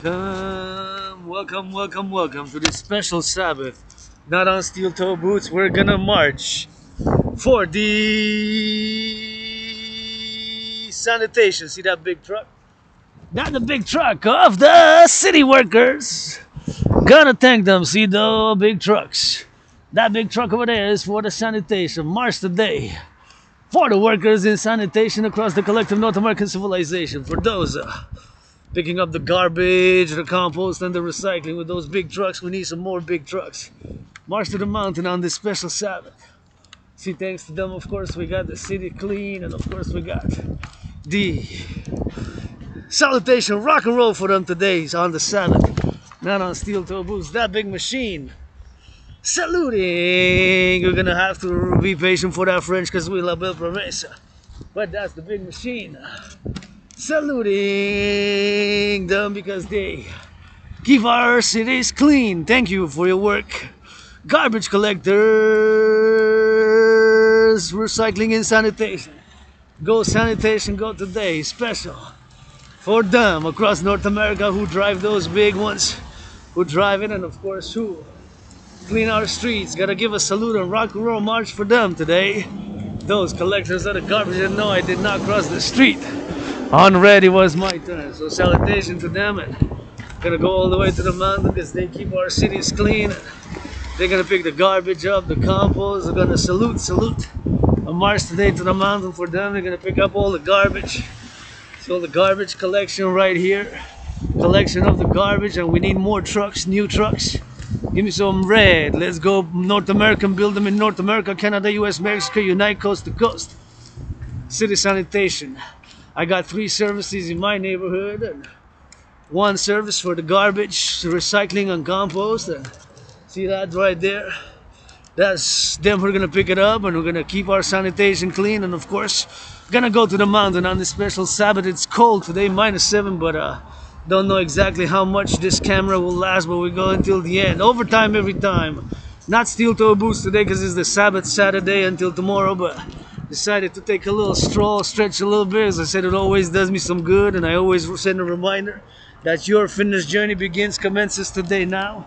Welcome to this special Sabbath. Not on steel toe boots, we're gonna march for the sanitation. See that big truck? Not the big truck of the city workers. Gonna thank them, see the big trucks. That big truck over there is for the sanitation. March today for the workers in sanitation across the collective North American civilization. For those picking up the garbage, the compost, and the recycling with those big trucks. We need some more big trucks. March to the mountain on this special Sabbath. See, thanks to them, of course, we got the city clean, and of course, we got the salutation rock and roll for them today on the Sabbath. Not on steel toe boots. That big machine saluting. We're gonna have to be patient for that French because we liable promesa. But that's the big machine. Saluting them because they keep our cities clean. Thank you for your work. Garbage collectors, recycling and sanitation. Go sanitation, go today. Special for them across North America who drive those big ones, who drive it, and of course who clean our streets. Gotta give a salute and rock and roll march for them today. Those collectors of the garbage, and no, I did not cross the street. On red, it was my turn. So salutation to them, and gonna go all the way to the mountain because they keep our cities clean. They're gonna pick the garbage up, the compost. They're gonna salute. A march today to the mountain for them. They're gonna pick up all the garbage. So the garbage collection right here. Collection of the garbage, and we need more trucks, new trucks. Give me some red. Let's go North American, build them in North America, Canada, US, Mexico, unite coast to coast. City sanitation. I got 3 services in my neighborhood, and 1 service for the garbage, recycling, and compost. And see that right there? That's them. We're gonna pick it up, and we're gonna keep our sanitation clean. And of course, gonna go to the mountain on this special Sabbath. It's cold today, -7, but don't know exactly how much this camera will last, but we go until the end. Overtime every time. Not steel toe boots today because it's the Sabbath Saturday until tomorrow, but decided to take a little stroll, stretch a little bit. As I said, it always does me some good, and I always send a reminder that your fitness journey commences today now.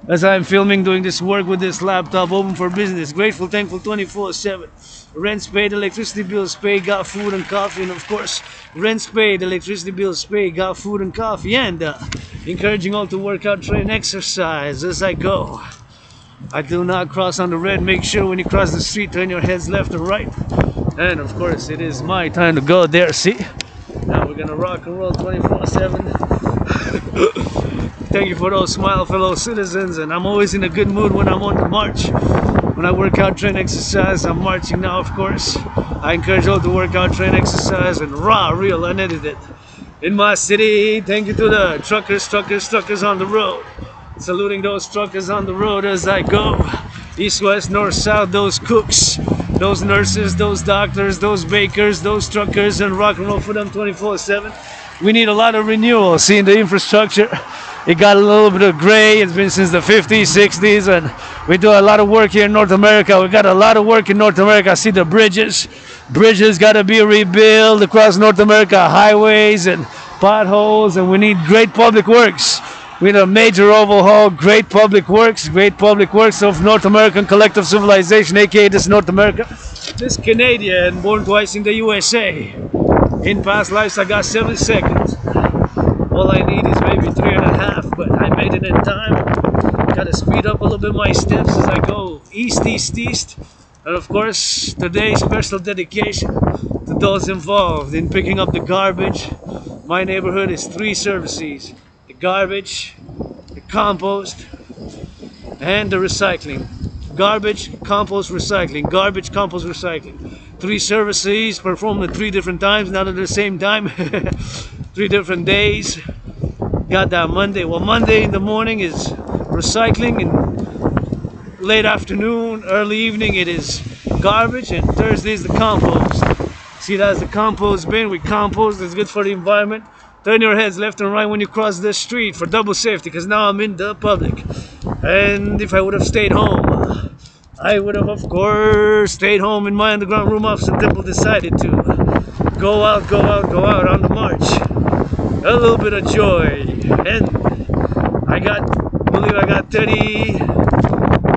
As I'm filming, doing this work with this laptop, open for business. Grateful, thankful 24/7. Rents paid, electricity bills paid, got food and coffee, and of course, rents paid, electricity bills paid, got food and coffee, and encouraging all to work out, train, exercise as I go. I do not cross on the red. Make sure when you cross the street, turn your heads left and right. And of course, it is my time to go there. See? Now we're gonna rock and roll 24/7. Thank you for those smile, fellow citizens. And I'm always in a good mood when I'm on the march. When I work out, train, exercise, I'm marching now, of course. I encourage all to work out, train, exercise, and raw, real, unedited. In my city, thank you to the truckers on the road. Saluting those truckers on the road as I go. East, west, north, south, those cooks, those nurses, those doctors, those bakers, those truckers, and rock and roll for them 24/7. We need a lot of renewal. Seeing the infrastructure, it got a little bit of gray. It's been since the 50s, 60s, and we do a lot of work here in North America. We got a lot of work in North America. I see the bridges. Bridges got to be rebuilt across North America, highways and potholes, and we need great public works. We need a major overhaul, great public works of North American collective civilization, aka this North America. This Canadian, born twice in the USA. In past lives, I got 7 seconds. All I need is maybe 3.5, but I made it in time. Gotta speed up a little bit my steps as I go east. And of course, today's special dedication to those involved in picking up the garbage. My neighborhood is 3 services. The garbage, the compost, and the recycling. Garbage, compost, recycling. Garbage, compost, recycling. 3 services performed at 3 different times, not at the same time. 3 different days. Got that Monday. Well, Monday in the morning is recycling, and late afternoon, early evening it is garbage, and Thursday is the compost. See, that's the compost bin. We compost. It's good for the environment. Turn your heads left and right when you cross the street for double safety, because now I'm in the public. And if I would have stayed home, I would have, of course, stayed home in my underground room office until decided to go out on the march. A little bit of joy and believe I got 30,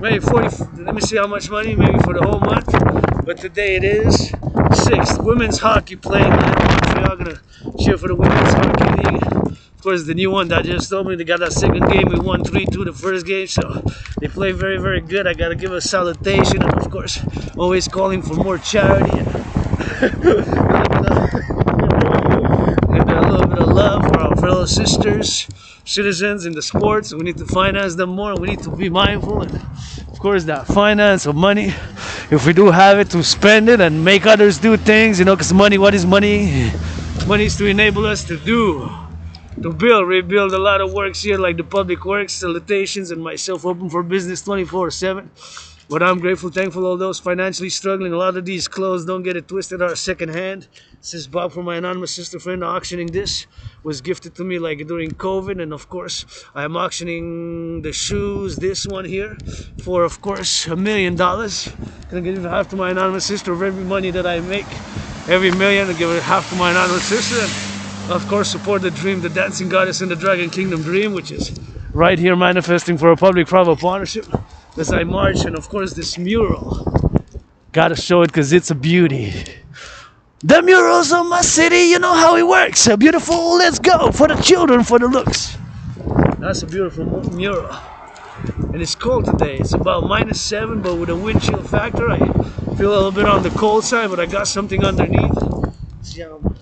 maybe 40, let me see how much money, maybe for the whole month. But today it is 6th. Women's hockey playing in Montreal. Gonna cheer for the Women's Hockey League. Of course, the new one that just told me they got that second game. We won 3-2 the first game, so they play very, very good. I gotta give a salutation, and of course, always calling for more charity and a little bit of love for our fellow sisters, citizens in the sports. We need to finance them more. We need to be mindful, and of course, that finance or money, if we do have it, to spend it and make others do things, you know, because money, what is money? Money is to enable us to do, to build, rebuild a lot of works here, like the public works, salutations, and myself open for business 24/7. But I'm grateful, thankful, all those financially struggling. A lot of these clothes, don't get it twisted, are secondhand. This is Bob from my anonymous sister friend auctioning this. Was gifted to me like during COVID, and of course I'm auctioning the shoes, this one here, for of course $1 million. Gonna give half to my anonymous sister of every money that I make. Every million, I give it half to my anonymous sister. And of course support the dream, the dancing goddess in the Dragon Kingdom dream, which is right here manifesting for a public-private partnership. As I march, and of course this mural, gotta show it because it's a beauty. The murals of my city, you know how it works. Beautiful, let's go, for the children, for the looks. That's a beautiful mural. And it's cold today. It's about -7, but with a wind chill factor, I feel a little bit on the cold side, but I got something underneath. See, I'm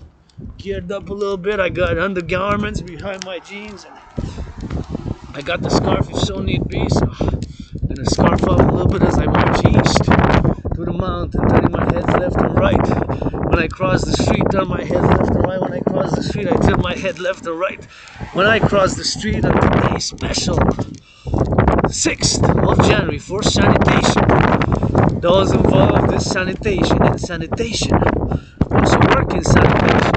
geared up a little bit. I got undergarments behind my jeans, and I got the scarf if so need be. So I'm gonna scarf up a little bit as I march east to the mountain, turning my head left and right. When I cross the street, turn my head left and right. When I cross the street, I turn my head left and right. When I cross the street on today's special 6th of January for sanitation. Those involved in sanitation and sanitation also work in sanitation.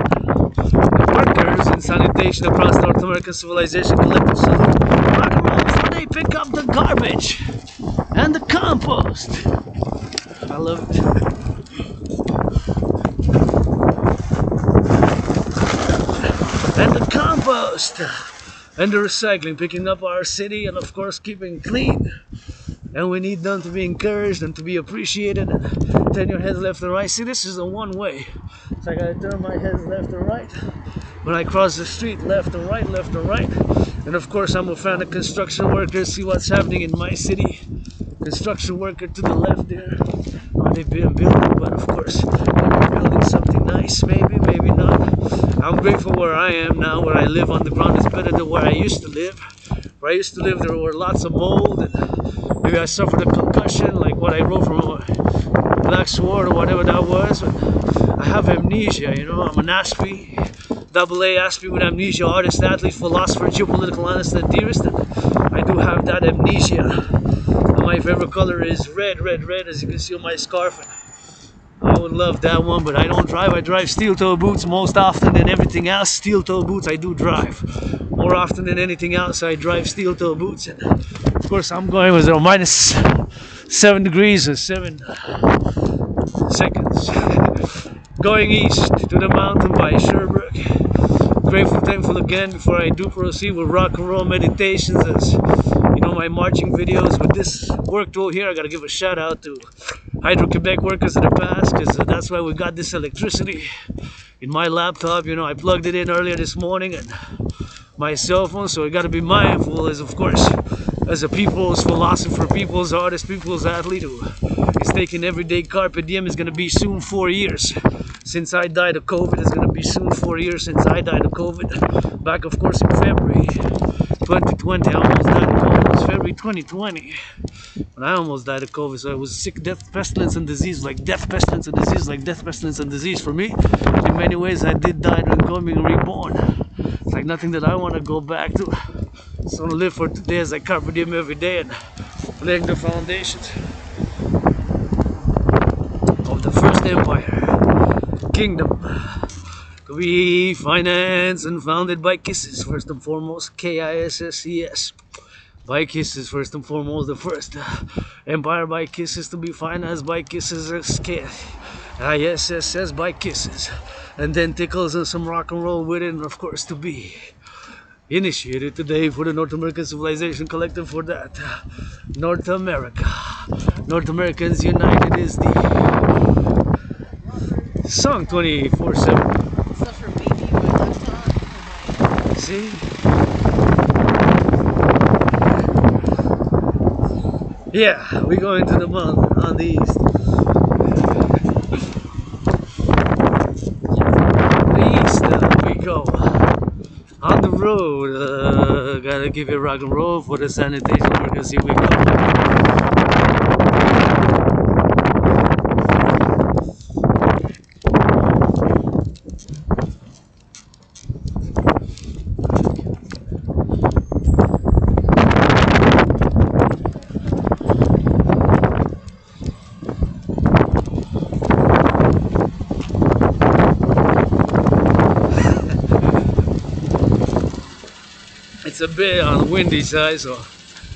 Workers in sanitation across North American Civilisation Collective. So Rock&Roll, so they pick up the garbage and the compost. I love it. And the compost and the recycling, picking up our city, and of course keeping clean. And we need them to be encouraged and to be appreciated, and turn your heads left and right. See, this is a one way, so I gotta turn my head left and right. When I cross the street, left and right, left and right. And of course I'm a fan of construction workers. See what's happening in my city. Construction worker to the left there. Oh, they've been building, but of course they're building something nice, maybe, maybe not. I'm grateful where I am now, where I live on the ground is better than where I used to live. Where I used to live, there were lots of mold, and maybe I suffered a concussion, like what I wrote from a Black Sword or whatever that was. But I have amnesia, you know. I'm an Aspie, AA Aspie with amnesia, artist, athlete, philosopher, geopolitical analyst, and theorist. And I do have that amnesia. And my favorite color is red, red, red, as you can see on my scarf. And I would love that one, but I don't drive. I drive steel-toe boots most often than everything else. Steel-toe boots I do drive. More often than anything else, I drive steel-toe boots. And of course, I'm going with -7 degrees or 7 seconds. Going east to the mountain by Sherbrooke. Grateful, thankful again before I do proceed with Rock&Roll meditations, as you know, my marching videos. With this work tool here, I gotta give a shout out to Hydro-Quebec workers of the past, because that's why we got this electricity in my laptop. You know, I plugged it in earlier this morning and my cell phone, so we got to be mindful, as of course, as a people's philosopher, people's artist, people's athlete who is taking everyday carpe diem. Is going to be soon 4 years since I died of COVID. It's going to be soon 4 years since I died of COVID. Back, of course, in February 2020, I almost died of COVID. It was February 2020 when I almost died of COVID. So it was sick, death, pestilence, and disease, like death, pestilence, and disease, like death, pestilence, and disease for me. In many ways, I did die and becoming reborn. It's like nothing that I want to go back to. So I want to live for today as I carpe diem every day and laying the foundations of the first empire, kingdom. Could be financed and founded by kisses, first and foremost, KISSES. By kisses, first and foremost, the first empire by kisses, to be financed by kisses, ISSS by kisses, and then tickles and some rock and roll with it, and of course to be initiated today for the North American Civilization Collective for that. North America. North Americans United is the song 24/7. See? Yeah, we go into the mountain on the east. The east, we go. On the road, gotta give it rock and roll for the sanitation workers. Here we go. It's a bit on the windy side, so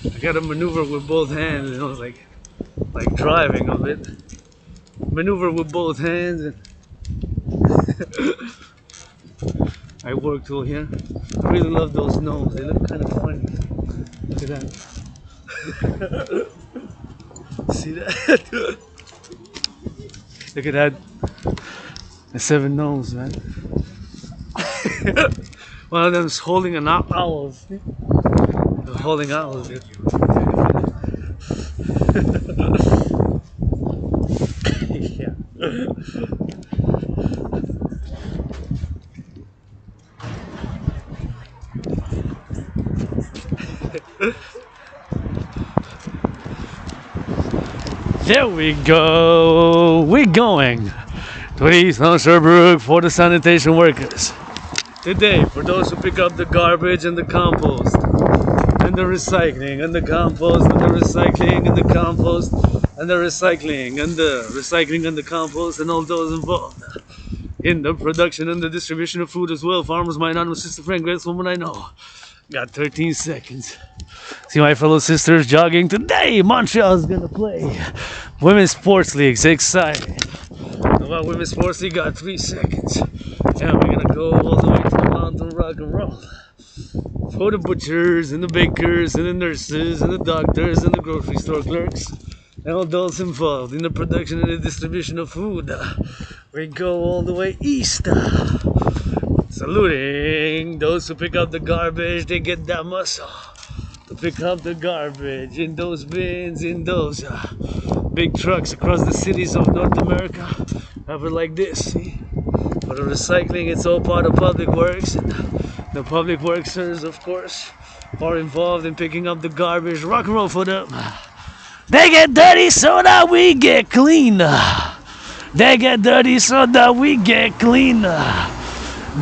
I gotta maneuver with both hands, you know, it's like driving a bit. Maneuver with both hands and I work tool here. I really love those gnomes, they look kind of funny. Look at that. See that? Look at that. The 7 gnomes, man. One of them is holding an owl. They're holding owls. Yeah. There we go. We're going to East Sherbrooke for the sanitation workers. Today, for those who pick up the garbage and the compost, and the recycling, and the compost, and the recycling, and the compost, and the recycling, and the recycling, and the compost, and all those involved in the production and the distribution of food as well. Farmers, my anonymous sister friend, greatest woman I know. Got 13 seconds. See my fellow sisters jogging today. Montreal's gonna play Women's Sports Leagues. Excited. About Women's Sports League, got 3 seconds. Yeah, we're gonna go all the way to the mountain, rock and roll. For the butchers and the bakers and the nurses and the doctors and the grocery store clerks and all those involved in the production and the distribution of food. We go all the way east. Saluting those who pick up the garbage, they get that muscle to pick up the garbage in those bins, in those big trucks across the cities of North America. Have it like this, see? For the recycling, it's all part of Public Works, and the Public Workers, of course, are involved in picking up the garbage. Rock and roll for them. They get dirty so that we get clean. They get dirty so that we get clean.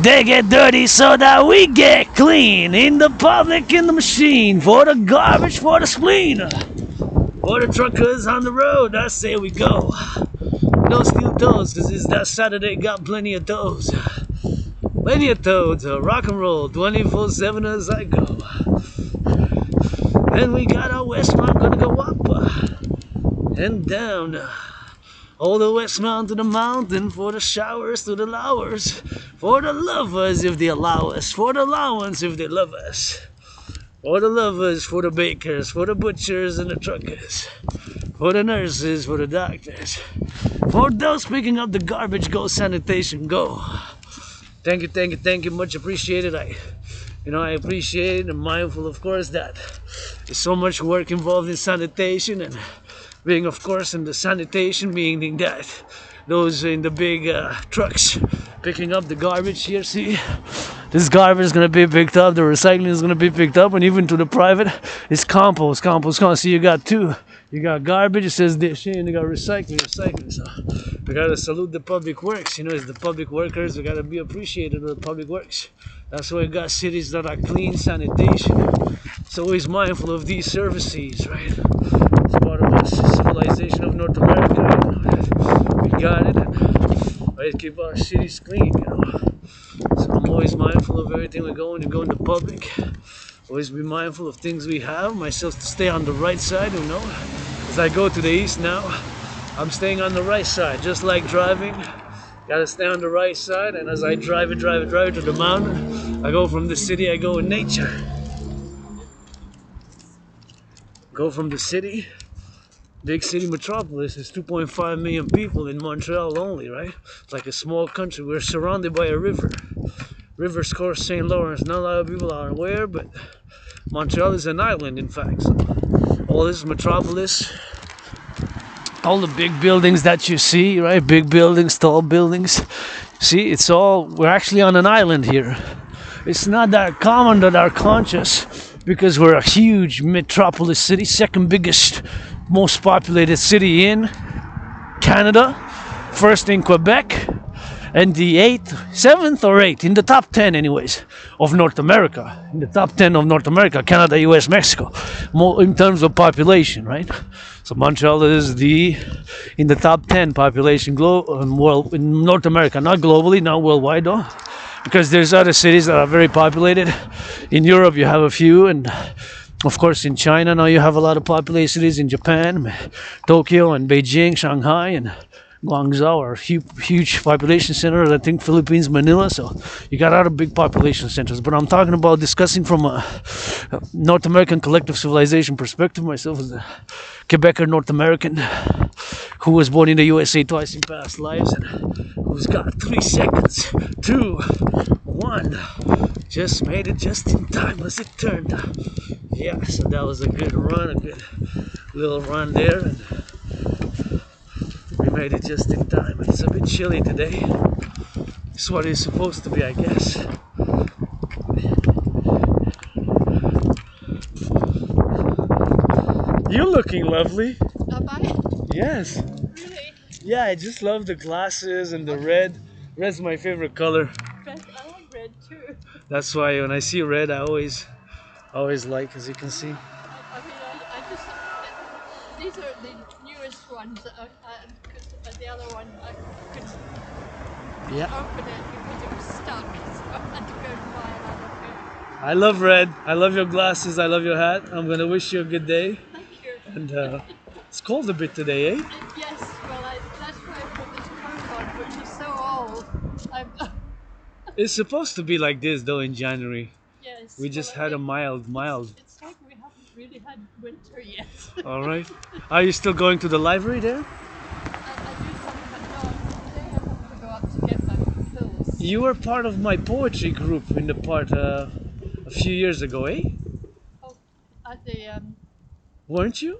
They get dirty so that we get clean. In the public, in the machine, for the garbage, for the spleen. For the truckers on the road, I say we go. No steel toes, cause it's that Saturday, got plenty of toes. Plenty of toes, rock and roll, 24/7 as I go. Then we got our Westmount gonna go up and down. All the Westmount to the mountain, for the showers to the lowers. For the lovers if they allow us, for the allowance if they love us. For the lovers, for the bakers, for the butchers and the truckers. For the nurses, for the doctors. For those picking up the garbage, go sanitation, go. Thank you, thank you, thank you, much appreciated. I appreciate and mindful, of course, that there's so much work involved in sanitation, and being, of course, in the sanitation, meaning that those in the big trucks picking up the garbage here, see? This garbage is gonna be picked up, the recycling is gonna be picked up, and even to the private, it's compost. See, you got two. You got garbage, it says dish, and you got recycling. So we gotta salute the Public Works. It's the public workers. We gotta be appreciated of the Public Works. That's why we got cities that are clean, sanitation. It's always mindful of these services, right? It's part of us, civilization of North America. We got it, and always keep our cities clean. So I'm always mindful of everything we go into public. Always be mindful of things we have. Myself to stay on the right side, As I go to the east now, I'm staying on the right side, just like driving. Gotta stay on the right side, and as I drive it to the mountain, I go from the city, I go in nature. Go from the city, big city metropolis, there's 2.5 million people in Montreal only, right? It's like a small country. We're surrounded by a river. River's course St. Lawrence. Not a lot of people are aware, but Montreal is an island, in fact. So all this metropolis, all the big buildings that you see, right? Big buildings, tall buildings. See, it's all, we're actually on an island here. It's not that common that are conscious because we're a huge metropolis city, second biggest, most populated city in Canada, first in Quebec, and the 8th, 7th or 8th, in the top 10 anyways, of North America. In the top 10 of North America, Canada, US, Mexico, more in terms of population, right? So Montreal is in the top 10 population in North America, not globally, not worldwide though, because there's other cities that are very populated. In Europe you have a few, and of course in China now you have a lot of populated cities. In Japan, Tokyo and Beijing, Shanghai and Guangzhou are huge population centers. I think Philippines, Manila. So you got other big population centers. But I'm talking about discussing from a North American collective civilization perspective. Myself as a Quebecer North American who was born in the USA twice in past lives and who's got 3 seconds, 2, 1. Just made it just in time as it turned. Yeah, so that was a good run, a good little run there. And we made it just in time. It's a bit chilly today. It's what it's supposed to be, I guess. You're looking lovely. Am I? Yes. Really? Yeah, I just love the glasses and the red. Red's my favorite color. Red, I like red too. That's why when I see red, I always like, as you can see. I mean, I just, these are the newest ones, cause the other one I couldn't open it because it was stuck, so I had to go and buy another pair. I love red. I love your glasses. I love your hat. I'm gonna wish you a good day. Thank you. And it's cold a bit today, eh? Yes, well, that's why I put this coat on, which is so old. It's supposed to be like this though in January. Yes. We just had a mild. It's like we haven't really had winter yet. All right. Are you still going to the library there? I do something, but no, today I have to go up to get my pills. You were part of my poetry group in the part a few years ago, eh? Oh, at the, Weren't you?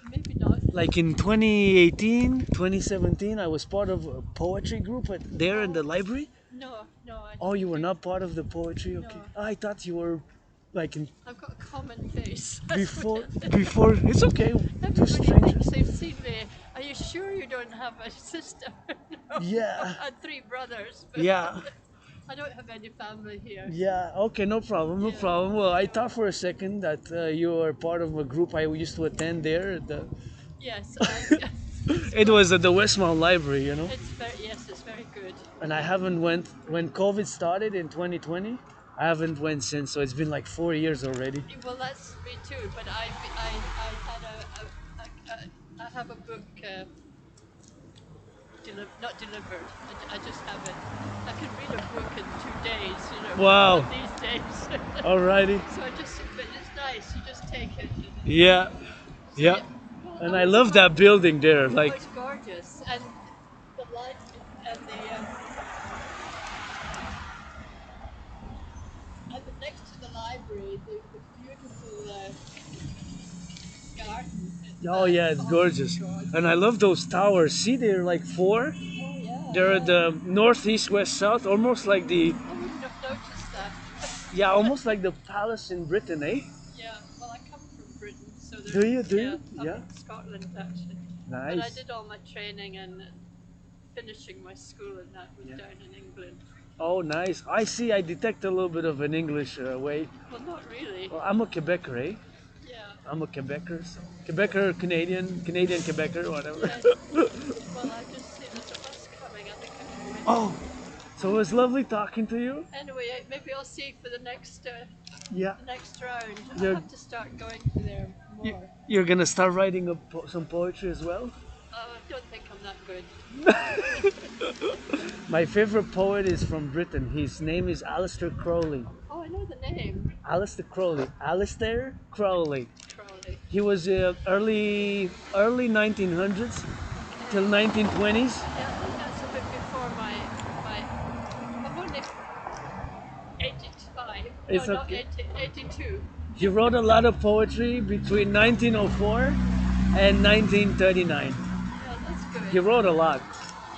maybe not. Like in 2018, 2017, I was part of a poetry group there in the library. No. Oh, you were not part of the poetry? Okay. No. I thought you were like in I've got a common face. before. It's okay. Two Everybody strangers. thinks they've seen me. Are you sure you don't have a sister? No. Yeah. I had 3 brothers. But Yeah. I don't have any family here. Yeah. Okay. No problem. No problem. Well, I thought for a second that you were part of a group I used to attend there. Yes. It was at the Westmount Library, you know. It's very good. And I haven't went when COVID started in 2020. I haven't went since, so it's been like 4 years already. Well, that's me too. But I have a book not delivered. I just have it. I can read a book in 2 days. You know. Wow. These days. Alrighty. So but it's nice. You just take it. Yeah. Yeah. And I love that building there. Oh, Like it's gorgeous, and the light and next to the library, the beautiful garden. oh yeah, it's gorgeous. And I love those towers. See, they're like 4. Oh yeah. They're at the north, east, west, south, almost like I wouldn't have noticed that. yeah, almost like the palace in Britain, eh? Yeah. Well, I come from Britain, so Do you? I'm Yeah. in Scotland actually. Nice. But I did all my training and finishing my school and that was down in England. Oh, nice. I see. I detect a little bit of an English way. Well, not really. Well, I'm a Quebecer, eh? Yeah. I'm a Quebecer, so Quebecer, Canadian Quebecer, whatever. Yes. Well, I just see there's a bus coming. I think I'm going. Oh, so it was lovely talking to you. Anyway, maybe I'll see you for the next Yeah. round. I You're- have to start going to there more. You're gonna start writing some poetry as well? I don't think I'm that good. My favorite poet is from Britain. His name is Aleister Crowley. Oh, I know the name. Aleister Crowley. Aleister Crowley. Crowley. He was early 1900s till 1920s. Yeah, I think that's a bit before my I'm only 85. It's No, not okay. 82. He wrote a lot of poetry between 1904 and 1939. Yeah, that's good. He wrote a lot.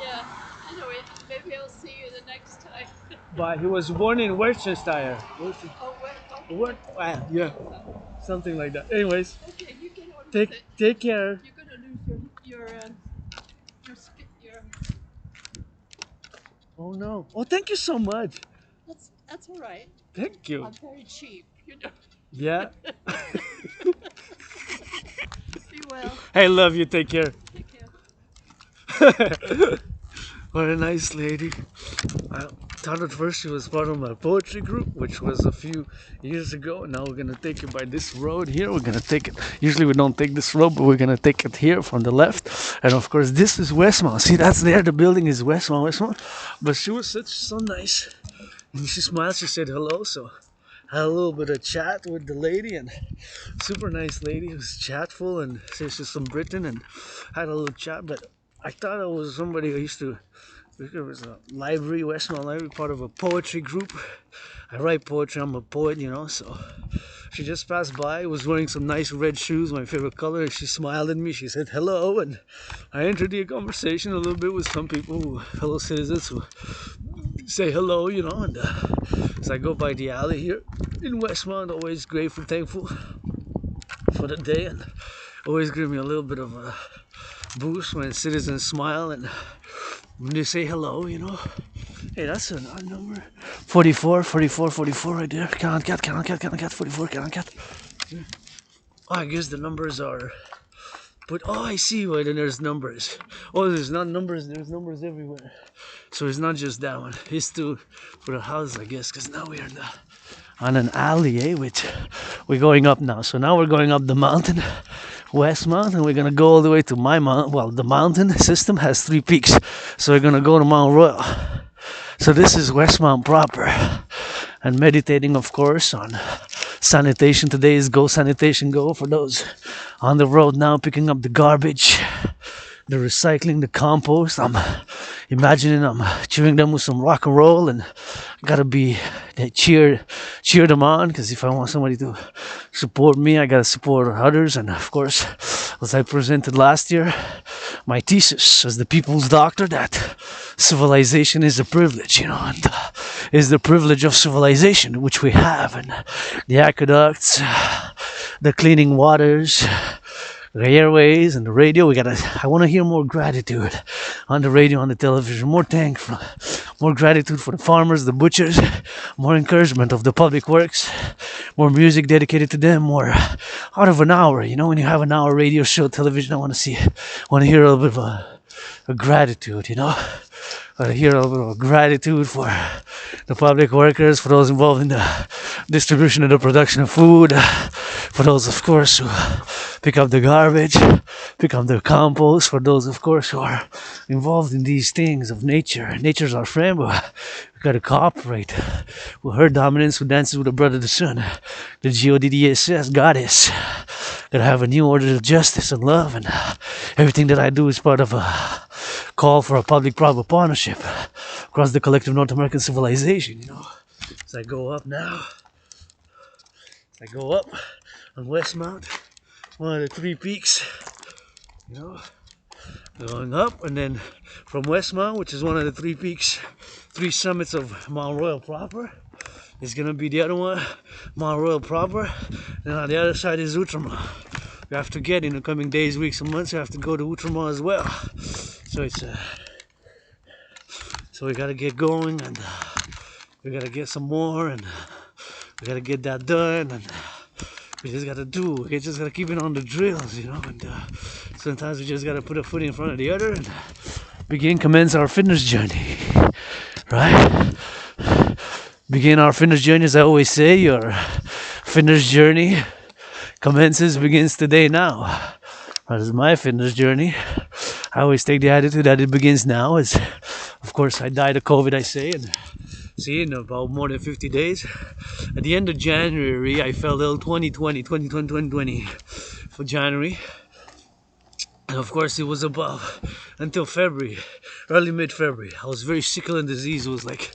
Yeah. Anyway, maybe I'll see you the next time. But he was born in Worcestershire. Oh, well, What? Yeah, something like that. Anyways, okay, you get on with take it. take care. You're gonna lose your Oh no. Oh, thank you so much. That's all right. Thank you. I'm very cheap, you know. Yeah. Be well. Hey, love you. Take care. Take care. What a nice lady. I thought at first she was part of my poetry group, which was a few years ago. Now we're gonna take it by this road here. We're gonna take it. Usually we don't take this road, but we're gonna take it here from the left. And of course, this is Westmount. See, that's there. The building is Westmount. But she was so nice, and she smiled. She said hello. So I had a little bit of chat with the lady, and super nice lady. It was chatful, and says she's from Britain, and had a little chat. But I thought it was somebody who used to. It was a library, Westmount Library, part of a poetry group. I write poetry, I'm a poet, you know, so she just passed by, was wearing some nice red shoes, my favorite color, and she smiled at me, she said hello, and I entered the conversation a little bit with some people, fellow citizens who say hello, you know, and as I go by the alley here in Westmount, always grateful, thankful for the day, and always give me a little bit of a boost when citizens smile and when they say hello, you know. Hey, that's an odd number. 44 right there. Count, 44, count. Oh, I guess the numbers are... But, oh, I see why then there's numbers. Oh, there's not numbers, there's numbers everywhere. So it's not just that one. It's two for the house, I guess, because now we're on an alley, which we're going up now. So now we're going up the mountain. Westmount, and we're gonna go all the way to my mountain. Well, the mountain system has 3 peaks, so we're gonna go to Mount Royal. So this is Westmount proper, and meditating, of course, on sanitation. Today is Go Sanitation Go for those on the road now, picking up the garbage, the recycling, the compost. I'm imagining I'm chewing them with some rock and roll, and gotta be cheer them on, because if I want somebody to support me, I gotta support others. And of course, as I presented last year, my thesis as the people's doctor, that civilization is a privilege, you know, and is the privilege of civilization which we have, and the aqueducts, the cleaning waters, the airways and the radio. I want to hear more gratitude on the radio, on the television, more thankful, more gratitude for the farmers, the butchers, more encouragement of the public works, more music dedicated to them, more out of an hour, you know, when you have an hour radio show, television, I want to hear a little bit of a gratitude, you know. I hear a little bit of gratitude for the public workers, for those involved in the distribution and the production of food, for those, of course, who pick up the garbage, pick up the compost, for those, of course, who are involved in these things of nature. Nature's our friend, but we gotta cooperate with her dominance, who dances with the brother, the sun, the GODDSS, goddess. Gotta have a new order of justice and love, and everything that I do is part of a call for a public-private partnership across the collective North American civilization, you know. As I go up now, I go up on Westmount, one of the 3 peaks, you know, going up, and then from Westmount, which is one of the 3 peaks, 3 summits of Mount Royal proper, is gonna be the other one, Mount Royal proper, and on the other side is Outremont. We have to get in the coming days, weeks, and months. We have to go to Outremont as well. So it's so we gotta get going, and we gotta get some more, and we gotta get that done, and we just gotta keep it on the drills, you know. And sometimes we just gotta put a foot in front of the other and commence our fitness journey, right? Begin our fitness journey, as I always say. Your fitness journey begins today now. That is my fitness journey. I always take the attitude that it begins now. As, of course, I died of COVID, I say, and see, in about more than 50 days. At the end of January, I fell ill 2020 for January. And of course, it was about until February, early mid-February. I was very sickle and disease. It was like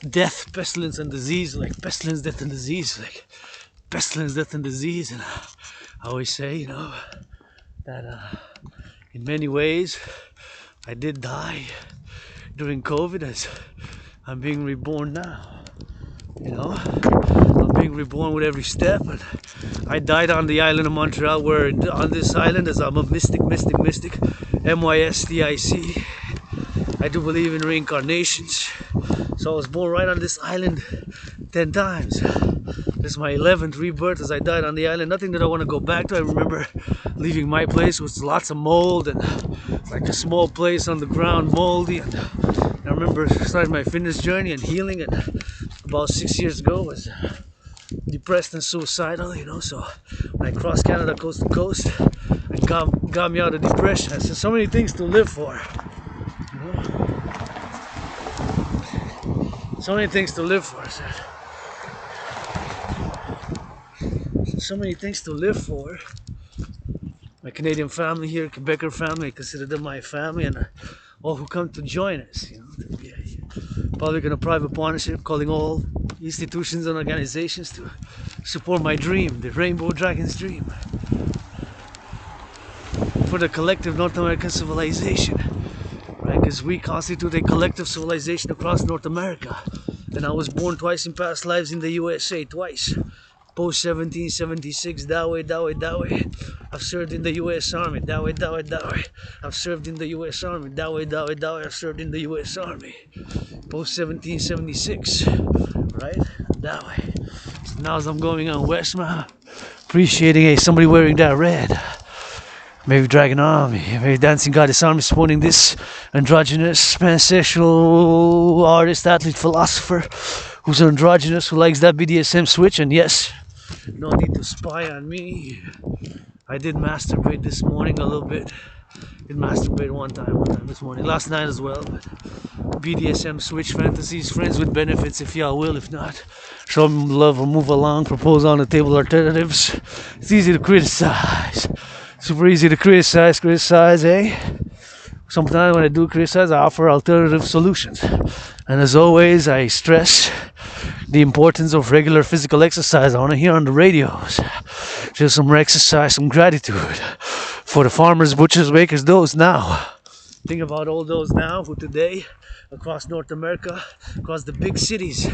death, pestilence, and disease. Like pestilence, death, and disease. Like pestilence, death, and disease. And I always say, you know, that in many ways, I did die during COVID as I'm being reborn now. You know, I'm being reborn with every step. And I died on the island of Montreal, where on this island, as I'm a mystic, M-Y-S-T-I-C. I do believe in reincarnations. So I was born right on this island 10 times. This is my 11th rebirth as I died on the island. Nothing that I want to go back to. I remember leaving my place with lots of mold and like a small place on the ground, moldy. And I remember starting my fitness journey and healing, and about 6 years ago was depressed and suicidal, you know. So when I crossed Canada coast to coast and got me out of depression, I said, so many things to live for, you know? So many things to live for, I said. So many things to live for. My Canadian family here, Quebecer family, I consider them my family, and all who come to join us, you know, to be a public and a private partnership, calling all institutions and organizations to support my dream, the Rainbow Dragon's dream, for the collective North American civilization, right? Because we constitute a collective civilization across North America, and I was born twice in past lives in the USA, twice. Post 1776, that way. I've served in the U.S. Army, that way. I've served in the U.S. Army, that way. I've served in the U.S. Army. Post 1776, right? That way. So now as I'm going on west, man, appreciating somebody wearing that red. Maybe Dragon Army, maybe Dancing Goddess Army, supporting this androgynous, pansexual artist, athlete, philosopher who's androgynous, who likes that BDSM switch. And yes, no need to spy on me. I did masturbate this morning a little bit. Did masturbate one time this morning, last night as well. But BDSM switch fantasies, friends with benefits if y'all will. If not, show them love or move along. Propose on the table alternatives. It's easy to criticize. Super easy to criticize, eh? Sometimes when I do criticize, I offer alternative solutions. And as always, I stress the importance of regular physical exercise. I want to hear on the radios just some exercise, some gratitude for the farmers, butchers, bakers, those now. Think about all those now who today, across North America, across the big cities.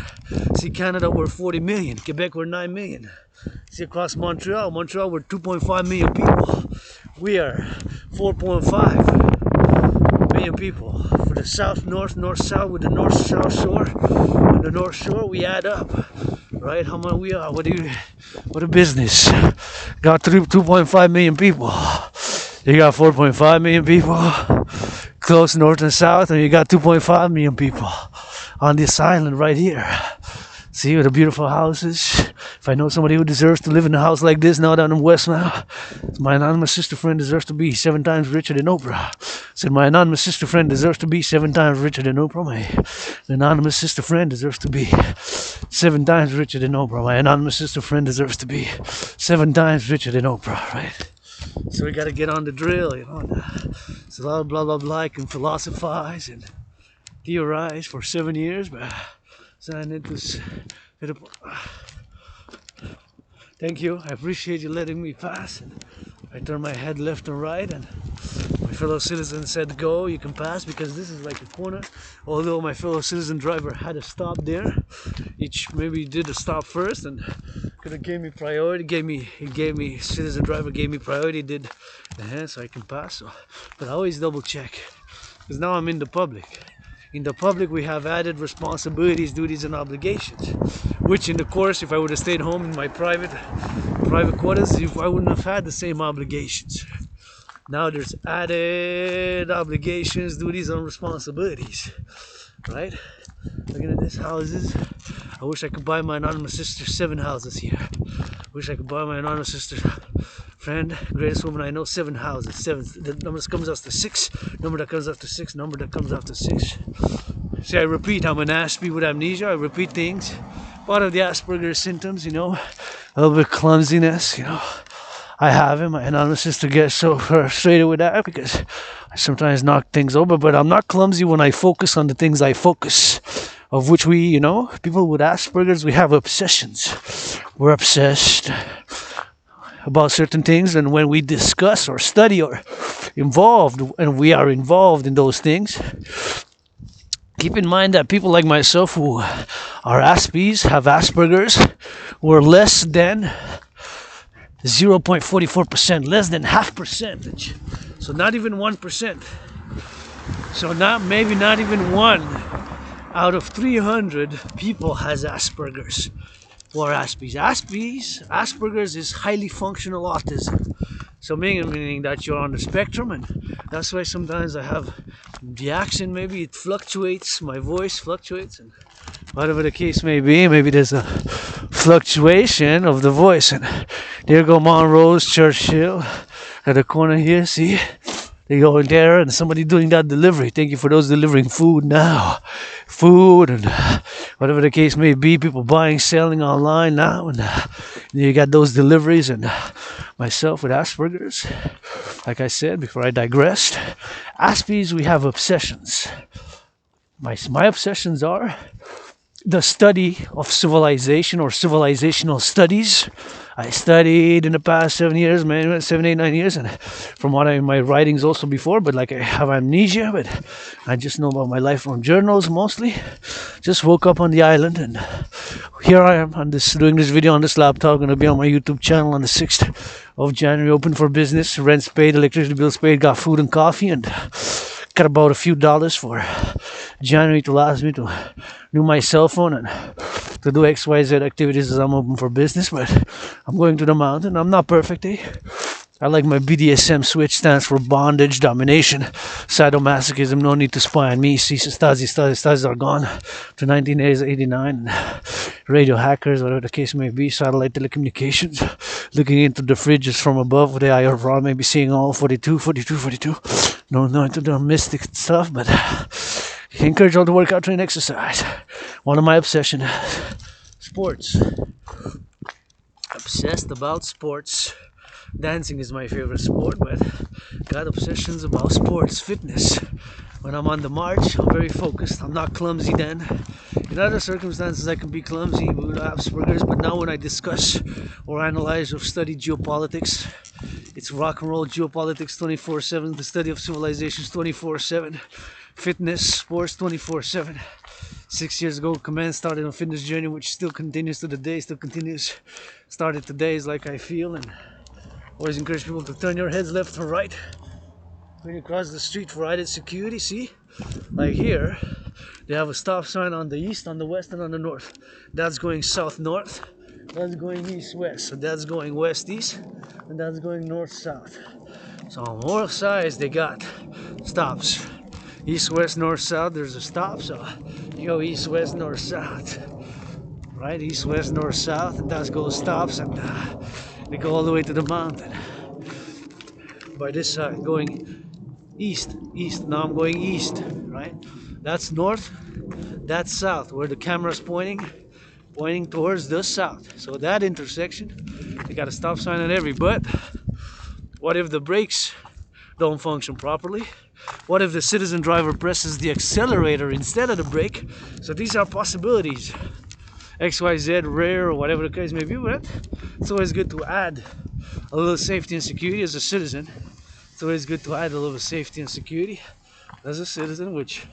See, Canada, we're 40 million. Quebec, we're 9 million. See, across Montreal, we're 2.5 million people. We are 4.5 million people. For the south, north, south, with the north-south shore, and the north shore, we add up, right? How many we are? What a business. Got 2.5 million people. You got 4.5 million people close north and south, and you got 2.5 million people on this island right here. See, with the beautiful houses. If I know somebody who deserves to live in a house like this now down in West now, my anonymous sister friend deserves to be 7 times richer than Oprah. Said my anonymous sister friend deserves to be 7 times richer than Oprah. My anonymous sister friend deserves to be 7 times richer than Oprah. My anonymous sister friend deserves to be 7 times richer than Oprah, right? So we got to get on the drill, you know. It's a lot of blah blah blah. I can philosophize and theorize for 7 years, but thank you. I appreciate you letting me pass. And I turn my head left and right, and my fellow citizen said, "Go, you can pass," because this is like a corner. Although my fellow citizen driver had to stop there, each maybe did a stop first and could have gave me priority. Citizen driver gave me priority. Did the hand so I can pass. So, but I always double check because now I'm in the public. In the public, we have added responsibilities, duties, and obligations. Which, in the course, if I would have stayed home in my private quarters, I wouldn't have had the same obligations. Now there's added obligations, duties, and responsibilities. Right? Looking at these houses, I wish I could buy my anonymous sister 7 houses here. Wish I could buy my anonymous sister friend, greatest woman I know, 7 houses. 7. The number that comes after 6. Number that comes after 6. Number that comes after 6. See, I repeat. I'm an Aspie with amnesia. I repeat things. Part of the Asperger's symptoms, you know, a little bit of clumsiness, you know. I have it. My anonymous sister gets so frustrated with that because I sometimes knock things over, but I'm not clumsy when I focus on the things I focus. Of which we, you know, people with Asperger's, we have obsessions. We're obsessed about certain things, and when we discuss or study or involved, and we are involved in those things, keep in mind that people like myself who are Aspies, have Asperger's, were less than 0.44%, less than half percentage. So not even 1%. So maybe not even 1 out of 300 people has Asperger's who are Aspies. Asperger's is highly functional autism. So meaning that you're on the spectrum, and that's why sometimes I have the accent, maybe it fluctuates, my voice fluctuates, and whatever the case may be, maybe there's a fluctuation of the voice. And there go Monroe's Churchill at the corner here, see? They go in there and somebody doing that delivery. Thank you for those delivering food now. Food and whatever the case may be. People buying, selling online now. And you got those deliveries. And myself with Asperger's. Like I said before I digressed. Aspies, we have obsessions. My obsessions are the study of civilization or civilizational studies. I studied in the past 7 years, 7, 8, 9 years, and from what my writings also before, but like I have amnesia, but I just know about my life from journals mostly. Just woke up on the island, and here I am doing this video on this laptop. Going to be on my YouTube channel on the 6th of January, open for business, rent's paid, electricity bills paid, got food and coffee, and got about a few dollars for January to last me to do my cell phone and to do XYZ activities as I'm open for business. But I'm going to the mountain. I'm not perfect, eh? I like my BDSM switch, stands for bondage, domination, sadomasochism, no need to spy on me. See, Stasi are gone to 1989. Radio hackers, whatever the case may be, satellite telecommunications, looking into the fridges from above, the IR maybe seeing all 42. No, into the mystic stuff, but I encourage all to work out, train, exercise. One of my obsessions, sports. Obsessed about sports. Dancing is my favorite sport, but got obsessions about sports, fitness. When I'm on the march, I'm very focused. I'm not clumsy then. In other circumstances, I can be clumsy with Asperger's, but now when I discuss or analyze or study geopolitics, it's rock and roll geopolitics 24/7, the study of civilizations 24/7, fitness, sports 24/7. 6 years ago, Command started a fitness journey, which still continues to the day, started today is like I feel, and always encourage people to turn your heads left or right when you cross the street for added security. See, like here, they have a stop sign on the east, on the west, and on the north. That's going south-north, that's going east-west. So that's going west-east, and that's going north-south. So on both sides, they got stops. East, west, north, south, there's a stop. So you go east, west, north, south. Right? East, west, north, south, and that goes stops, and they go all the way to the mountain. By this side, going east. Now I'm going east, right? That's north, that's south, where the camera's pointing towards the south. So that intersection, they got a stop sign on every. But what if the brakes don't function properly? What if the citizen driver presses the accelerator instead of the brake? So these are possibilities. XYZ, rare, or whatever the case may be, but it's always good to add a little safety and security as a citizen. It's always good to add a little safety and security as a citizen, which,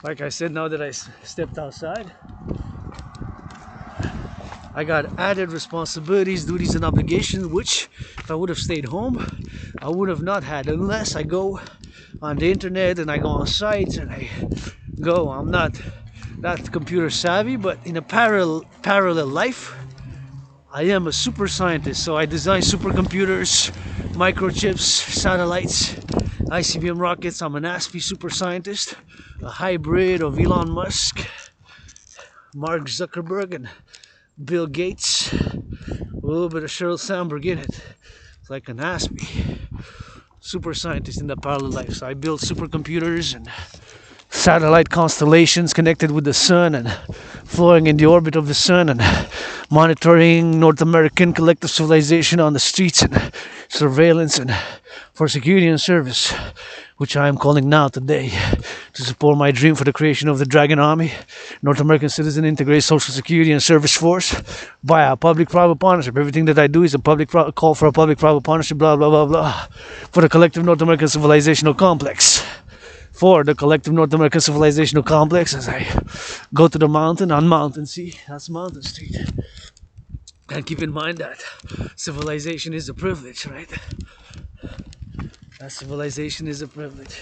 like I said, now that I stepped outside, I got added responsibilities, duties, and obligations, which if I would have stayed home, I would have not had, unless I go on the internet and I go on sites and I'm not that computer savvy, but in a parallel life, I am a super scientist. So I design supercomputers, microchips, satellites, ICBM rockets. I'm an Aspie super scientist, a hybrid of Elon Musk, Mark Zuckerberg and Bill Gates, with a little bit of Sheryl Sandberg in it. It's like an Aspie. Super scientist in the parallel life. So I build supercomputers and satellite constellations connected with the sun and flowing in the orbit of the sun and monitoring North American collective civilization on the streets and surveillance and for security and service, which I am calling now today to support my dream for the creation of the Dragon Army, North American Citizen Integrate Social Security and Service Force by a public-private partnership. Everything that I do is a call for a public-private partnership, blah, blah, blah, blah, for the collective North American civilizational complex. For the collective North American civilizational complex, as I go to the mountain on Mountain Sea, that's Mountain Street. And keep in mind that civilization is a privilege, right? That civilization is a privilege.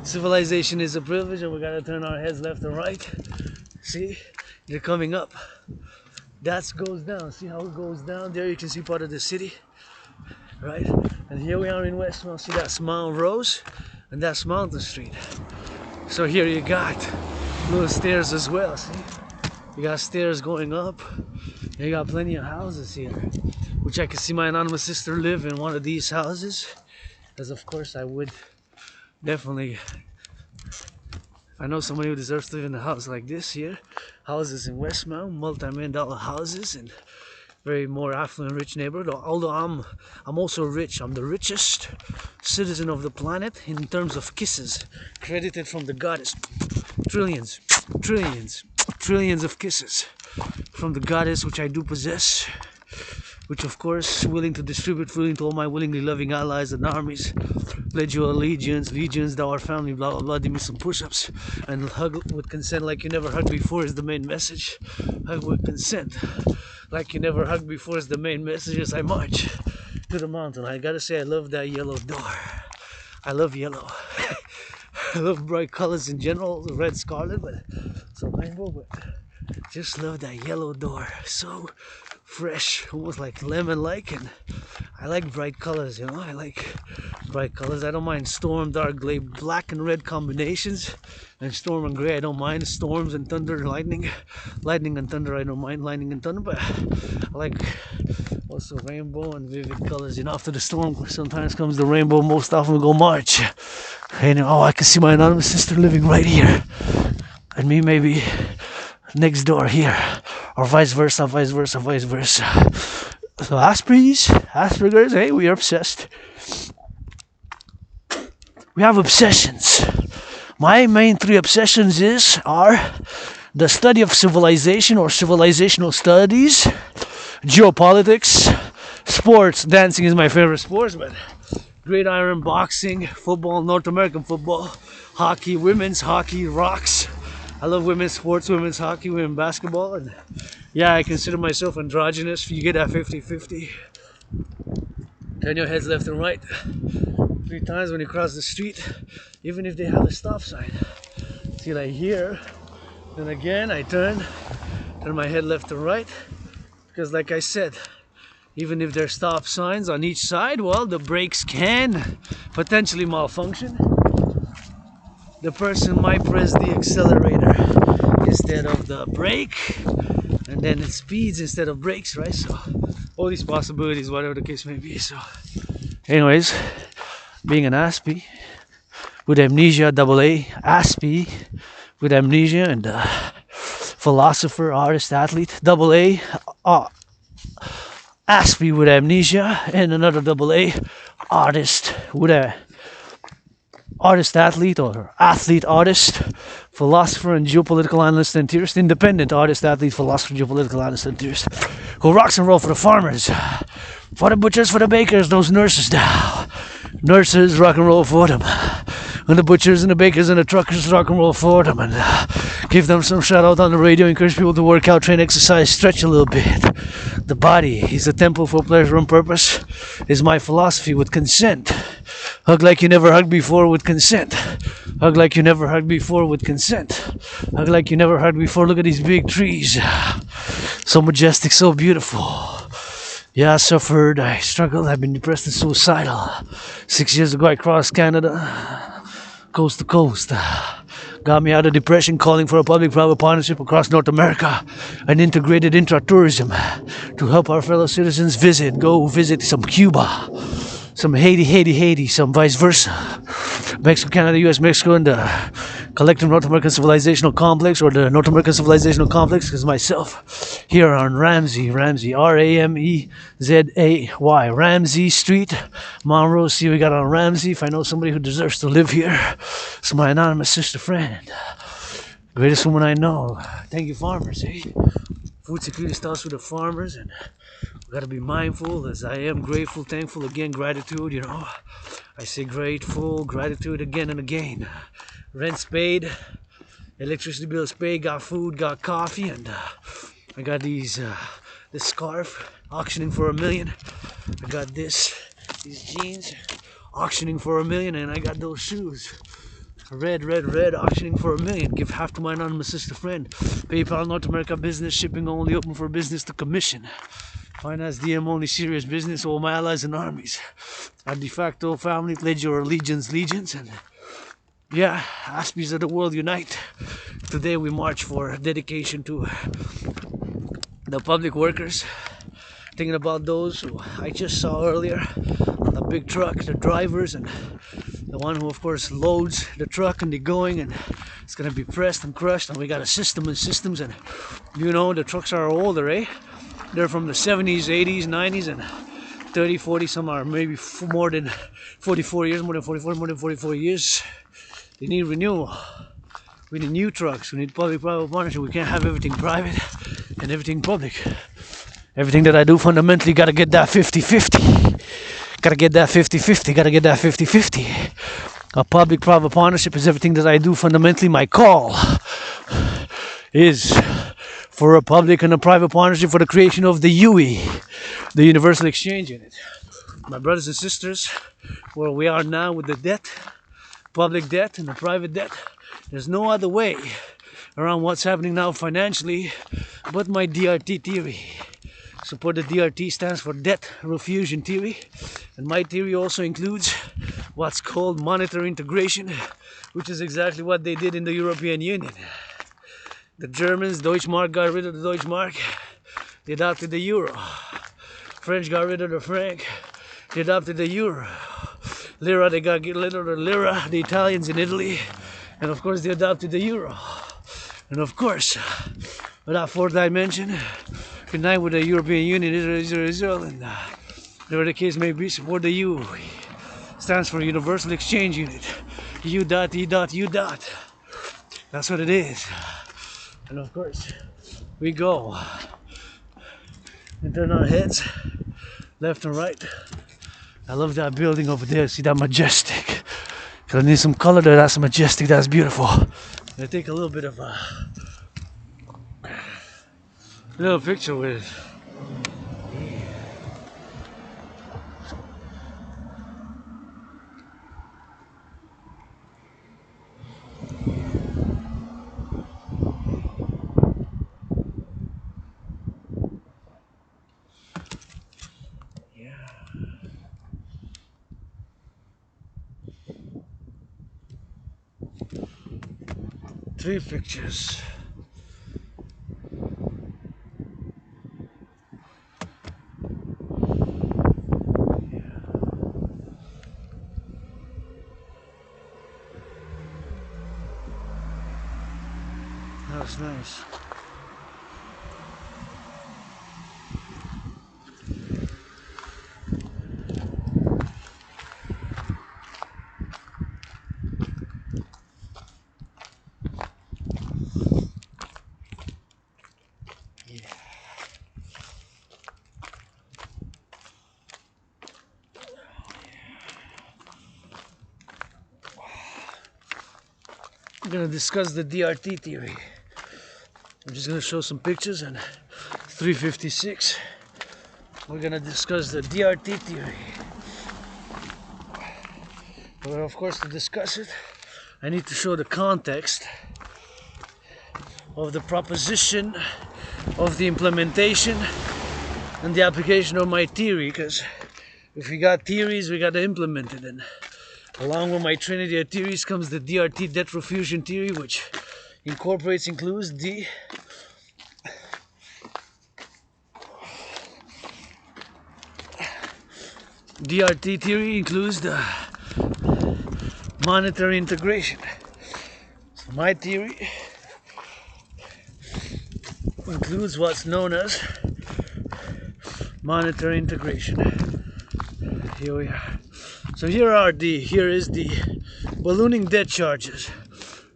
Civilization is a privilege, and we gotta turn our heads left and right. See, they're coming up. That goes down. See how it goes down? There you can see part of the city. Right, and here we are in Westmount. See, that's Mount Rose and that's Mountain Street. So here you got little stairs as well. See, you got stairs going up. You got plenty of houses here, which I can see my anonymous sister live in one of these houses, because of course I would definitely, if I know somebody who deserves to live in a house like this here. Houses in Westmount, multi-million-dollar houses, and very more affluent, rich neighborhood. Although I'm also rich. I'm the richest citizen of the planet in terms of kisses, credited from the goddess. Trillions, trillions, trillions of kisses from the goddess, which I do possess. Which, of course, willing to distribute freely to all my willingly loving allies and armies. Pledge you allegiance, legions, thou art family, blah blah blah. Give me some push-ups and hug with consent like you never hugged before is the main message. Hug with consent. Like you never hugged before is the main message as I march to the mountain. I gotta say, I love that yellow door. I love yellow. I love bright colors in general, red, scarlet, but some rainbow, but just love that yellow door. So fresh, almost like lemon-like, and I like bright colors, you know. I like bright colors. I don't mind storm, dark, gray, black and red combinations, and storm and gray. I don't mind storms and thunder, lightning and thunder. I don't mind lightning and thunder, but I like also rainbow and vivid colors. You know, after the storm, sometimes comes the rainbow. Most often we go march, and oh, I can see my anonymous sister living right here, and me maybe next door here, or vice versa, vice versa, vice versa. So Asperger's, hey, we are obsessed. We have obsessions. My main 3 obsessions are the study of civilization or civilizational studies, geopolitics, sports. Dancing is my favorite sport, but gridiron, boxing, football, North American football, hockey, women's hockey rocks. I love women's sports, women's hockey, women's basketball, and yeah, I consider myself androgynous. You get that 50-50. Turn your heads left and right 3 times when you cross the street, even if they have a stop sign. See, like here, then again I turn my head left and right, because like I said, even if there's stop signs on each side, well, the brakes can potentially malfunction. The person might press the accelerator instead of the brake, and then it speeds instead of brakes, right? So all these possibilities, whatever the case may be. So anyways, being an Aspie with amnesia, AA, Aspie with amnesia, and philosopher, artist, athlete, AA, Aspie with amnesia, and another AA, artist with a artist athlete or athlete artist, philosopher and geopolitical analyst and theorist, independent artist athlete, philosopher, geopolitical analyst and theorist, who rocks and roll for the farmers, for the butchers, for the bakers, those nurses now. Nurses rock and roll for them, and the butchers and the bakers and the truckers rock and roll for them, and give them some shout out on the radio. Encourage people to work out, train, exercise, stretch a little bit. The body is a temple for pleasure and purpose is my philosophy with consent. Hug like you never hugged before with consent. Hug like you never hugged before with consent. Hug like you never hugged before. Look at these big trees. So majestic, so beautiful. Yeah, I suffered, I struggled, I've been depressed and suicidal. 6 years ago I crossed Canada. coast to coast. Got me out of depression, calling for a public-private partnership across North America, an integrated intra-tourism to help our fellow citizens go visit some Cuba, some Haiti, some vice versa. Mexico, Canada, US, Mexico, and the Collective North American Civilizational Complex, or the North American Civilizational Complex, because myself here on Ramsey, Ramezay, Ramsey Street, Monroe. See, we got on Ramsey. If I know somebody who deserves to live here, it's my anonymous sister friend, greatest woman I know. Thank you, farmers. Eh? Food security starts with the farmers, and we gotta be mindful. As I am grateful, thankful, again, gratitude. You know, I say grateful, gratitude again and again. Rent's paid, electricity bills paid, got food, got coffee, and I got this scarf auctioning for $1 million. I got these jeans auctioning for $1 million, and I got those shoes. Red, auctioning for $1 million. Give half to my anonymous sister friend. PayPal, North America business, shipping only, open for business to commission. Finance DM only, serious business, all my allies and armies. Our de facto family, pledge your allegiance, and yeah, Aspies of the world unite. Today we march for dedication to the public workers. Thinking about those who I just saw earlier on the big truck, the drivers, and the one who of course loads the truck and the going, and it's gonna be pressed and crushed, and we got a system and systems, and you know the trucks are older, eh? They're from the 70s, 80s, 90s, and 30, 40, some are maybe more than 44 years, more than 44 years. They need renewal. We need new trucks. We need public-private partnership. We can't have everything private and everything public. Everything that I do fundamentally gotta get that 50-50. Gotta get that 50-50. Gotta get that 50-50. A public-private partnership is everything that I do fundamentally. My call is for a public and a private partnership for the creation of the UE, the Universal Exchange Unit. My brothers and sisters, where we are now with the debt, public debt and the private debt, there's no other way around what's happening now financially but my DRT theory. Support the DRT stands for debt refusion theory, and my theory also includes what's called monetary integration, which is exactly what they did in the European Union. The Germans, Deutschmark, got rid of the Deutschmark, they adopted the euro. French got rid of the franc, they adopted the euro. Lira, they got rid of the lira, the Italians in Italy, and of course they adopted the euro. And of course, with that fourth dimension, unite with the European Union, Israel, and whatever the case may be, support the U. Stands for Universal Exchange Unit. U.E. That's what it is. And of course, we go and turn our heads left and right. I love that building over there. See that majestic? I need some color there. That's majestic. That's beautiful. I take a little bit of a little picture with it. Three pictures. That's nice. I'm going to discuss the DRT theory. I'm just going to show some pictures, and 356. We're going to discuss the DRT theory. But of course, to discuss it, I need to show the context of the proposition, of the implementation, and the application of my theory. Because if we got theories, we got to implement it. And Along with my trinity of theories comes the DRT debt refusion theory, which includes the DRT theory includes the monetary integration. So my theory includes what's known as monetary integration. Here we are. So here is the ballooning debt charges,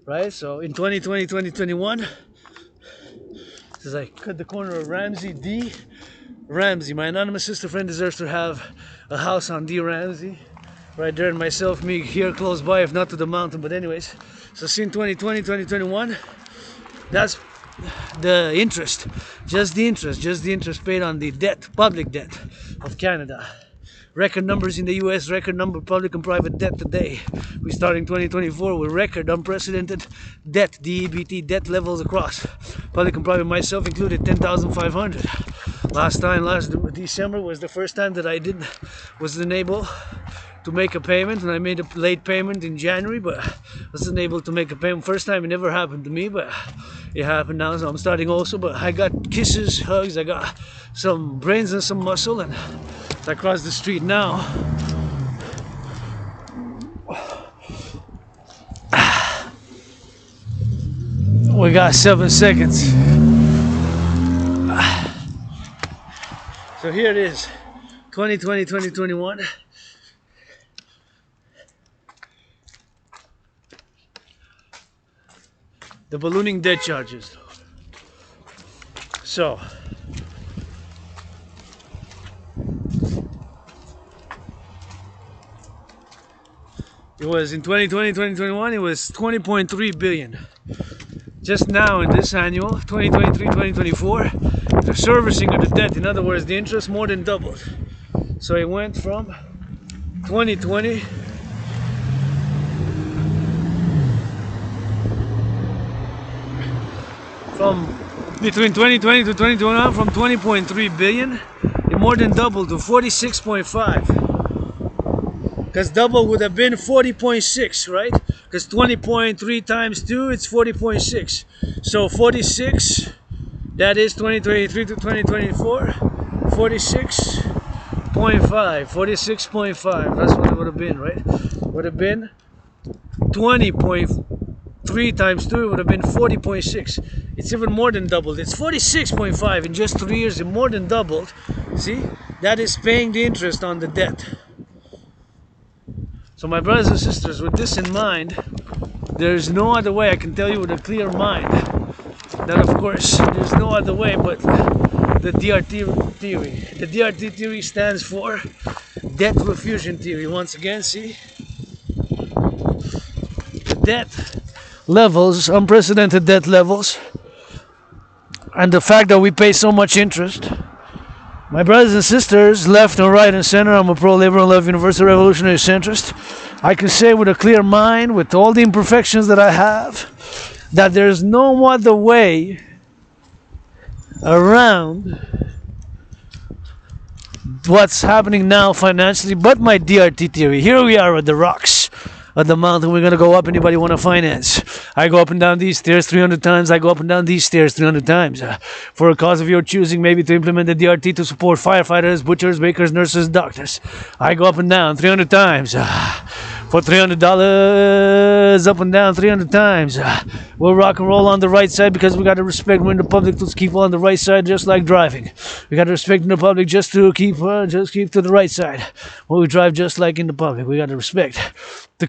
right? So in 2020, 2021, this is I cut the corner of Ramsey D. Ramsey, my anonymous sister friend deserves to have a house on D. Ramsey, right there, and myself, me here close by, if not to the mountain. But anyways, so since 2020, 2021, that's the interest, just the interest paid on the debt, public debt of Canada. Record numbers in the US, record number of public and private debt today. We start in 2024 with record unprecedented debt, DEBT debt levels across public and private, myself included, 10,500. Last December was the first time that I wasn't able to make a payment, and I made a late payment in January, but wasn't able to make a payment. First time, it never happened to me, but it happened now, so I'm starting also. But I got kisses, hugs, I got some brains and some muscle, and I cross the street now. We got 7 seconds. So here it is, 2020, 2021. The ballooning debt charges. So it was in 2020, 2021, it was 20.3 billion. Just now in this annual, 2023, 2024, the servicing of the debt, in other words, the interest more than doubled. So it went from 2020 between 2020 to 2021, from 20.3 billion, it more than doubled to 46.5. Because double would have been 40.6, right? Because 20.3 times 2, it's 40.6. So 46, that is 2023 to 2024, 46.5. 46.5, that's what it would have been, right? Would have been 20.3 times 2, it would have been 40.6. It's even more than doubled. It's 46.5 in just 3 years. It more than doubled. See? That is paying the interest on the debt. So my brothers and sisters, with this in mind, there's no other way, I can tell you with a clear mind, that of course there's no other way but the DRT theory. The DRT theory stands for debt refusion theory. Once again, see? The debt levels, unprecedented debt levels, and the fact that we pay so much interest. My brothers and sisters, left and right and center, I'm a pro-labor and love universal revolutionary centrist. I can say with a clear mind, with all the imperfections that I have, that there's no other way around what's happening now financially but my DRT theory. Here we are at the rocks of the mountain. We're going to go up. Anybody want to finance? I go up and down these stairs 300 times. I go up and down these stairs 300 times. For a cause of your choosing, maybe to implement the DRT to support firefighters, butchers, bakers, nurses, doctors. I go up and down 300 times. For $300, up and down 300 times. We'll rock and roll on the right side because we got to respect when the public to keep on the right side, just like driving. We got to respect in the public just to keep to the right side. When we drive just like in the public, we got to respect to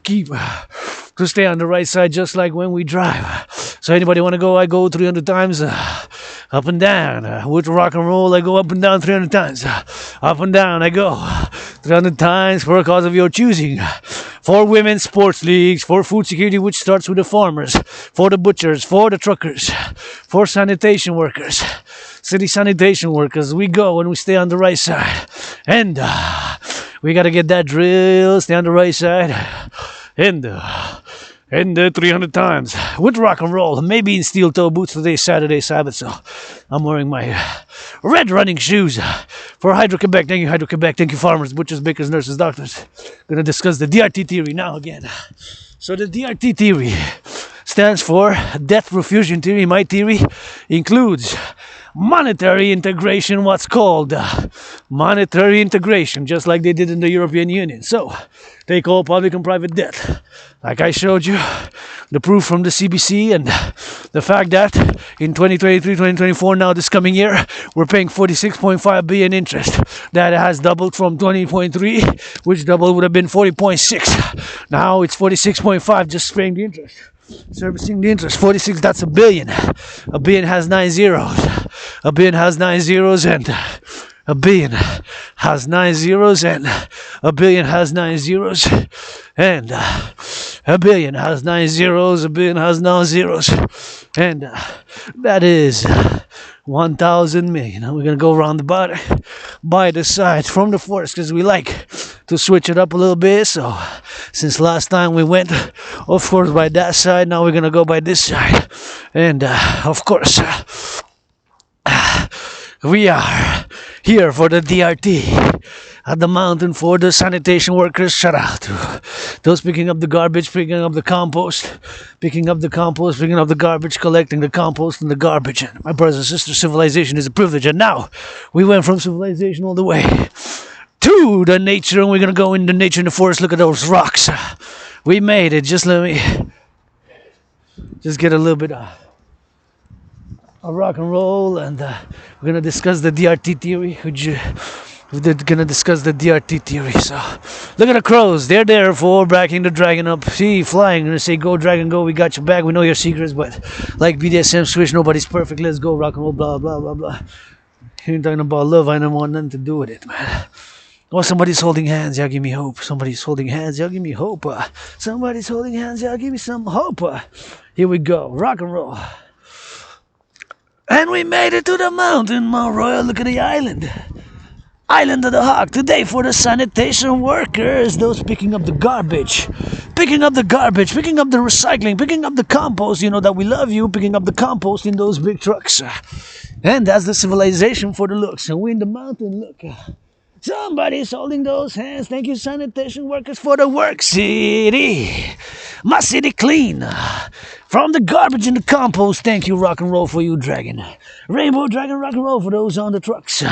stay on the right side just like when we drive. So anybody want to go? I go 300 times up and down. With rock and roll, I go up and down 300 times. Up and down I go 300 times for a cause of your choosing. For women's sports leagues, for food security, which starts with the farmers, for the butchers, for the truckers, for sanitation workers, city sanitation workers. We go and we stay on the right side. And we got to get that drill, stay on the right side. And And 300 times with rock and roll. Maybe in steel toe boots. Today's Saturday, Sabbath, so I'm wearing my red running shoes for Hydro-Quebec. Thank you, Hydro-Quebec. Thank you, farmers, butchers, bakers, nurses, doctors. Going to discuss the DRT theory now again. So the DRT theory stands for death refusion theory. My theory includes monetary integration, what's called monetary integration, just like they did in the European Union. So take all public and private debt. Like I showed you, the proof from the CBC and the fact that in 2023, 2024, now this coming year, we're paying 46.5 billion interest. That has doubled from 20.3, which double would have been 40.6. Now it's 46.5, just paying the interest. Servicing the interest, 46, that's a billion. A billion has 9 zeros. A billion has 9 zeros and a billion has 9 zeros and a billion has 9 zeros and a billion has 9 zeros, a billion has 9 zeros and that is 1,000 million. And we're going to go around by the side from the forest because we like to switch it up a little bit. So since last time we went, of course, by that side, now we're going to go by this side. And of course, we are here for the DRT at the mountain for the sanitation workers. Shout out to those picking up the garbage, picking up the compost, picking up the compost, picking up the garbage, collecting the compost and the garbage. And my brothers and sisters, civilization is a privilege. And now we went from civilization all the way to the nature, and we're going to go in the nature in the forest. Look at those rocks. We made it. Just let me just get a little bit of rock and roll, and we're going to discuss the DRT theory. We're going to discuss the DRT theory. So look at the crows. They're there for backing the dragon up. See, flying. Going to say, go dragon, go. We got your back. We know your secrets, but like BDSM switch, nobody's perfect. Let's go rock and roll, blah, blah, blah, blah. You're talking about love. I don't want nothing to do with it, man. Oh, somebody's holding hands, y'all give me hope. Somebody's holding hands, y'all give me hope. Somebody's holding hands, y'all give me some hope. Here we go, rock and roll. And we made it to the mountain, Mount Royal. Look at the island. Island of the Hawk. Today for the sanitation workers. Those picking up the garbage. Picking up the garbage. Picking up the recycling. Picking up the compost. You know that we love you. Picking up the compost in those big trucks. And that's the civilization for the looks. And we in the mountain, look. Somebody's holding those hands. Thank you, sanitation workers, for the work. City. My city clean. From the garbage and the compost. Thank you, rock and roll, for you, dragon. Rainbow dragon, rock and roll for those on the trucks.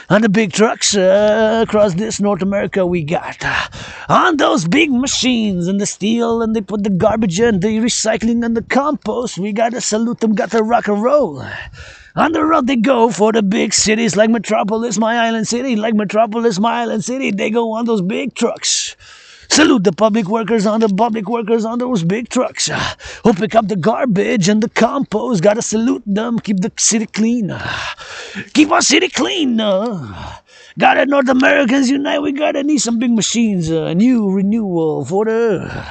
On the big trucks across this North America we got. On those big machines and the steel, and they put the garbage and the recycling and the compost. We gotta salute them, got to rock and roll. On the road they go for the big cities like Metropolis, my island city. Like Metropolis, my island city. They go on those big trucks. Salute the public workers on those big trucks who pick up the garbage and the compost. Gotta salute them. Keep the city clean. Keep our city clean. Gotta North Americans unite. We gotta need some big machines. New renewal for the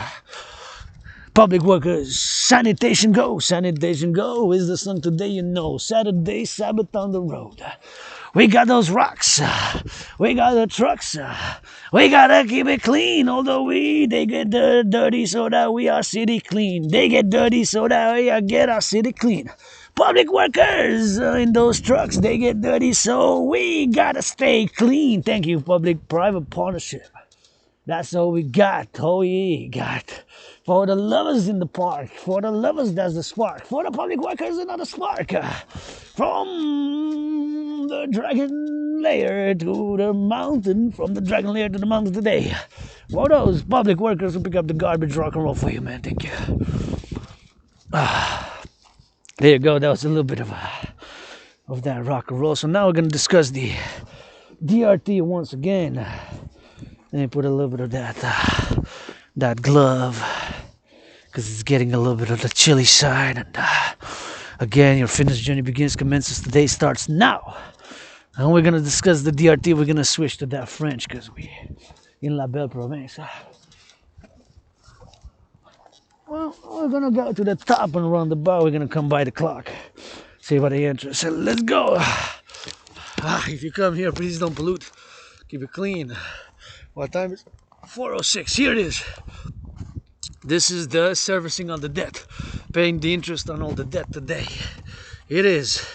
public workers. Sanitation go. Sanitation go is the song today, you know. Saturday, Sabbath on the road. We got those rocks. We got the trucks. We gotta keep it clean. Although they get dirty so that we are city clean. They get dirty so that we get our city clean. Public workers in those trucks, they get dirty so we gotta stay clean. Thank you, public-private partnership. That's all we got. Oh, yeah, got. For the lovers in the park. For the lovers, that's the spark. For the public workers, another spark. From the dragon lair to the mountain. From the dragon lair to the mountain today. For those public workers who pick up the garbage, rock and roll for you, man. Thank you. There you go. That was a little bit of that rock and roll. So now we're going to discuss the DRT once again. And put a little bit of that glove, because it's getting a little bit of the chilly side. And again, your fitness journey commences today, starts now. And we're gonna discuss the DRT. We're gonna switch to that French because we in La Belle Province. Well, we're gonna go to the top and around the bar. We're gonna come by the clock, see what the entrance. So let's go. If you come here, please don't pollute. Keep it clean. What time is 4:06? Here it is. This is the servicing on the debt, paying the interest on all the debt today. It is,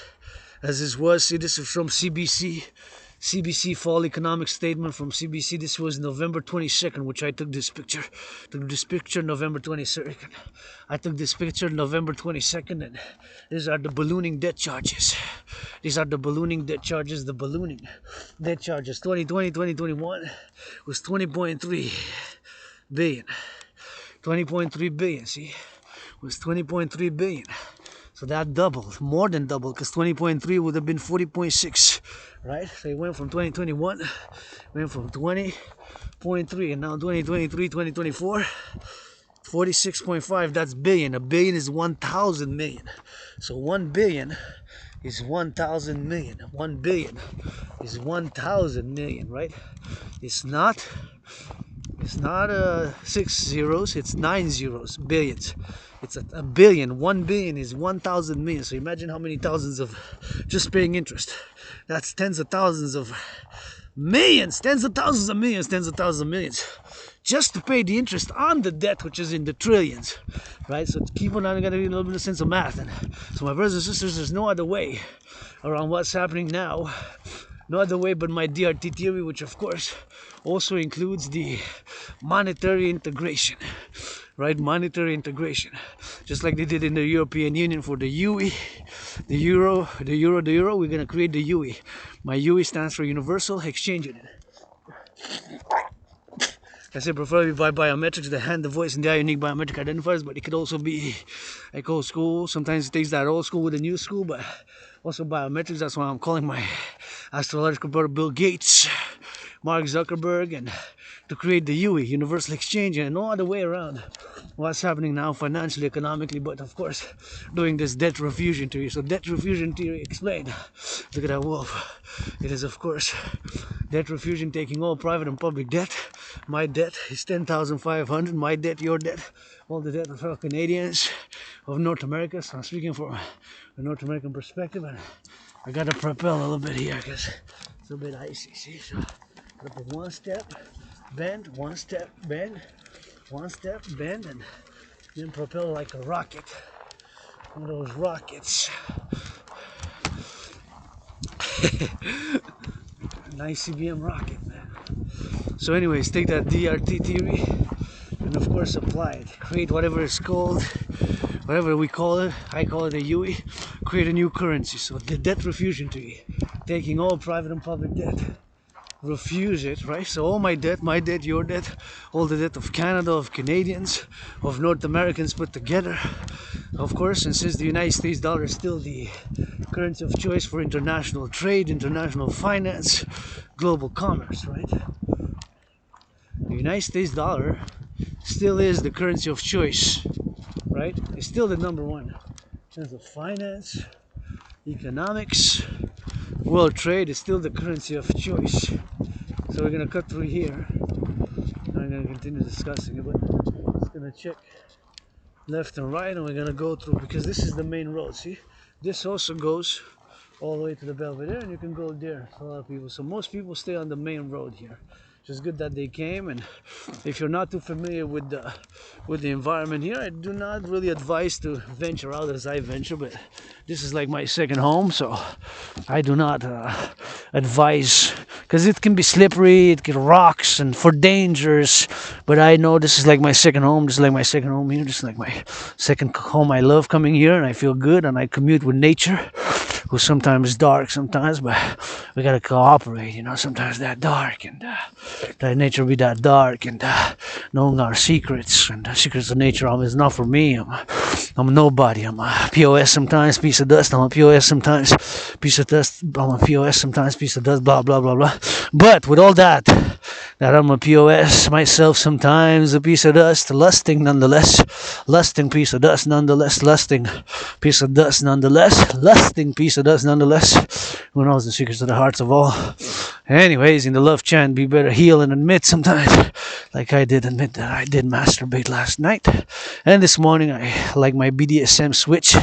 as this was, see, this is from CBC Fall Economic Statement from CBC. This was November 22nd, which I took this picture. November 22nd. I took this picture November 22nd, and these are the ballooning debt charges. These are the ballooning debt charges. The ballooning debt charges 2020-2021 was 20.3 billion. 20.3 billion, see? Was 20.3 billion. So that doubled, more than doubled, because 20.3 would have been 40.6, right? So it went from 2021, went from 20.3, and now 2023, 2024, 46.5, that's billion. A billion is 1,000 million. So 1 billion is 1,000 million. 1 billion is 1,000 million, right? It's not 6 zeros, it's 9 zeros, billions. It's a billion. 1 billion is 1,000 million. So imagine how many thousands of just paying interest. That's tens of thousands of millions, tens of thousands of millions, tens of thousands of millions, just to pay the interest on the debt, which is in the trillions, right? So keep on, I gotta be a little bit of sense of math. And so my brothers and sisters, there's no other way around what's happening now. No other way but my DRT theory, which of course also includes the monetary integration, right? Monetary integration, just like they did in the European Union for the UE, the euro. We're gonna create the UE. My UE stands for Universal Exchange Unit. I say preferably by biometrics, the hand, the voice, and the unique biometric identifiers, but it could also be like old school. Sometimes it takes that old school with the new school, but also biometrics. That's why I'm calling my astrological brother Bill Gates, Mark Zuckerberg, and to create the UE, Universal Exchange, and no other way around what's happening now financially, economically, but of course doing this debt refusion theory. So debt refusion theory explained. Look at that wolf. It is of course debt refusion, taking all private and public debt. My debt is 10,500. My debt, your debt, all the debt of fellow Canadians of North America. So I'm speaking from a North American perspective, and I gotta propel a little bit here because it's a bit icy. See, so look, one step, bend, one step, bend, one step, bend, and then propel like a rocket. One of those rockets. Nice CBM rocket, man. So anyways, take that DRT theory and of course apply it. Create whatever it's called, whatever we call it. I call it a UE. Create a new currency. So the debt refusion theory, taking all private and public debt, refuse it, right? So all my debt, your debt, all the debt of Canada, of Canadians, of North Americans put together, of course. And since the United States dollar is still the currency of choice for international trade, international finance, global commerce, right? The United States dollar still is the currency of choice, right? It's still the number one in terms of finance, economics, world trade. Is still the currency of choice. So we're gonna cut through here. I'm gonna continue discussing it, but just gonna check left and right, and we're gonna go through, because this is the main road. See, this also goes all the way to the Belvedere, and you can go there for a lot of people. So most people stay on the main road here. It's good that they came. And if you're not too familiar with the environment here, I do not really advise to venture out as I venture, but this is like my second home, so I do not advise, because it can be slippery, it can rocks and for dangers, but I know this is like my second home. This is like my second home here. This is like my second home. I love coming here and I feel good, and I commute with nature, who's sometimes dark sometimes, but we gotta cooperate, you know. Sometimes that dark, and that nature be that dark, and knowing our secrets, and the secrets of nature is not for me. I'm a nobody. I'm a POS sometimes, piece of dust. I'm a POS sometimes, piece of dust. I'm a POS sometimes, piece of dust, blah blah blah blah. But with all that I'm a POS myself sometimes, a piece of dust, lusting nonetheless, lusting piece of dust nonetheless, lusting piece of dust nonetheless, lusting piece of dust nonetheless. Who knows the secrets of the hearts of all? Anyways, in the love chant, be better heal and admit sometimes, like I did admit that I did masturbate last night. And this morning, I like my BDSM switch,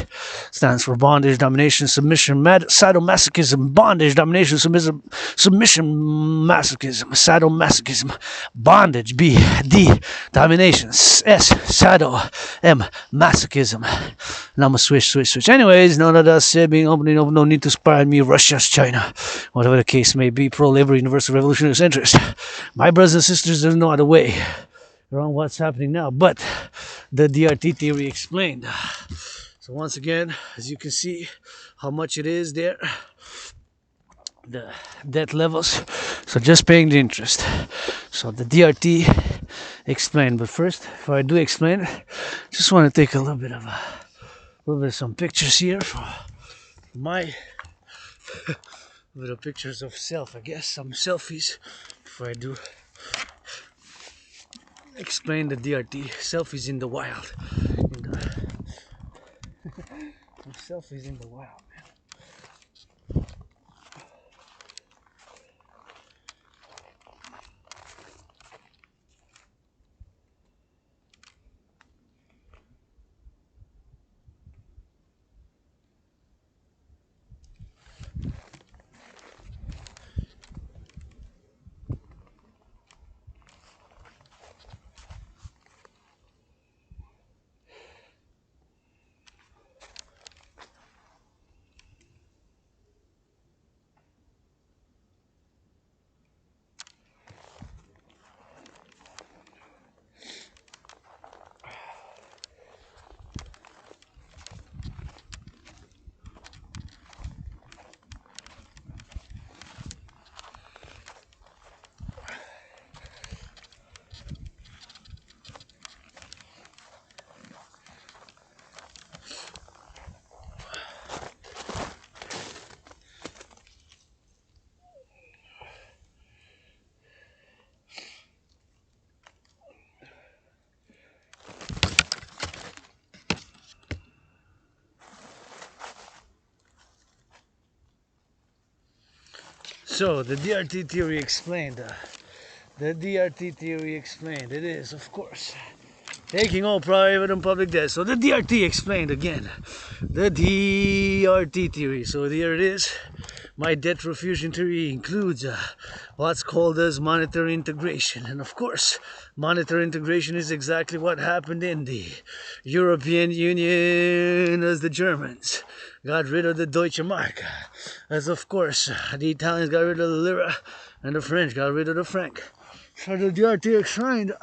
stands for bondage, domination, submission, sadomasochism, bondage, domination, submission, masochism, sadomasochism, bondage, B, D, domination, S, sado, M, masochism. And I'm a switch. Anyways, none of that said, being open, no need to inspire me, Russia's China, whatever the case may be, pro-labor, universal revolutionary interest. My brothers and sisters, there's no other way around what's happening now, but the DRT theory explained. So once again, as you can see how much it is there, the debt levels, so just paying the interest. So the DRT explained, but first, before I do explain it, just want to take a little bit of some pictures here for my little pictures of self, I guess, some selfies before I do explain the DRT. Selfies in the wild. Selfies in the wild, man. So the DRT theory explained. It is, of course, taking all private and public debt. So the DRT explained again. The DRT theory. So here it is. My debt refusion theory includes what's called as monetary integration. And of course, monetary integration is exactly what happened in the European Union as the Germans got rid of the Deutsche Mark. As of course, the Italians got rid of the lira and the French got rid of the franc. So the DRT explained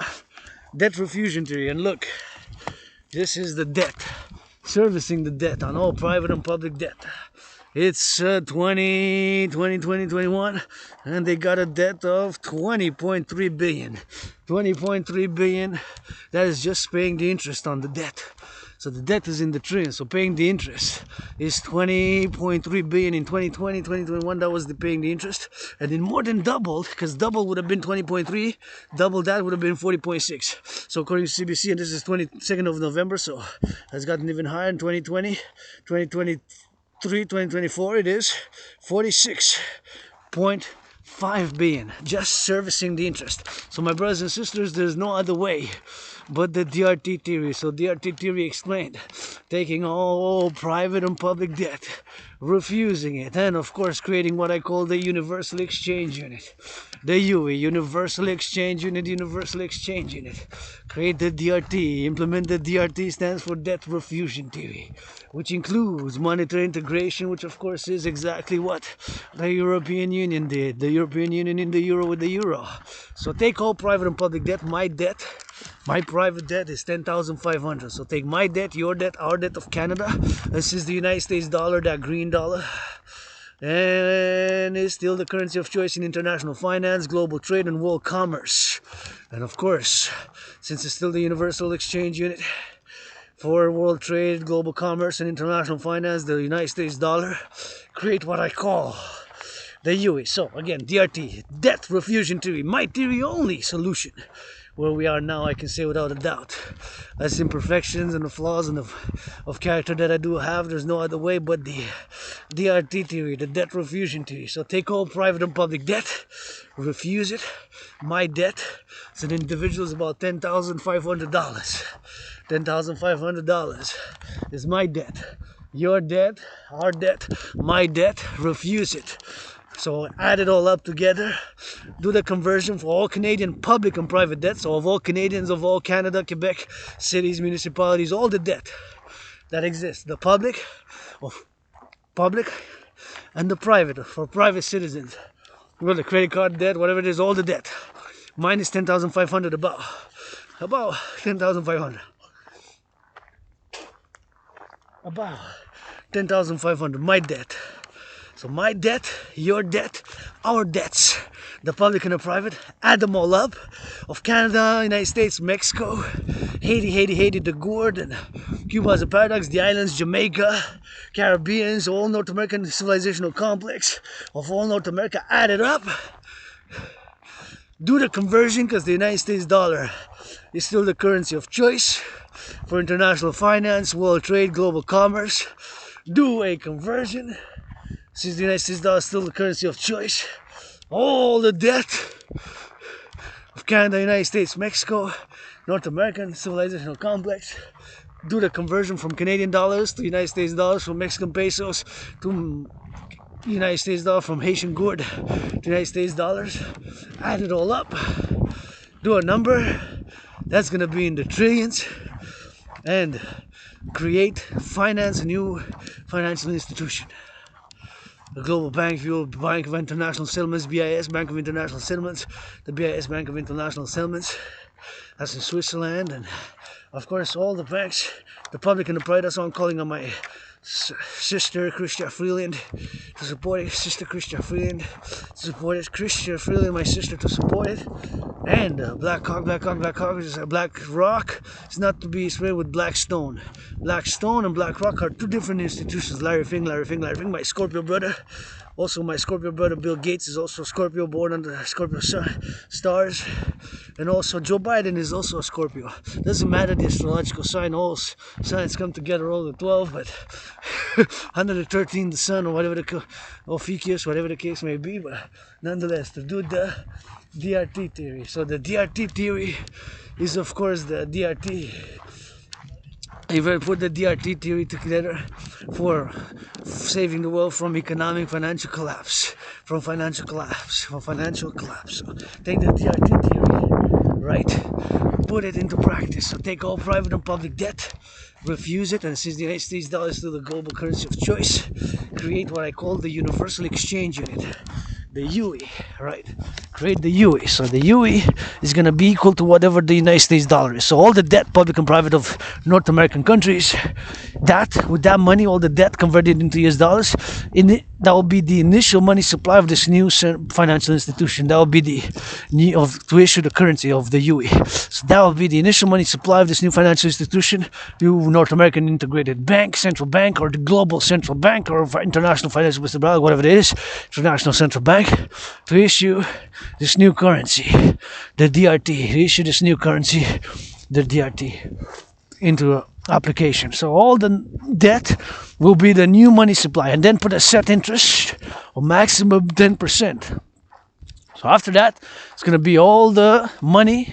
debt refusion theory. And look, this is the debt, servicing the debt on all private and public debt. It's 2021, and they got a debt of 20.3 billion. 20.3 billion, that is just paying the interest on the debt. So the debt is in the trillions, so paying the interest is 20.3 billion in 2020, 2021, that was the paying the interest. And then more than doubled, because double would have been 20.3, double that would have been 40.6. So according to CBC, and this is 22nd of November, so it's gotten even higher in 2020, 2024 it is 46.5 billion just servicing the interest. So my brothers and sisters, there's no other way but the DRT theory. So DRT theory explained taking all private and public debt, refusing it, and of course creating what I call the universal exchange unit, the UE, universal exchange unit, create the DRT, implement the DRT, stands for debt refusion theory, which includes monetary integration, which of course is exactly what the European Union did, the European Union in the euro with the euro. So take all private and public debt. My private debt is 10,500. So take my debt, your debt, our debt of Canada. This is the United States dollar, that green dollar. And it's still the currency of choice in international finance, global trade, and world commerce. And of course, since it's still the universal exchange unit for world trade, global commerce, and international finance, the United States dollar, create what I call the UE. So again, DRT, debt refusion theory, my theory only solution, where we are now, I can say without a doubt. As imperfections and the flaws and of character that I do have, there's no other way but the DRT theory, the debt refusion theory. So take all private and public debt, refuse it. My debt as an individual is about $10,500. $10,500 is my debt. Your debt, our debt, my debt, refuse it. So add it all up together, do the conversion for all Canadian public and private debt, so of all Canadians, of all Canada, Quebec, cities, municipalities, all the debt that exists, the public and the private, for private citizens, well, the credit card debt, whatever it is, all the debt. Mine is 10,500 about 10,500. About 10,500, my debt. So my debt, your debt, our debts, the public and the private, add them all up, of Canada, United States, Mexico, Haiti, the Gourd, and Cuba as a paradox, the islands, Jamaica, Caribbeans, all North American civilizational complex, of all North America, add it up, do the conversion, because the United States dollar is still the currency of choice for international finance, world trade, global commerce. Do a conversion. Since the United States dollar is still the currency of choice, all the debt of Canada, United States, Mexico, North American civilizational complex, do the conversion from Canadian dollars to United States dollars, from Mexican pesos to United States dollar, from Haitian gourd to United States dollars, add it all up, do a number that's going to be in the trillions, and finance a new financial institution. The Global Bank, Bank of International Settlements, BIS, Bank of International Settlements, the BIS, Bank of International Settlements, that's in Switzerland, and of course all the banks, the public and the private. That's why I'm calling on my sister Christian Freeland to support it, sister Christian Freeland to support it, Christian Freeland, my sister, to support it, and Black Hawk, which is a black rock. It's not to be sprayed with black stone. Black stone and black rock are two different institutions. Larry Fink, my Scorpio brother. Also, my Scorpio brother Bill Gates is also Scorpio, born under the Scorpio stars. And also Joe Biden is also a Scorpio. Doesn't matter the astrological sign, all signs come together, all the 12, but under the 13, the sun, or whatever or Ficus, whatever the case may be. But nonetheless, to do the DRT theory. So the DRT theory is, of course, the DRT. If I put the DRT theory together for saving the world from financial collapse. So take the DRT theory, right? Put it into practice. So take all private and public debt, refuse it, and since the United States dollar is still the global currency of choice, create what I call the Universal Exchange Unit. The UE, right? Create the UE. So the UE is going to be equal to whatever the United States dollar is. So all the debt, public and private, of North American countries, with that money, all the debt converted into US dollars, that will be the initial money supply of this new financial institution. That will be to issue the currency of the UE. So that will be the initial money supply of this new financial institution, new North American integrated bank, central bank, or the global central bank, or international financial system, whatever it is, international central bank, to issue this new currency, the DRT, to issue this new currency, the DRT, into application. So all the debt will be the new money supply, and then put a set interest of maximum 10%. So after that, it's going to be all the money,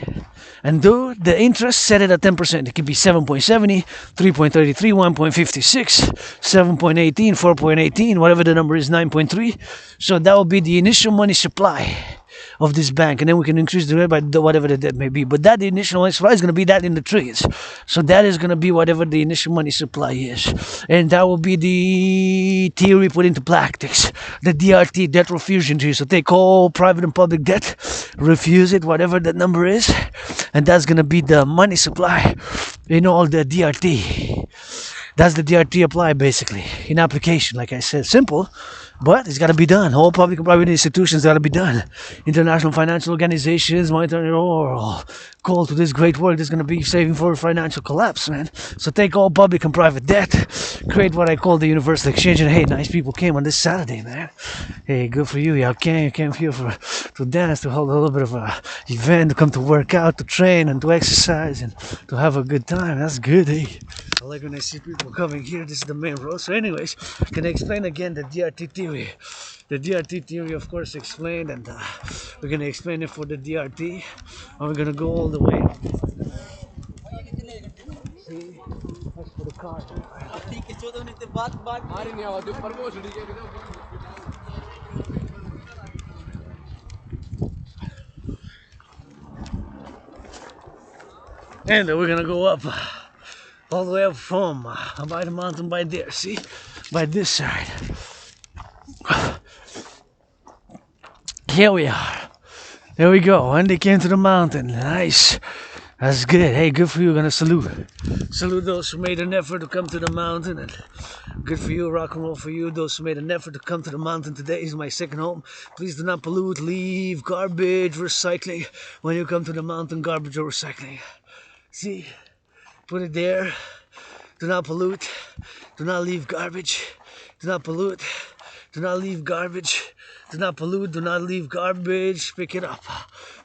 and do the interest, set it at 10%. It could be 7.70, 3.33, 1.56, 7.18, 4.18, whatever the number is, 9.3. So that will be the initial money supply of this bank, and then we can increase the rate by whatever the debt may be. But that initial money supply is going to be that in the trillions. So that is going to be whatever the initial money supply is, and that will be the theory put into practice, the DRT, debt refusion theory. So take all private and public debt, refuse it, whatever that number is, and that's going to be the money supply in all the DRT. That's the DRT apply, basically, in application. Like I said, simple, but it's got to be done. All public and private institutions got to be done. International financial organizations, monetary, all call to this great work. There's going to be saving for financial collapse, man. So take all public and private debt, create what I call the Universal Exchange. And hey, nice people came on this Saturday, man. Hey, good for you. You came here for to dance, to hold a little bit of a event, to come to work out, to train and to exercise and to have a good time. That's good, eh? I like when I see people coming here. This is the main road. So anyways, can I explain again the DRT theory? The DRT theory, of course, explained, and we're going to explain it for the DRT, and we're going to go all the way. See, that's for the car. And we're going to go up, all the way up from by the mountain, by there, see? By this side. Here we are. There we go. And they came to the mountain. Nice. That's good. Hey, good for you. Gonna salute. Salute those who made an effort to come to the mountain. And good for you, rock and roll for you. Those who made an effort to come to the mountain today is my second home. Please do not pollute, leave garbage, recycling. When you come to the mountain, garbage or recycling. See? Put it there. Do not pollute. Do not leave garbage. Do not pollute. Do not leave garbage. Do not pollute, do not leave garbage, pick it up.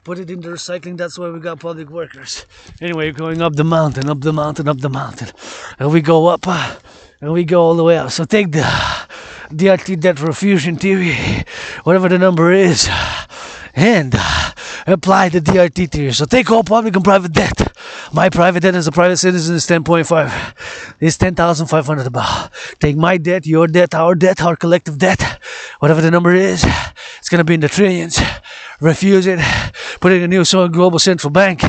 Put it in the recycling, that's why we got public workers. Anyway, going up the mountain, up the mountain, up the mountain. And we go up, and we go all the way up. So take the DRT debt refusion theory, whatever the number is, and apply the DRT theory. So take all public and private debt. My private debt as a private citizen is 10.5. It's 10,500 about. Take my debt, your debt, our collective debt, whatever the number is, it's going to be in the trillions. Refuse it. Put it in a new global central bank.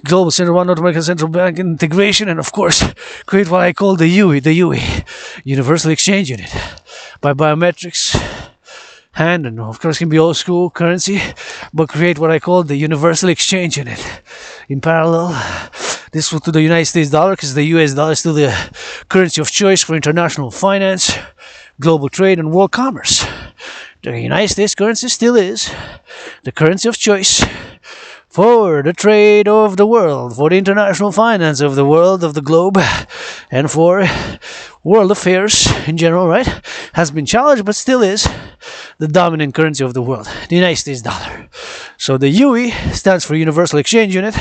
Global Central One, North American Central Bank integration, and of course, create what I call the UE, Universal Exchange Unit, by biometrics. And of course, it can be old school currency, but create what I call the Universal Exchange Unit. In parallel, this will to the United States dollar, because the US dollar is still the currency of choice for international finance, global trade, and world commerce. The United States currency still is the currency of choice for the trade of the world, for the international finance of the world, of the globe, and for world affairs in general, right? Has been challenged, but still is the dominant currency of the world, the United States dollar. So the UE stands for Universal Exchange Unit,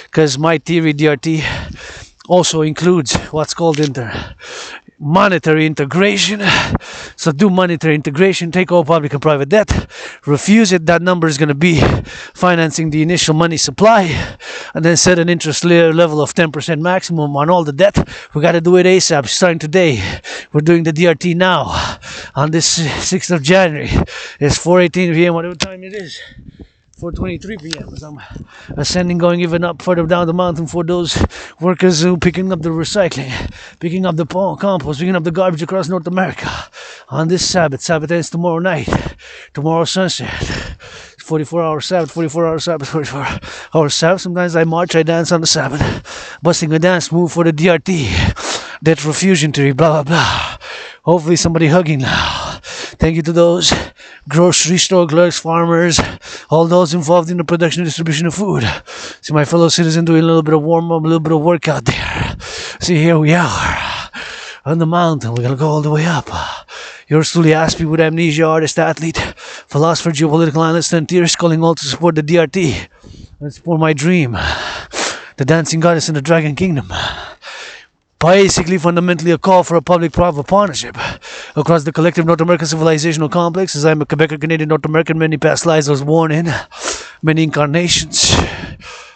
because my theory, DRT, also includes what's called monetary integration. So do monetary integration, take all public and private debt, refuse it, that number is going to be financing the initial money supply, and then set an interest level of 10% maximum on all the debt. We got to do it ASAP, starting today. We're doing the DRT now on this 6th of January. It's 4:18 p.m. whatever time it is. 4:23 p.m. as I'm ascending, going even up further down the mountain for those workers who picking up the recycling, picking up the compost, picking up the garbage across North America on this Sabbath. Sabbath ends tomorrow night, tomorrow sunset. 44-hour Sabbath, 44-hour Sabbath, 44-hour Sabbath. Sometimes I march, I dance on the Sabbath, busting a dance move for the DRT, debt refusion theory, blah, blah, blah. Hopefully somebody hugging now. Thank you to those grocery store clerks, farmers, all those involved in the production and distribution of food. See my fellow citizen doing a little bit of warm-up, a little bit of workout there. See, here we are on the mountain. We're going to go all the way up. Yours truly, Aspie, with amnesia, artist, athlete, philosopher, geopolitical analyst, and theorist, calling all to support the DRT and support my dream, the dancing goddess in the dragon kingdom. Basically, fundamentally, a call for a public-private partnership across the collective North American civilizational complex. As I'm a Quebecer, Canadian, North American, many past lives I was born in, many incarnations,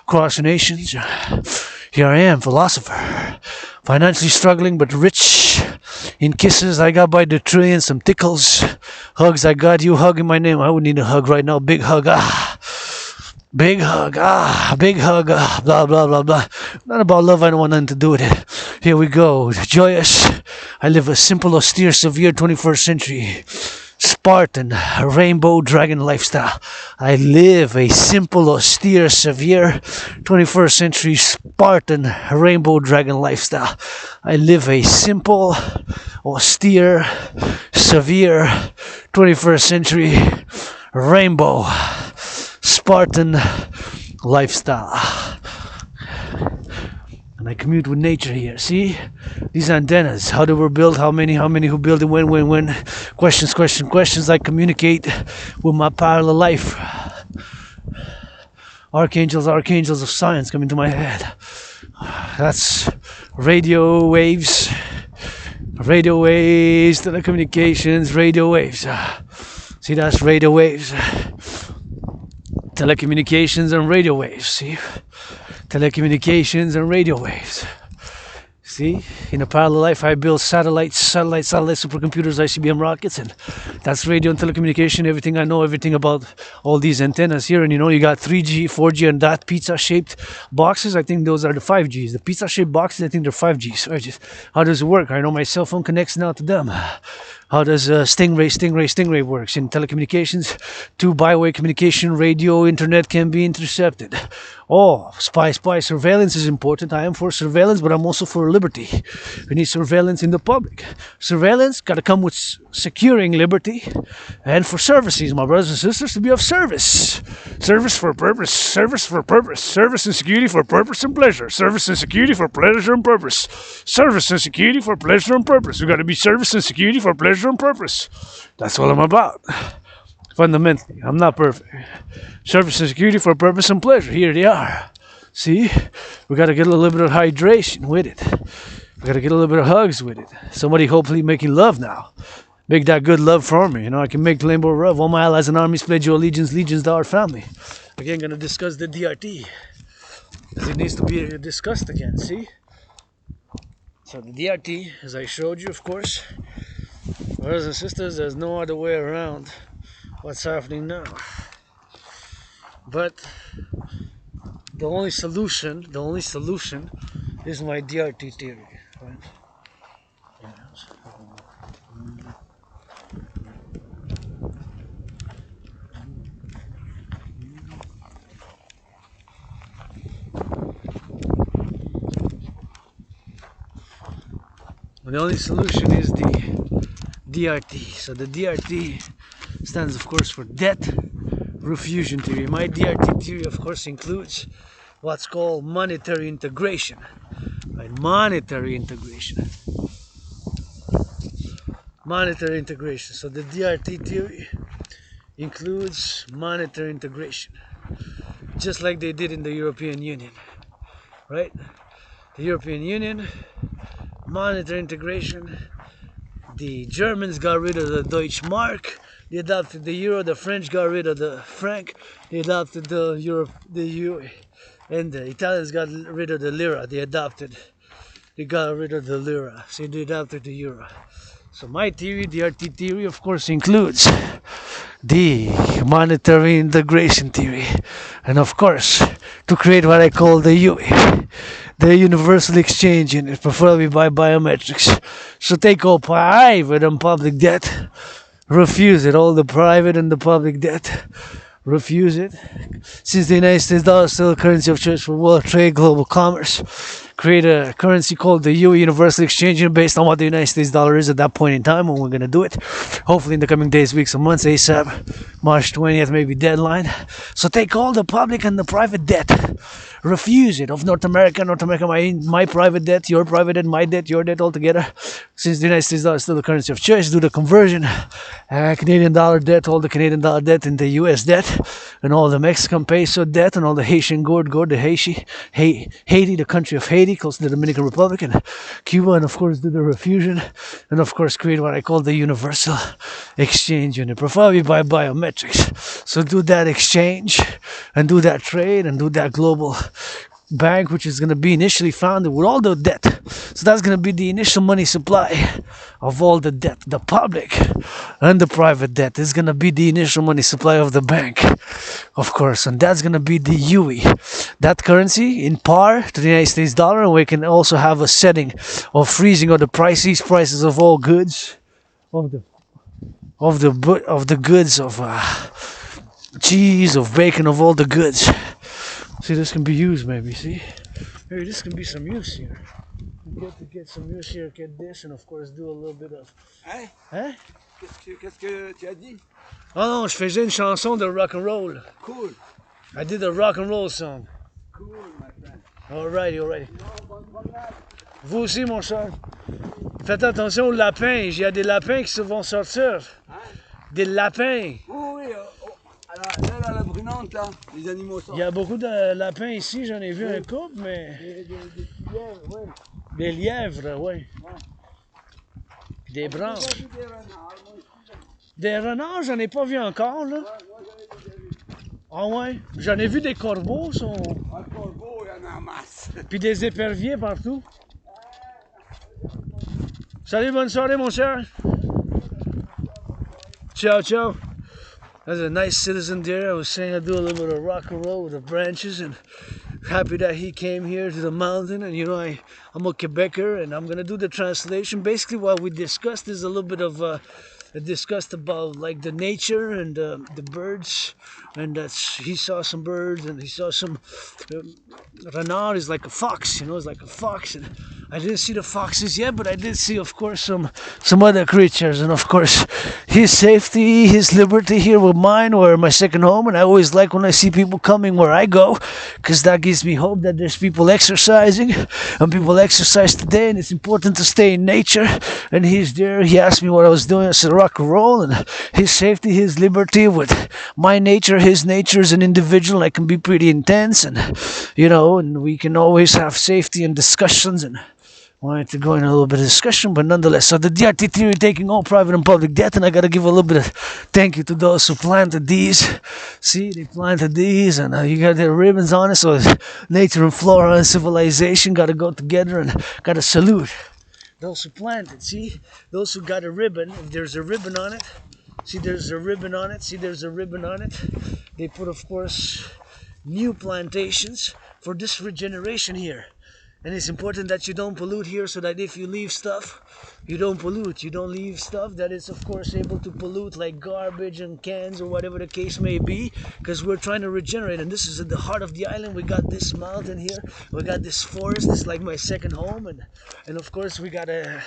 across nations. Here I am, philosopher, financially struggling but rich in kisses I got by the trillion, some tickles, hugs I got, you hugging my name. I would need a hug right now, big hug, big hug, big hug, blah, blah, blah, blah. Not about love, I don't want nothing to do with it. Here we go, joyous. I live a simple, austere, severe 21st century Spartan, rainbow dragon lifestyle. I live a simple, austere, severe 21st century Spartan, rainbow dragon lifestyle. I live a simple, austere, severe 21st century rainbow Spartan lifestyle. And I commute with nature here. See? These antennas, how they were built, how many who built it, when. Questions. I communicate with my parallel life. archangels of science coming to my head. That's radio waves, telecommunications, radio waves. See, that's radio waves, telecommunications and radio waves. See, telecommunications and radio waves. See, in a parallel life, I build satellites, supercomputers, ICBM rockets, and that's radio and telecommunication. Everything I know, everything about all these antennas here. And you got 3G, 4G, and that pizza-shaped boxes. I think those are the 5Gs. The pizza-shaped boxes, I think they're 5Gs. How does it work? I know my cell phone connects now to them. How does Stingray works? In telecommunications, two byway communication, radio, internet can be intercepted. Oh, spy, surveillance is important. I am for surveillance, but I'm also for liberty. We need surveillance in the public. Surveillance got to come with securing liberty and for services, my brothers and sisters, to be of service. Service for purpose, service for purpose, service and security for purpose and pleasure, service and security for pleasure and purpose, service and security for pleasure and purpose. We got to be service and security for pleasure and purpose. That's what I'm about. Fundamentally, I'm not perfect. Service and security for purpose and pleasure. Here they are. See, we got to get a little bit of hydration with it. We got to get a little bit of hugs with it. Somebody hopefully making love now. Make that good love for me. I can make rainbow love. All my allies and armies pledge your allegiance to our family. Again, going to discuss the DRT. Because it needs to be discussed again, see? So the DRT, as I showed you, of course, brothers and sisters, there's no other way around what's happening now. But the only solution is my DRT theory, right? The only solution is the DRT. So the DRT stands, of course, for debt refusion theory. My DRT theory, of course, includes what's called monetary integration. Right? Monetary integration. Monetary integration. So the DRT theory includes monetary integration, just like they did in the European Union, right? The European Union, monetary integration. The Germans got rid of the Deutsche Mark. They adopted the euro. The French got rid of the franc. They adopted the euro, and the Italians got rid of the lira. They got rid of the lira. So they adopted the euro. So my theory, the DRT theory, of course, includes the monetary integration theory, and of course, to create what I call the UE, the universal exchange unit, preferably by biometrics. So take all private and public debt, refuse it, all the private and the public debt, refuse it. Since the United States dollar is still a currency of choice for world trade, global commerce, create a currency called the UE, Universal Exchange Unit, based on what the United States dollar is at that point in time when we're going to do it. Hopefully in the coming days, weeks, and months, ASAP, March 20th, maybe deadline. So take all the public and the private debt, refuse it, of North America, my private debt, your private debt, my debt, your debt, all together. Since the United States dollar is still the currency of choice, do the conversion. Canadian dollar debt, all the Canadian dollar debt into US debt, and all the Mexican peso debt, and all the Haitian gourd, the Haiti, the country of Haiti, close to the Dominican Republic, and Cuba, and of course do the refusion, and of course create what I call the universal exchange unit, preferably by biometrics. So do that exchange, and do that trade, and do that global bank, which is going to be initially founded with all the debt. So that's going to be the initial money supply of all the debt. The public and the private debt is going to be the initial money supply of the bank, of course, and that's going to be the UE, that currency in par to the United States dollar. And we can also have a setting of freezing of the prices of all goods, of the goods, of cheese, of bacon, of all the goods. See, this can be used, maybe. See, maybe this can be some use here. Get some use here, get this, and of course do a little bit of. Hein? Hein? Qu'est-ce que tu as dit? Oh non, je faisais une chanson de rock-and-roll. Cool. I did a rock-and-roll song. Cool, my friend. Alrighty. Vous aussi, mon cher. Faites attention aux lapins. Il y a des lapins qui se vont sortir. Hein? Des lapins. Oui, à Là, la brunante, là, les animaux sortent. Il y a beaucoup de lapins ici, j'en ai vu un couple, mais... Des petits lièvres, ouais. Des lièvres, oui. Des J'ai branches. déjà vu des renards, moi ici. Là. Des renards, j'en ai pas vu encore, là. Ouais, moi j'en ai déjà vu. Ah ouais? J'en ai vu des corbeaux, sont... Un corbeau, il y en a en masse. Puis des éperviers partout. Salut, bonne soirée, mon cher. Ciao, ciao. There's a nice citizen there. I was saying I do a little bit of rock and roll with the branches, and happy that he came here to the mountain. And you know, I'm a Quebecer, and I'm gonna do the translation. Basically, what we discussed is a little bit of discussed about like the nature and the birds, and he saw some birds and he saw some renard is like a fox, you know, it's like a fox, and I didn't see the foxes yet, but I did see, of course, some other creatures, and of course his safety, his liberty here with mine, or my second home. And I always like when I see people coming where I go, because that gives me hope that there's people exercising, and people exercise today, and it's important to stay in nature. And he's there, he asked me what I was doing. I said rock and roll, and his safety, his liberty with my nature, his nature as an individual. I can be pretty intense, and you know, and we can always have safety and discussions, and wanted to go in a little bit of discussion, but nonetheless. So the DRT theory taking all private and public debt, and I got to give a little bit of thank you to those who planted these. See, they planted these, and you got their ribbons on it, so nature and flora and civilization got to go together, and got to salute those who planted. See, those who got a ribbon, if there's a ribbon on it, see there's a ribbon on it, see there's a ribbon on it. They put, of course, new plantations for this regeneration here. And it's important that you don't pollute here, so that if you leave stuff, you don't pollute. You don't leave stuff that is, of course, able to pollute, like garbage and cans or whatever the case may be, because we're trying to regenerate. And this is at the heart of the island. We got this mountain here. We got this forest. This is like my second home. And of course, we got to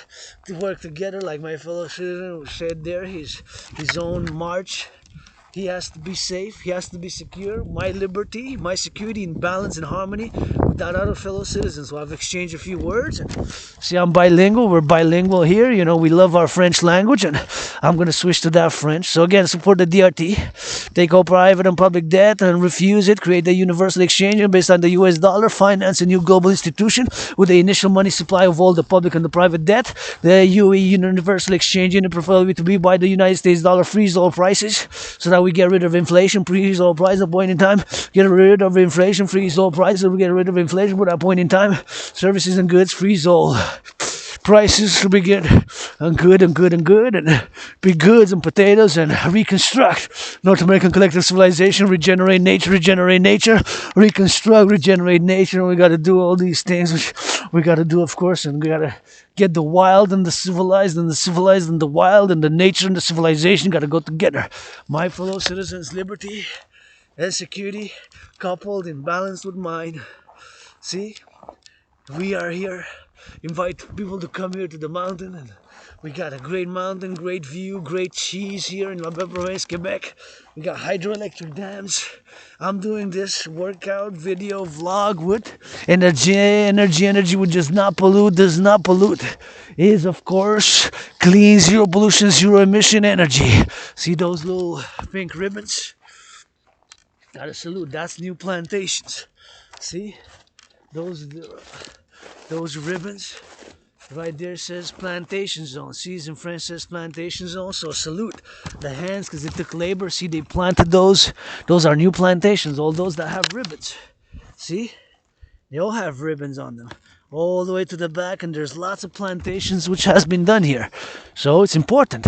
work together, like my fellow citizen who said there, his own march. He has to be safe, he has to be secure. My liberty, my security in balance and harmony with that other fellow citizens. So I've exchanged a few words. See, I'm bilingual, we're bilingual here. You know, we love our French language, and I'm going to switch to that French. So again, support the DRT. Take all private and public debt and refuse it. Create the universal exchange based on the US dollar. Finance a new global institution with the initial money supply of all the public and the private debt. The UE universal exchange unit preferably to be by the United States dollar. Freeze all prices so that we get rid of inflation, freeze all prices at a point in time, get rid of inflation, freeze all prices, we get rid of inflation at that point in time, services and goods, freeze all prices to be good and good and good and good, and be goods and potatoes, and reconstruct North American collective civilization, regenerate nature, reconstruct, regenerate nature. And we got to do all these things, which we got to do, of course, and we got to get the wild and the civilized, and the civilized and the wild, and the nature and the civilization got to go together. My fellow citizens' liberty and security coupled and balanced with mine. See, we are here. Invite people to come here to the mountain, and we got a great mountain, great view, great cheese here in La Belle Province, Quebec. We got hydroelectric dams. I'm doing this workout video vlog with energy which does not pollute, is of course clean, zero pollution, zero emission energy. See those little pink ribbons? Gotta salute, that's new plantations. See, those ribbons right there says plantation zone. See, in French says plantation zone, so salute the hands because it took labor. See, they planted those are new plantations, all those that have ribbons. See, they all have ribbons on them all the way to the back, and there's lots of plantations which has been done here. So it's important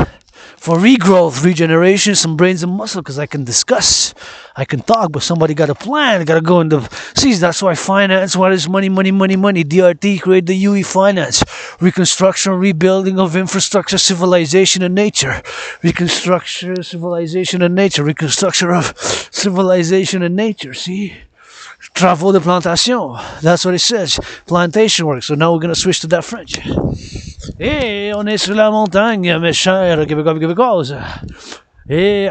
for regrowth, regeneration, some brains and muscle, because I can discuss, I can talk, but somebody got a plan, got to go into, see, that's why finance, what is money, DRT, create the UE finance, reconstruction, rebuilding of infrastructure, civilization and nature, reconstruction, civilization and nature, reconstruction of civilization and nature, see? Travaux de plantation, that's what it says, plantation work. So now we're going to switch to that French. Et on est sur la montagne, mes chers Québécois et Québécoises. Et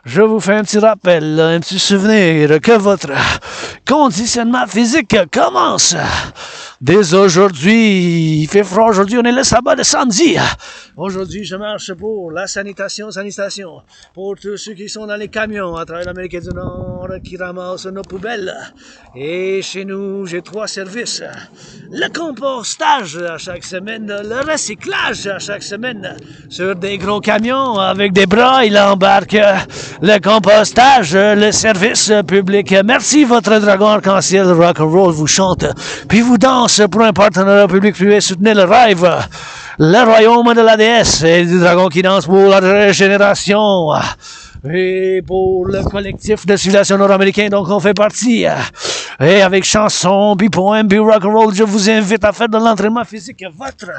je vous fais un petit rappel, un petit souvenir que votre conditionnement physique commence Dès aujourd'hui, il fait froid aujourd'hui, on est le sabbat de samedi. Aujourd'hui, je marche pour la sanitation. Pour tous ceux qui sont dans les camions à travers l'Amérique du Nord, qui ramassent nos poubelles. Et chez nous, j'ai 3 services. Le compostage à chaque semaine, le recyclage à chaque semaine. Sur des gros camions avec des bras, il embarque le compostage, le service public. Merci, votre dragon arc-en-ciel Rock&Roll vous chante, puis vous danse pour un partenariat public-privé. Soutenez le rêve, le royaume de la déesse et du dragon qui danse pour la régénération. Et pour le collectif de Civilisation nord-américain dont on fait partie. Et avec chansons, puis poèmes, puis rock'n'roll, je vous invite à faire de l'entraînement physique. Votre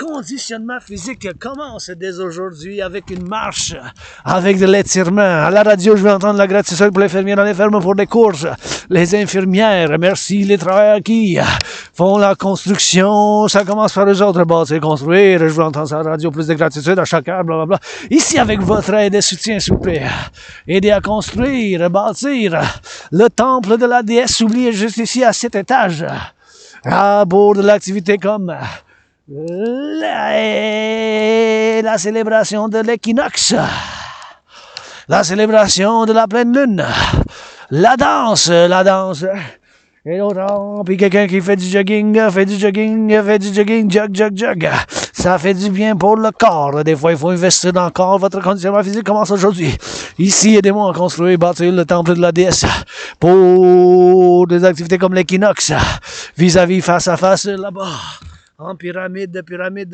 conditionnement physique commence dès aujourd'hui avec une marche, avec de l'étirement. À la radio, je vais entendre la gratitude pour les infirmières dans les fermes pour des courses. Les infirmières, merci. Les travailleurs qui font la construction, ça commence par eux autres, bâtir, construire. Je vais entendre ça à la radio, plus de gratitude à chaque heure, blablabla. Ici, avec votre aide et soutien, s'il vous plaît. Aider à construire, bâtir le temple de la déesse oublié juste ici à 7 étages. À bord de l'activité comme la célébration de l'équinoxe, la célébration de la pleine lune, la danse, et l'autre, puis quelqu'un qui fait du jogging, jog. Ça fait du bien pour le corps. Des fois, il faut investir dans le corps. Votre conditionnement physique commence aujourd'hui. Ici, aidez-moi à construire et bâtir le temple de la déesse pour des activités comme l'équinoxe, vis-à-vis, face à face, là-bas. En pyramide,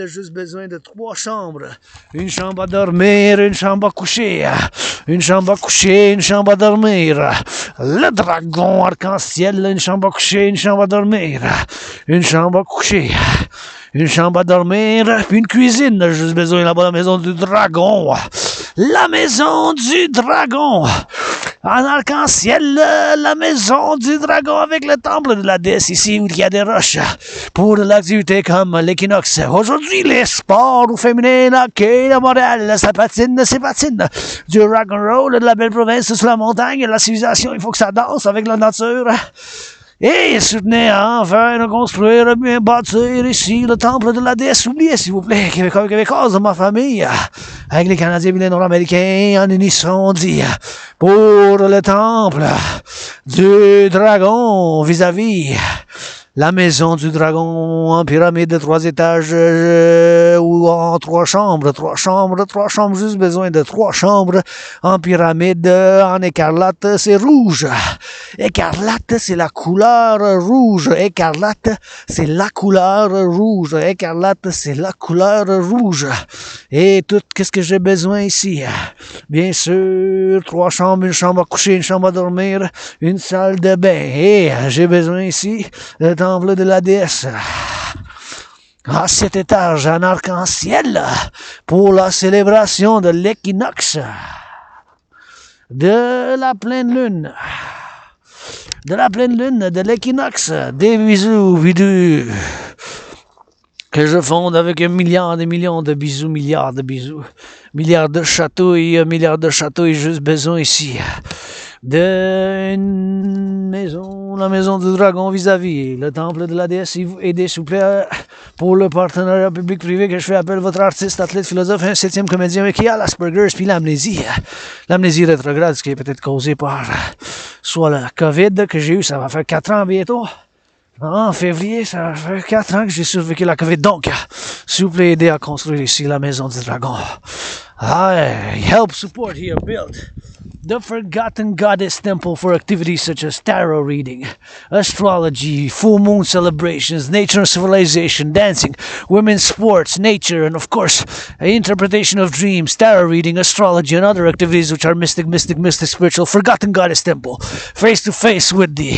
juste besoin de 3 chambres. Une chambre à dormir, une chambre à coucher. Une chambre à coucher, une chambre à dormir. Le dragon arc-en-ciel, une chambre à coucher, une chambre à dormir. Une chambre à coucher. Une chambre à dormir, puis une cuisine. Juste besoin là-bas, la maison du dragon. La maison du dragon. En arc-en-ciel, la maison du dragon avec le temple de la déesse ici où il y a des roches pour l'activité comme l'équinoxe. Aujourd'hui, les sports ou féminins, l'hockey, la morale, ça patine, c'est patine. Du rock'n'roll, de la belle province sur la montagne, la civilisation, il faut que ça danse avec la nature. Et soutenez enfin de construire, bien bâtir ici le temple de la déesse. Oubliez, s'il vous plaît, québécoise de ma famille, avec les Canadiens bilingues nord-américains en unisson dit, pour le temple du dragon vis-à-vis la maison du dragon en pyramide de 3 étages ou en 3 chambres, juste besoin de 3 chambres en pyramide en écarlate, c'est rouge. Écarlate, c'est la couleur rouge. Écarlate, c'est la couleur rouge. Écarlate, c'est la couleur rouge. Et tout, qu'est-ce que j'ai besoin ici? Bien sûr, 3 chambres, une chambre à coucher, une chambre à dormir, une salle de bain. Et j'ai besoin ici le temple de la déesse. À 7 étages en arc-en-ciel pour la célébration de l'équinoxe, de la pleine lune, de l'équinoxe, des bisous vidus que je fonde avec un milliard de millions de bisous, milliards de chatouilles, juste besoin ici d'une maison, la maison du dragon vis-à-vis, le temple de la déesse. Aidez, s'il vous plaît, pour le partenariat public-privé que je fais appel votre artiste, athlète, philosophe, un 7e comédien qui a l'Asperger's puis l'amnésie rétrograde, ce qui est peut-être causé par soit la COVID que j'ai eu, ça va faire 4 ans bientôt. En février, ça va faire 4 ans que j'ai survécu la COVID. Donc, s'il vous plaît, aidez à construire ici la maison du dragon. I help support here build the Forgotten Goddess Temple for activities such as tarot reading, astrology, full moon celebrations, nature and civilization, dancing, women's sports, nature, and of course, interpretation of dreams, tarot reading, astrology, and other activities which are mystic, spiritual. Forgotten Goddess Temple, face to face with the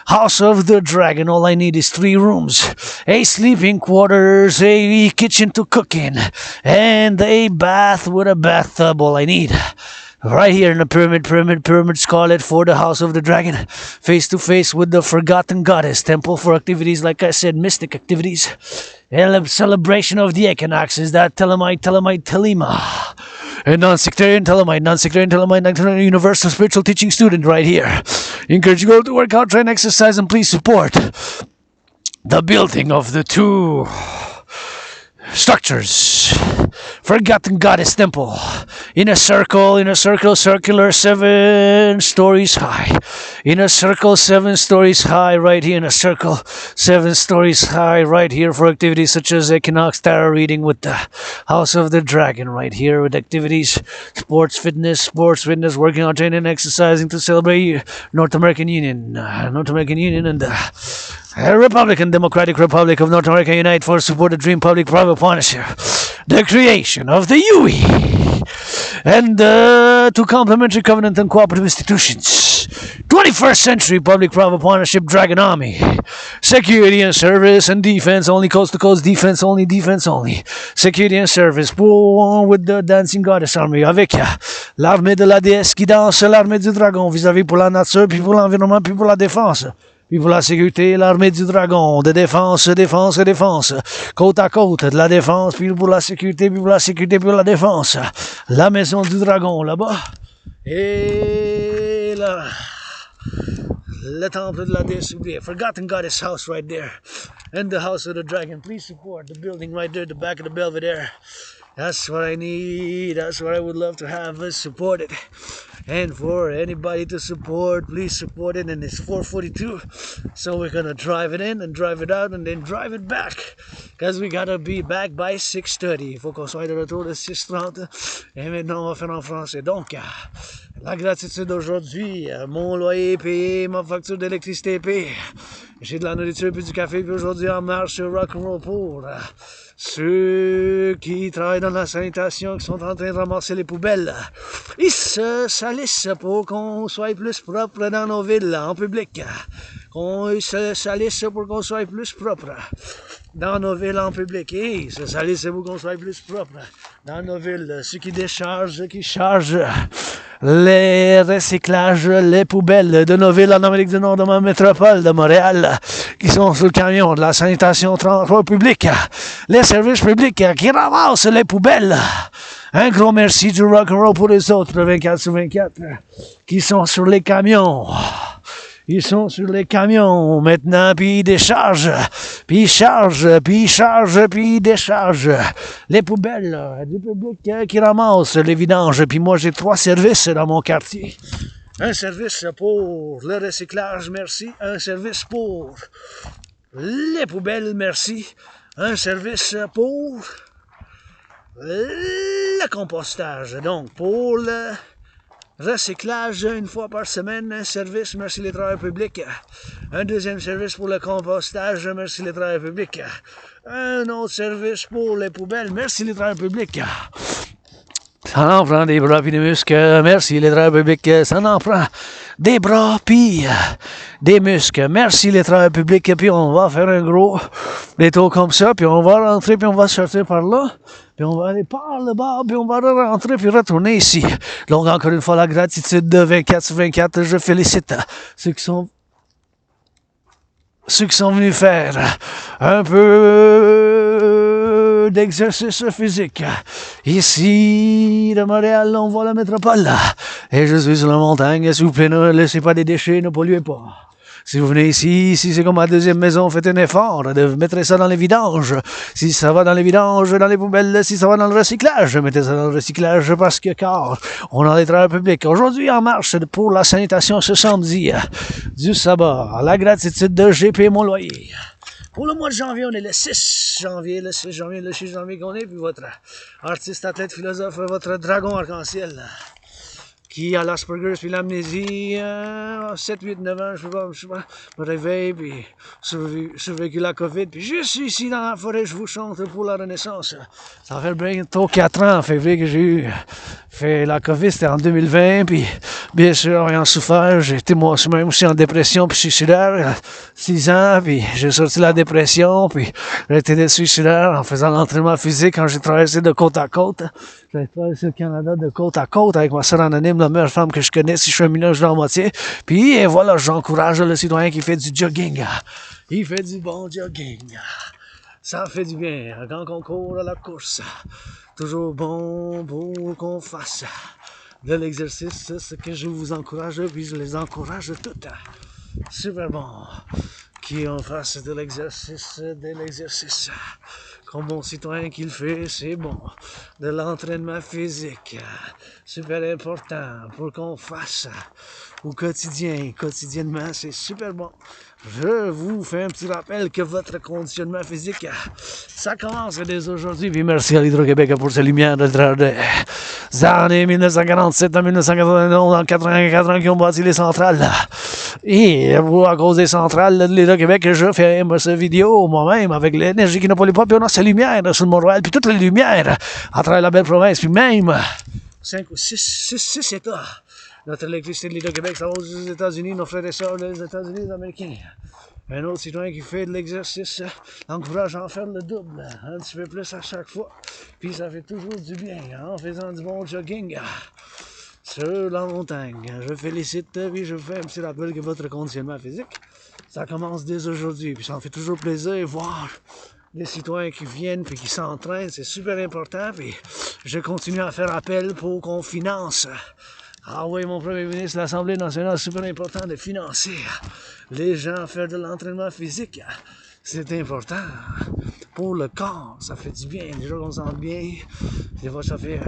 House of the Dragon. All I need is 3 rooms, a sleeping quarters, a kitchen to cook in, and a bath with a bathtub. All I need. Right here in the pyramid scarlet for the House of the Dragon, face to face with the Forgotten Goddess Temple for activities, like I said, mystic activities, and a celebration of the equinoxes, that Thelema, a non-sectarian Telemite, universal spiritual teaching student right here. Encourage you to go to work out, train, exercise, and please support the building of the two structures. Forgotten goddess temple. In a circle, circular, 7 stories high. In a circle, 7 stories high, right here in a circle, 7 stories high, right here for activities such as Equinox Tarot reading with the House of the Dragon, right here with activities, sports, fitness, working on training, exercising to celebrate North American Union and the Republican Democratic Republic of North America unite for support the dream public-private partnership, the creation of the UE, and two complementary covenant and cooperative institutions, 21st century public-private partnership Dragon Army, security and service and defense only, coast to coast defense only, security and service pour with the dancing goddess army avec l'armée de la déesse qui danse, l'armée du dragon vis-à-vis pour la nature, puis pour l'environnement, puis pour la défense. Puis pour la sécurité, l'armée du dragon, de défense, côte à côte, de la défense, puis pour la sécurité, puis pour la défense. La maison du dragon, là-bas. Et là, le temple de la déesse oubliée. Forgotten Goddess house right there. And the house of the dragon. Please support the building right there, the back of the Belvedere. That's what I need. That's what I would love to have us support it. And for anybody to support, please support it. And it's 4:42, so we're gonna drive it in and drive it out and then drive it back, because we gotta be back by 6:30. Il faut qu'on soit de retour de 6:30. Et maintenant, on va faire en français. Donc, la gratitude aujourd'hui, mon loyer payé, ma facture d'électricité payée. J'ai de la nourriture puis du café, puis aujourd'hui en marche sur Rock&Roll pour ceux qui travaillent dans la sanitation, qui sont en train de ramasser les poubelles. Ils se salissent pour qu'on soit plus propre dans nos villes, en public. Qu'on se salisse pour qu'on soit plus propre dans nos villes en public. Et ils se salissent pour qu'on soit plus propre dans nos villes. Ceux qui déchargent, qui chargent les recyclages, les poubelles de nos villes en Amérique du Nord, de ma métropole de Montréal, qui sont sur le camion de la sanitation transport public, les services publics qui ramassent les poubelles. Un gros merci du Rock&Roll pour les autres 24/24 qui sont sur les camions. Ils sont sur les camions maintenant, puis ils déchargent, puis ils chargent, puis ils chargent, puis ils déchargent. Les poubelles du public qui ramassent les vidanges. Puis moi, j'ai 3 services dans mon quartier. Un service pour le recyclage, merci. Un service pour les poubelles, merci. Un service pour le compostage. Donc, pour le recyclage 1 fois par semaine, un service, merci les travailleurs publics. Un deuxième service pour le compostage, merci les travailleurs publics. Un autre service pour les poubelles, merci les travailleurs publics. Ça en prend des bras puis des muscles, merci les travailleurs publics. Ça en prend des bras puis des muscles, merci les travailleurs publics. Puis on va faire un gros détour comme ça, puis on va rentrer, puis on va sortir par là. Puis on va aller par le bas, puis on va rentrer, puis retourner ici. Donc, encore une fois, la gratitude de 24/24. Je félicite ceux qui sont venus faire un peu d'exercice physique. Ici, de Montréal, on voit la métropole. Et je suis sur la montagne. S'il vous plaît, ne laissez pas des déchets, ne polluez pas. Si vous venez ici c'est comme ma deuxième maison, faites un effort de mettre ça dans les vidanges. Si ça va dans les vidanges, dans les poubelles, si ça va dans le recyclage, mettez ça dans le recyclage parce que car on a des travailleurs publics. Aujourd'hui en marche pour la sanitation ce samedi du sabbat. La gratitude de GP mon loyer. Pour le mois de janvier, on est le 6 janvier qu'on est, puis votre artiste, athlète, philosophe, votre dragon arc-en-ciel. Qui a l'Asperger puis l'amnésie, 7, 8, 9 ans, je sais pas, me réveille, puis survécu la COVID, puis je suis ici dans la forêt, je vous chante pour la Renaissance. Ça fait bientôt 4 ans en février que j'ai fait la COVID, c'était en 2020, puis bien sûr, ayant souffert, j'ai été moi même aussi en dépression, puis suicidaire, 6 ans, puis j'ai sorti la dépression, puis j'ai été suicidaire en faisant l'entraînement physique quand j'ai traversé de côte à côte. J'ai traversé le Canada de côte à côte avec ma soeur anonyme, la meilleure femme que je connais, si je suis un mineur, je l'en moitié. Puis et voilà, j'encourage le citoyen qui fait du jogging. Il fait du bon jogging. Ça fait du bien quand on court à la course. Toujours bon pour qu'on fasse de l'exercice, ce que je vous encourage, puis je les encourage toutes. Super bon. qu'on fasse de l'exercice, Comme bon citoyen qu'il fait, c'est bon. De l'entraînement physique, super important pour qu'on fasse au quotidiennement, c'est super bon. Je vous fais un petit rappel que votre conditionnement physique, ça commence dès aujourd'hui. Puis merci à l'Hydro-Québec pour ses lumières de des années 1947 à 1991, en 84 ans qui ont bâti les centrales. Et à cause des centrales de l'Hydro-Québec, je fais cette vidéo moi-même avec l'énergie qui n'a pas les pas, puis on a ces lumières sur le Mont-Royal, puis toutes les lumières à travers la belle province, puis même 5 ou 6 États. Notre électricité de l'Hydro-Québec, ça va aux États-Unis, nos frères et sœurs des États-Unis, les Américains. Un autre citoyen qui fait de l'exercice encourage à en faire le double, un petit peu plus à chaque fois. Puis ça fait toujours du bien en faisant du bon jogging sur la montagne. Je félicite, puis je vous fais un petit rappel que votre conditionnement physique, ça commence dès aujourd'hui. Puis ça me fait toujours plaisir de voir des citoyens qui viennent puis qui s'entraînent, c'est super important. Puis je continue à faire appel pour qu'on finance. Ah oui, mon premier ministre de l'Assemblée nationale, c'est super important de financer les gens à faire de l'entraînement physique. C'est important pour le corps, ça fait du bien. Déjà qu'on se sent bien, des fois ça fait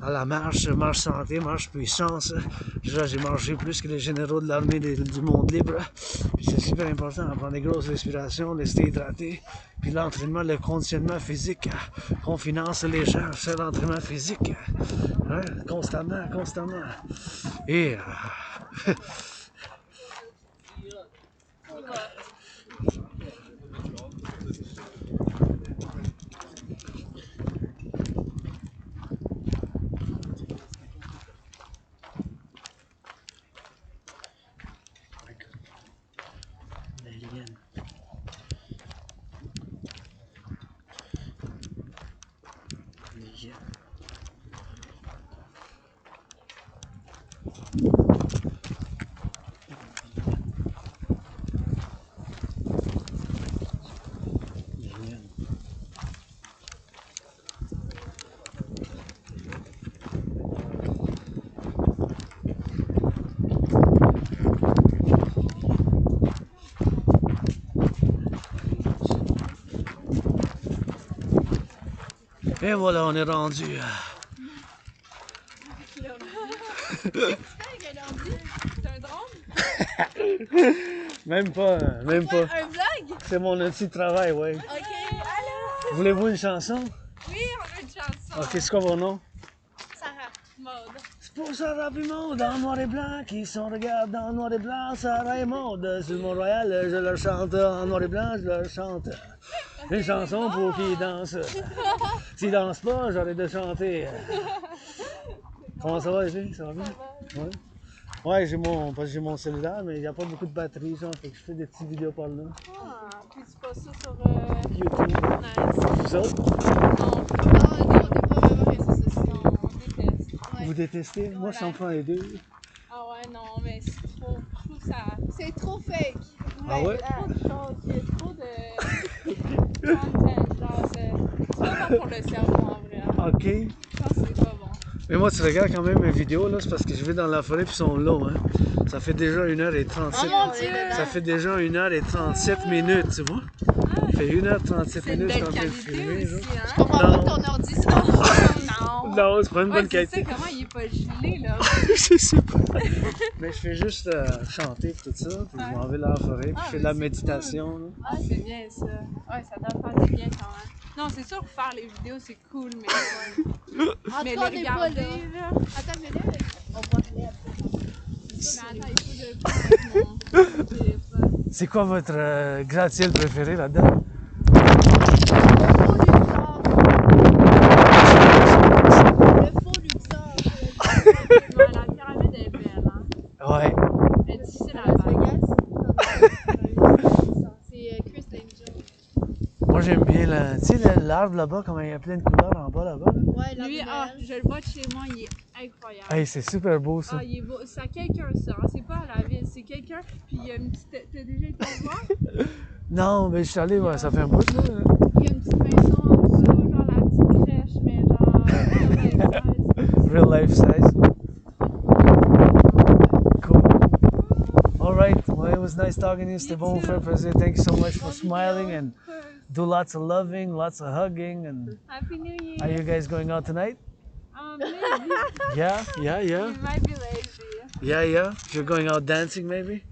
à la marche santé, marche puissance. Déjà j'ai marché plus que les généraux de l'armée du monde libre. Puis c'est super important, prendre des grosses respirations, rester hydraté. Puis l'entraînement, le conditionnement physique, qu'on finance les gens à faire l'entraînement physique. Hein? Constamment. Et Et voilà, on est rendu. C'est un drone? Même pas. Un vlog? C'est mon outil de travail, oui. Ok, allô? Voulez-vous une chanson? Oui, on a une chanson. Ok, c'est quoi vos noms? Sarah, Maude. C'est pour Sarah et Maud, en noir et blanc, qui sont regardent en noir et blanc. Sarah et Maud, sur le Mont-Royal, je leur chante en noir et blanc, je leur chante une chanson pour qu'ils dansent. S'ils dansent pas, j'arrête de chanter. Comment ça va, ici? Ça va bien? Ouais. Ouais, j'ai mon cellulaire, mais il n'y a pas beaucoup de batterie, genre, fait que je fais des petites vidéos par là. Ah, puis tu passes ça sur YouTube. Nice. Vous autres? Non. Ah, on n'est pas vraiment réseaux sociaux, on déteste. Ouais. Vous détestez? Moi, j'en prends les deux. Ah ouais, non, mais c'est trop. Je trouve ça. C'est trop fake. Ah ouais? Il y a trop de choses, il y a trop de content, genre, c'est pas bon pour le cerveau en vrai. Ok. Je pense que c'est pas bon. Mais moi, tu regardes quand même mes vidéos, là, c'est parce que je vais dans la forêt puis ils sont longs, hein. Ça fait déjà 1h37. Oh mon Dieu! Ça fait déjà 1h37 minutes, tu vois? Ça fait 1h37 C'est une minutes belle en train de qualité filmer, aussi, genre. hein? Je comprends pas que ton ordi se Non! Non, c'est pas une bonne Ouais, qualité. c'est ça, comment il est pas gelé, là? Je sais pas. Mais je fais juste chanter tout ça, puis je m'en vais dans la forêt, puis je fais de la méditation, là. Ah, c'est bien ça. Ouais, ça doit faire du bien quand même. Non, c'est sûr que faire les vidéos, c'est cool, mais ouais. En Mais tout cas, on les n'est pas regarder, là. là. Attends, mais là, on va aller après. Mais attends, il faut que je prenne mon téléphone. C'est quoi votre gratte-ciel préféré là-dedans? Le faux Luxor. Ouais, la pyramide est belle, hein? Ouais. Elle est difficile à Las battre. Vegas? C'est Chris Angel. Moi, j'aime bien l'arbre là-bas, comment il y a plein de couleurs en bas là-bas. Là. Ouais, la Lui, je le vois de chez moi, il est incroyable. Hey, c'est super beau ça. Ah, il est beau. C'est à quelqu'un, ça. Hein? C'est pas à la ville, c'est quelqu'un. Puis il y a une petite. T'as déjà été le voir? Non, mais je suis allé, ouais, ça fait un bout là. Il y a une petite maison en dessous, genre la petite crèche, mais genre. Real life size. Cool. Alright, ouais, was nice talking to you. C'était bon, fait plaisir. Thank you so much for smiling and do lots of loving, lots of hugging. And Happy New Year. are you guys going out tonight? Maybe. Yeah. You might be lazy. Yeah. You're going out dancing, maybe?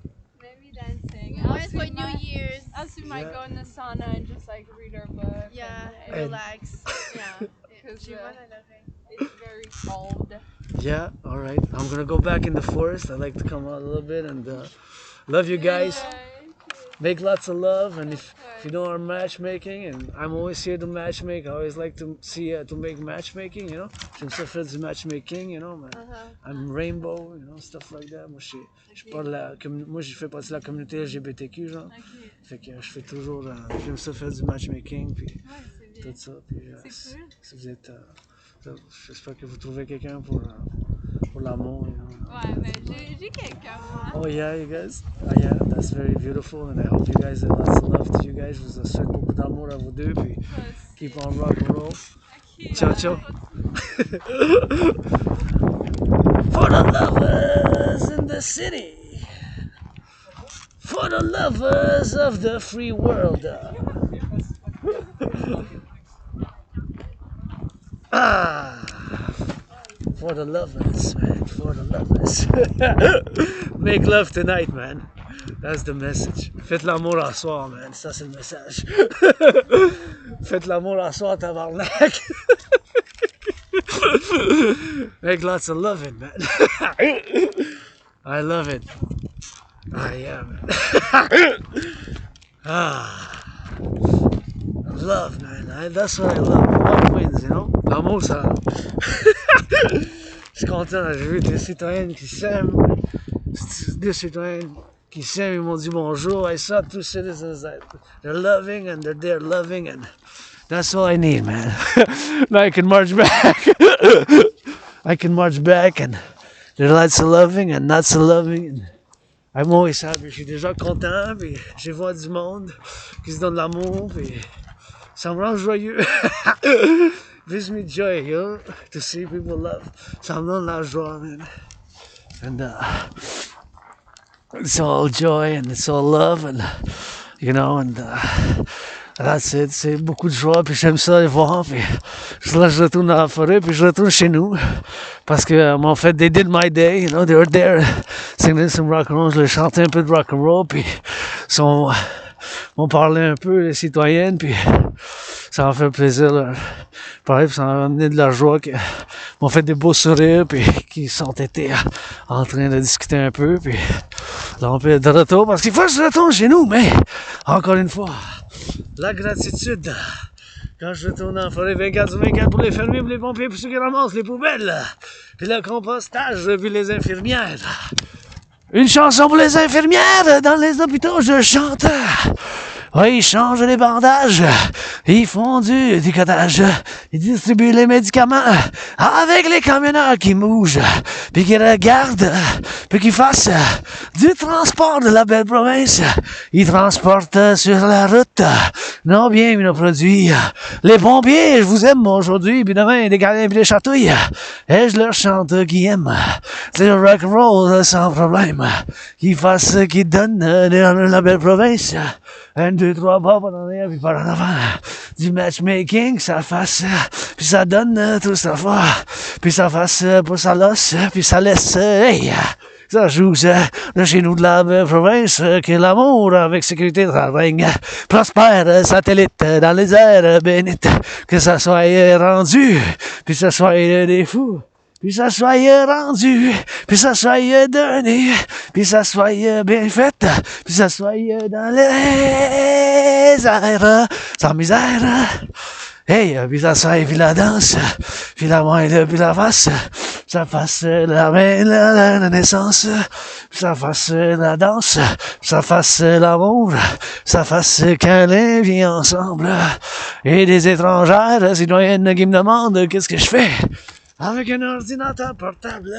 Maybe dancing. Where's for New Year's? Else we might Yeah. go in the sauna and just like read our book. Yeah, and, relax. yeah. Because J'ai mal à l'oreille. it's very cold. Yeah. All right. I'm gonna go back in the forest. I like to come out a little bit and love you guys. Make lots of love, and if you know our matchmaking, and I'm always here to matchmake. I always like to see to make matchmaking, you know. J'aime ça faire du matchmaking, you know. I'm rainbow, you know, stuff like that. Moi, je parle moi, je fais partie de la communauté LGBTQ, genre. Fait que je fais toujours, j'aime ça faire du matchmaking, puis tout ça. Puis, C'est cool. si vous êtes, j'espère que vous trouvez quelqu'un pour l'amour, you know. Ouais, mais j'ai quelqu'un, moi. Oh yeah, you guys. Oh yeah, that's very beautiful, and I hope you guys have lots of love to you guys. Je vous souhaite beaucoup d'amour à vous deux, puis keep on rock and roll. Ciao, ciao. For the lovers in the city, for the lovers of the free world. For the lovers, man, for the lovers. Make love tonight, man. That's the message. Faites l'amour à soir, man. Ça, c'est le message. Faites l'amour à soir, tabarnak. Make lots of loving, man. I love it. Yeah, man. Love, man. That's what I love. Love wins, you know? L'amour, ça... Je suis content, j'ai vu des citoyennes qui s'aiment. Des citoyennes qui s'aiment, ils m'ont dit bonjour. I saw two citizens that they're loving and they're there loving, and that's all I need, man. Now I can march back. I can march back, and there's lots of loving and lots of loving. And I'm always happy. Je suis déjà content, puis je vois du monde qui se donne l'amour, puis ça me rend joyeux. Gives me joy, you know, to see people love. Ça me donne la joie, man. And it's all joy and it's all love, and you know, and that's it. C'est beaucoup de joie, puis j'aime ça les voir, puis là je retourne dans la forêt, puis je retourne chez nous, parce que en fait, they did my day, you know, they were there singing some rock and roll, je leur chantais un peu de rock and roll, puis on parlait un peu les citoyennes, puis ça m'a fait plaisir leur parler, puis ça m'a amené de la joie, qui m'ont fait des beaux sourires, puis qui sont été en train de discuter un peu, puis là on peut être de retour, parce qu'il faut que je retourne chez nous, mais encore une fois, la gratitude. Quand je retourne en forêt 24/24 pour les fermiers, pour les pompiers, pour ceux qui ramassent les poubelles, puis le compostage, puis les infirmières. Une chanson pour les infirmières dans les hôpitaux, je chante. Oui, ils changent les bandages, ils font du tricotage, ils distribuent les médicaments avec les camionneurs qui bougent, puis qui regardent, puis qui fassent du transport de la belle province. Ils transportent sur la route nos biens et nos produits. Les pompiers, je vous aime aujourd'hui, puis demain, des câlins puis des chatouilles, et je leur chante qui aiment. C'est le rock-and-roll sans problème, qui fassent, qui donnent de la belle province. 1, 2, 3 pas en arrière, puis par en avant. Du matchmaking, ça fasse, puis ça donne tout ça fois, puis ça fasse pour ça losse, puis ça laisse, hey, ça joue de chez nous de la province, que l'amour avec sécurité règne, prospère satellite dans les airs bénites, que ça soit rendu, puis ça soit des fous. Puis ça soit rendu, puis ça soit donné, puis ça soit bien fait, puis ça soit dans les airs, sans misère. Hey, puis ça soit, puis la danse, puis la main, puis la face, ça fasse la main, la naissance, puis ça fasse la danse, ça fasse l'amour, ça fasse câlin, vie ensemble. Et des étrangères citoyennes qui me demandent qu'est-ce que je fais. Avec un ordinateur portable,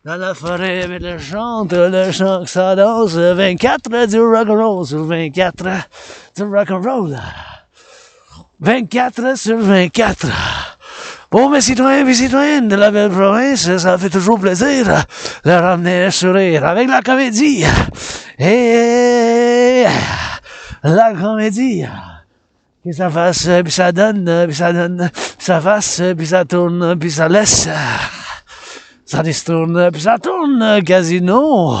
dans la forêt, mais le chant que ça danse, 24 du rock'n'roll sur 24 du rock'n'roll. 24 sur 24. Bon, mes citoyens et citoyennes de la belle province, ça fait toujours plaisir de ramener un sourire avec la comédie Et la comédie, que ça fasse, puis ça donne, puis ça fasse, puis ça tourne, puis ça laisse. Ça détourne, puis ça tourne, casino.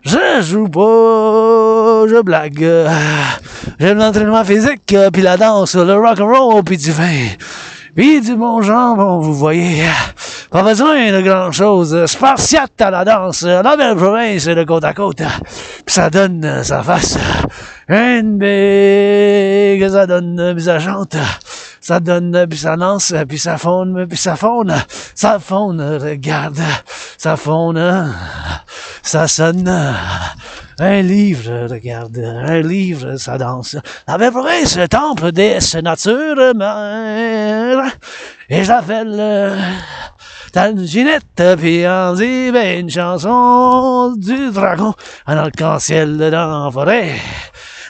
Je joue pas, je blague. J'aime l'entraînement physique, puis la danse, le rock&roll, puis du vin. Puis du bon jambon, vous voyez. Pas besoin de grand-chose. Spartiate à la danse, la belle province de côte à côte. Puis ça donne, ça fasse. Une big, ça donne, puis ça chante. Ça donne, puis ça lance, puis ça faune, puis ça faune. Ça faune, regarde. Ça faune, ça sonne. Un livre, regarde, un livre, ça danse. La belle province, le temple des nature mère. Et j'appelle ta Ginette, puis on dit, ben, une chanson du dragon en arc-en-ciel dans la forêt.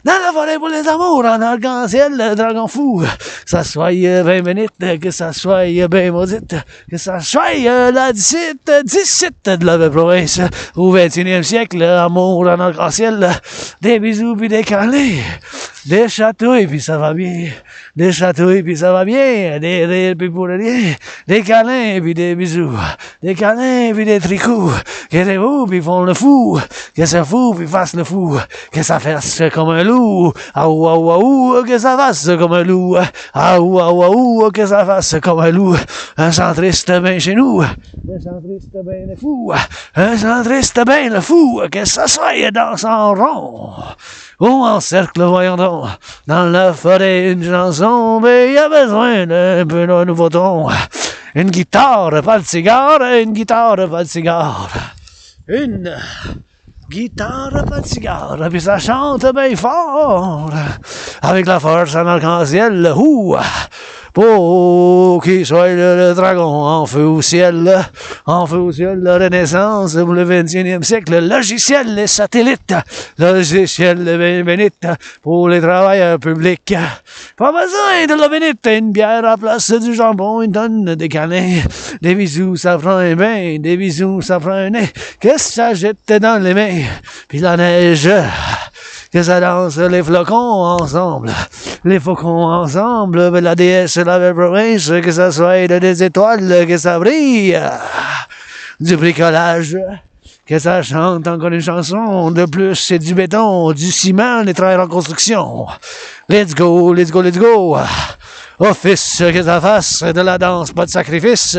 Dans la forêt pour les amours, en arc-en-ciel, le dragon fou. Que ça soit bien bénite, que ça soit bien maudite, que ça soit la 17 de la belle province. Au 21e siècle, amour en arc-en-ciel, des bisous puis des câlins, des chatouilles puis ça va bien, des chatouilles puis ça va bien, des rires puis pour rien, des câlins puis des bisous, des câlins puis des tricots, que c'est fou puis font le fou, que c'est fou puis fasse le fou, que ça fasse comme un loup, aou aou aou, que ça fasse comme un loup, aou aou aou, que ça fasse comme un loup, un centriste ben chez nous, un centriste ben le fou, un centriste ben le fou, que ça soit dans son rond, ou en cercle, voyons donc, dans la forêt une chanson, mais y a besoin d'un peu d'un nouveau ton, une guitare, pas de cigare, une guitare, pas de cigare, une guitare, pas de cigare, puis ça chante bien fort, avec la force en arc-en-ciel, pour qu'il soit le dragon en feu au ciel, la Renaissance pour le 21e siècle, logiciel, les satellites, logiciel bien bénite pour les travailleurs publics. Pas besoin de l'eau bénite, une bière à place du jambon, une tonne de câlins, des bisous, ça prend un bain, des bisous, ça prend un nez, que ça jette dans les mains, puis la neige, que ça danse les flocons ensemble, les faucons ensemble, la déesse, la belle province, que ça soit des étoiles, que ça brille, du bricolage, que ça chante encore une chanson, de plus c'est du béton, du ciment, les travailleurs en construction. Let's go, let's go, let's go. Office, que ça fasse de la danse, pas de sacrifice.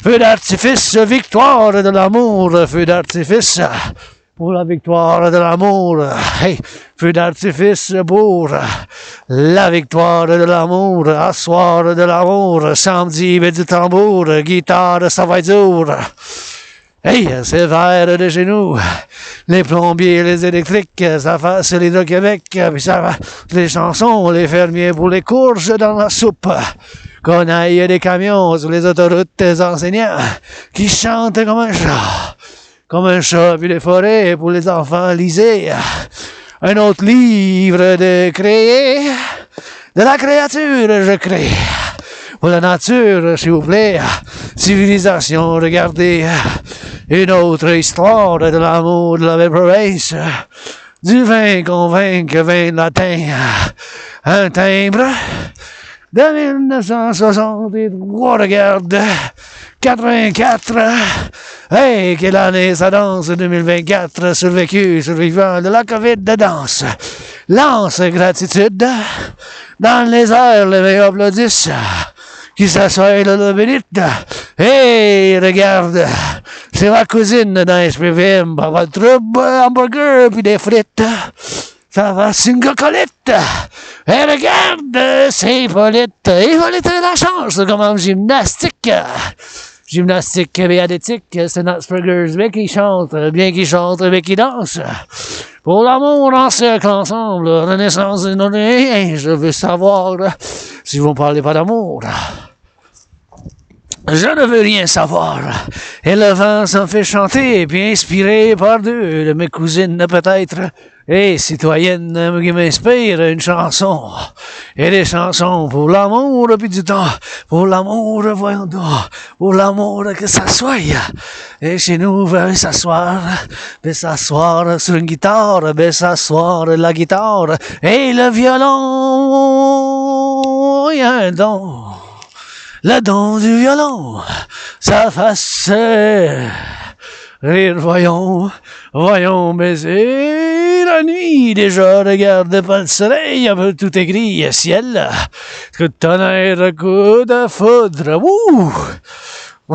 Feu d'artifice, victoire de l'amour, feu d'artifice. Pour la victoire de l'amour, hey, feu d'artifice pour la victoire de l'amour, asseoir de l'amour, samedi, du tambour, guitare, ça va être dur. Hey, c'est vert de chez nous, les plombiers, les électriques, ça fasse l'Hydro-Québec, puis ça va, les chansons, les fermiers pour les courges dans la soupe. Qu'on aille des camions sur les autoroutes des enseignants, qui chantent comme un chat, puis les forêts pour les enfants, lisez. Un autre livre de créer, de la créature, je crée. Pour la nature, s'il vous plaît, civilisation, regardez. Une autre histoire de l'amour de la belle province. Du vin convainc, vin latin. Un timbre de 1963, regarde. 84. Hey, quelle année ça danse 2024, survivant de la COVID de danse. Lance gratitude. Dans les airs, les meilleurs applaudissent. Qui s'assoit là, le bénite. Hey, regarde. C'est ma cousine dans SPVM. Pas de trouble, hamburger, puis des frites. Ça va, c'est une cocolette. Et regarde, c'est Hippolyte. Hippolyte a la chance, comme en gymnastique. Gymnastique béadétique, c'est Asperger's, bien qu'il chante, bien qu'il danse. Pour l'amour en cercle ensemble, renaissance de nos nez, je veux savoir si vous ne parlez pas d'amour. Je ne veux rien savoir. Et le vent s'en fait chanter, puis inspiré par deux de mes cousines peut-être. Hey, citoyenne qui m'inspire une chanson. Et des chansons pour l'amour puis du temps. Pour l'amour, voyons donc. Pour l'amour que ça soit. Et chez nous, venez s'asseoir. Ben s'asseoir sur une guitare. Ben s'asseoir la guitare. Et le violon, y a un don. Le don du violon. Ça fasse rire, voyons baiser la nuit, déjà regarde pas le soleil, un peu tout est gris, ciel, coup de tonnerre, coup de foudre, wouh!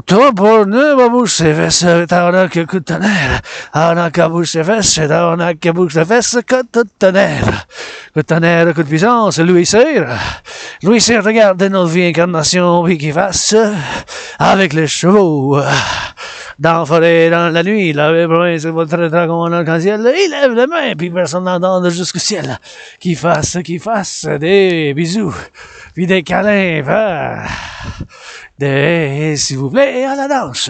Toi, pour ne pas bouger ses fesses, t'en as que coup de tonnerre, t'en as qu'à bouger ses fesses, t'en as qu'à bouger ses fesses, coup de tonnerre, coup de puissance, Louis Cyr, regarde notre vie incarnation, puis qu'il fasse, avec les chevaux, dans la forêt, dans la nuit, la province, votre dragon en arc-en-ciel, il lève les mains, puis personne n'entend jusqu'au ciel. Qu'il fasse des bisous, puis des câlins, s'il vous plaît, à la danse.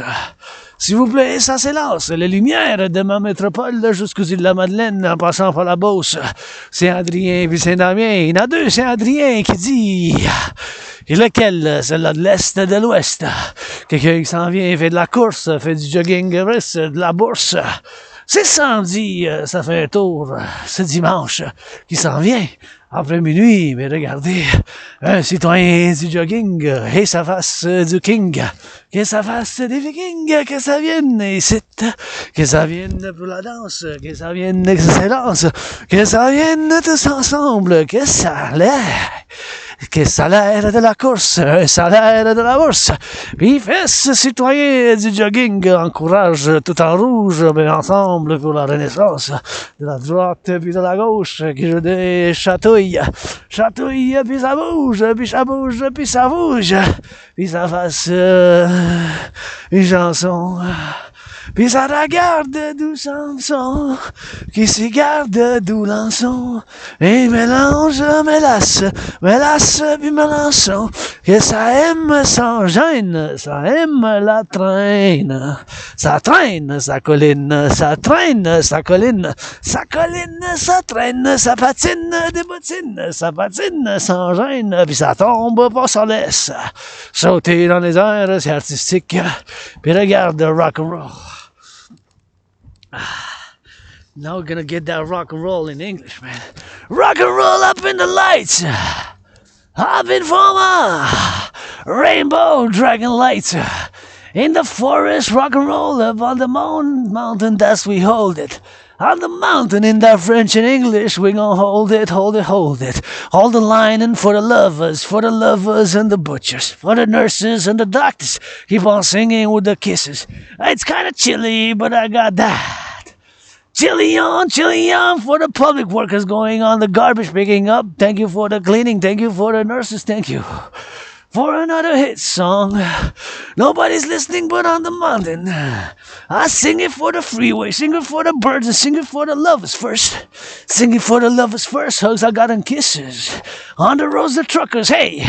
S'il vous plaît, ça s'élance. Les lumières de ma métropole jusqu'aux îles de la Madeleine, en passant par la Beauce. C'est Adrien puis Saint-Damien. Il y en a deux, c'est Adrien qui dit... Et lequel? Celle-là de l'Est, de l'Ouest. Quelqu'un qui s'en vient, fait de la course, fait du jogging, de la bourse. C'est samedi, ça fait un tour. C'est dimanche qui s'en vient. Après minuit, mais regardez, un citoyen du jogging, et ça fasse du king, que ça fasse des vikings, que ça vienne ici, que ça vienne pour la danse, que ça vienne d'excellence, que ça vienne tous ensemble, que ça l'air. Que salaire de la course, un salaire de la bourse. Puis fesses, citoyens du jogging, encourage tout en rouge, mais ensemble pour la renaissance. De la droite puis de la gauche, qui je dis chatouille, puis ça bouge, puis ça bouge, puis ça bouge. Puis ça fasse une chanson. Puis ça regarde d'où Samson, qui s'y garde d'où Lançon, et mélange, mélasse, puis Mélenchon, que ça aime sans gêne, ça aime la traîne, ça traîne, ça colline, ça traîne, ça colline, ça colline, ça traîne, ça patine des bottines, ça patine sans gêne, puis ça tombe pas, ça laisse, sauter dans les airs, c'est artistique, puis regarde Rock&Roll. Now we're gonna get that rock and roll in English, man. Rock and roll up in the lights, up in forma, rainbow dragon lights. In the forest, rock and roll up on the mountain, that's we hold it. On the mountain, in that French and English, we gon' hold it, hold it, hold it. Hold the line and for the lovers and the butchers, for the nurses and the doctors. Keep on singing with the kisses. It's kinda chilly, but I got that. Chilly on for the public workers going on the garbage picking up. Thank you for the cleaning, thank you for the nurses, thank you. For another hit song. Nobody's listening but on the mountain. I sing it for the freeway, sing it for the birds, and sing it for the lovers first. Sing it for the lovers first, hugs I got and kisses. On the roads, the truckers, hey.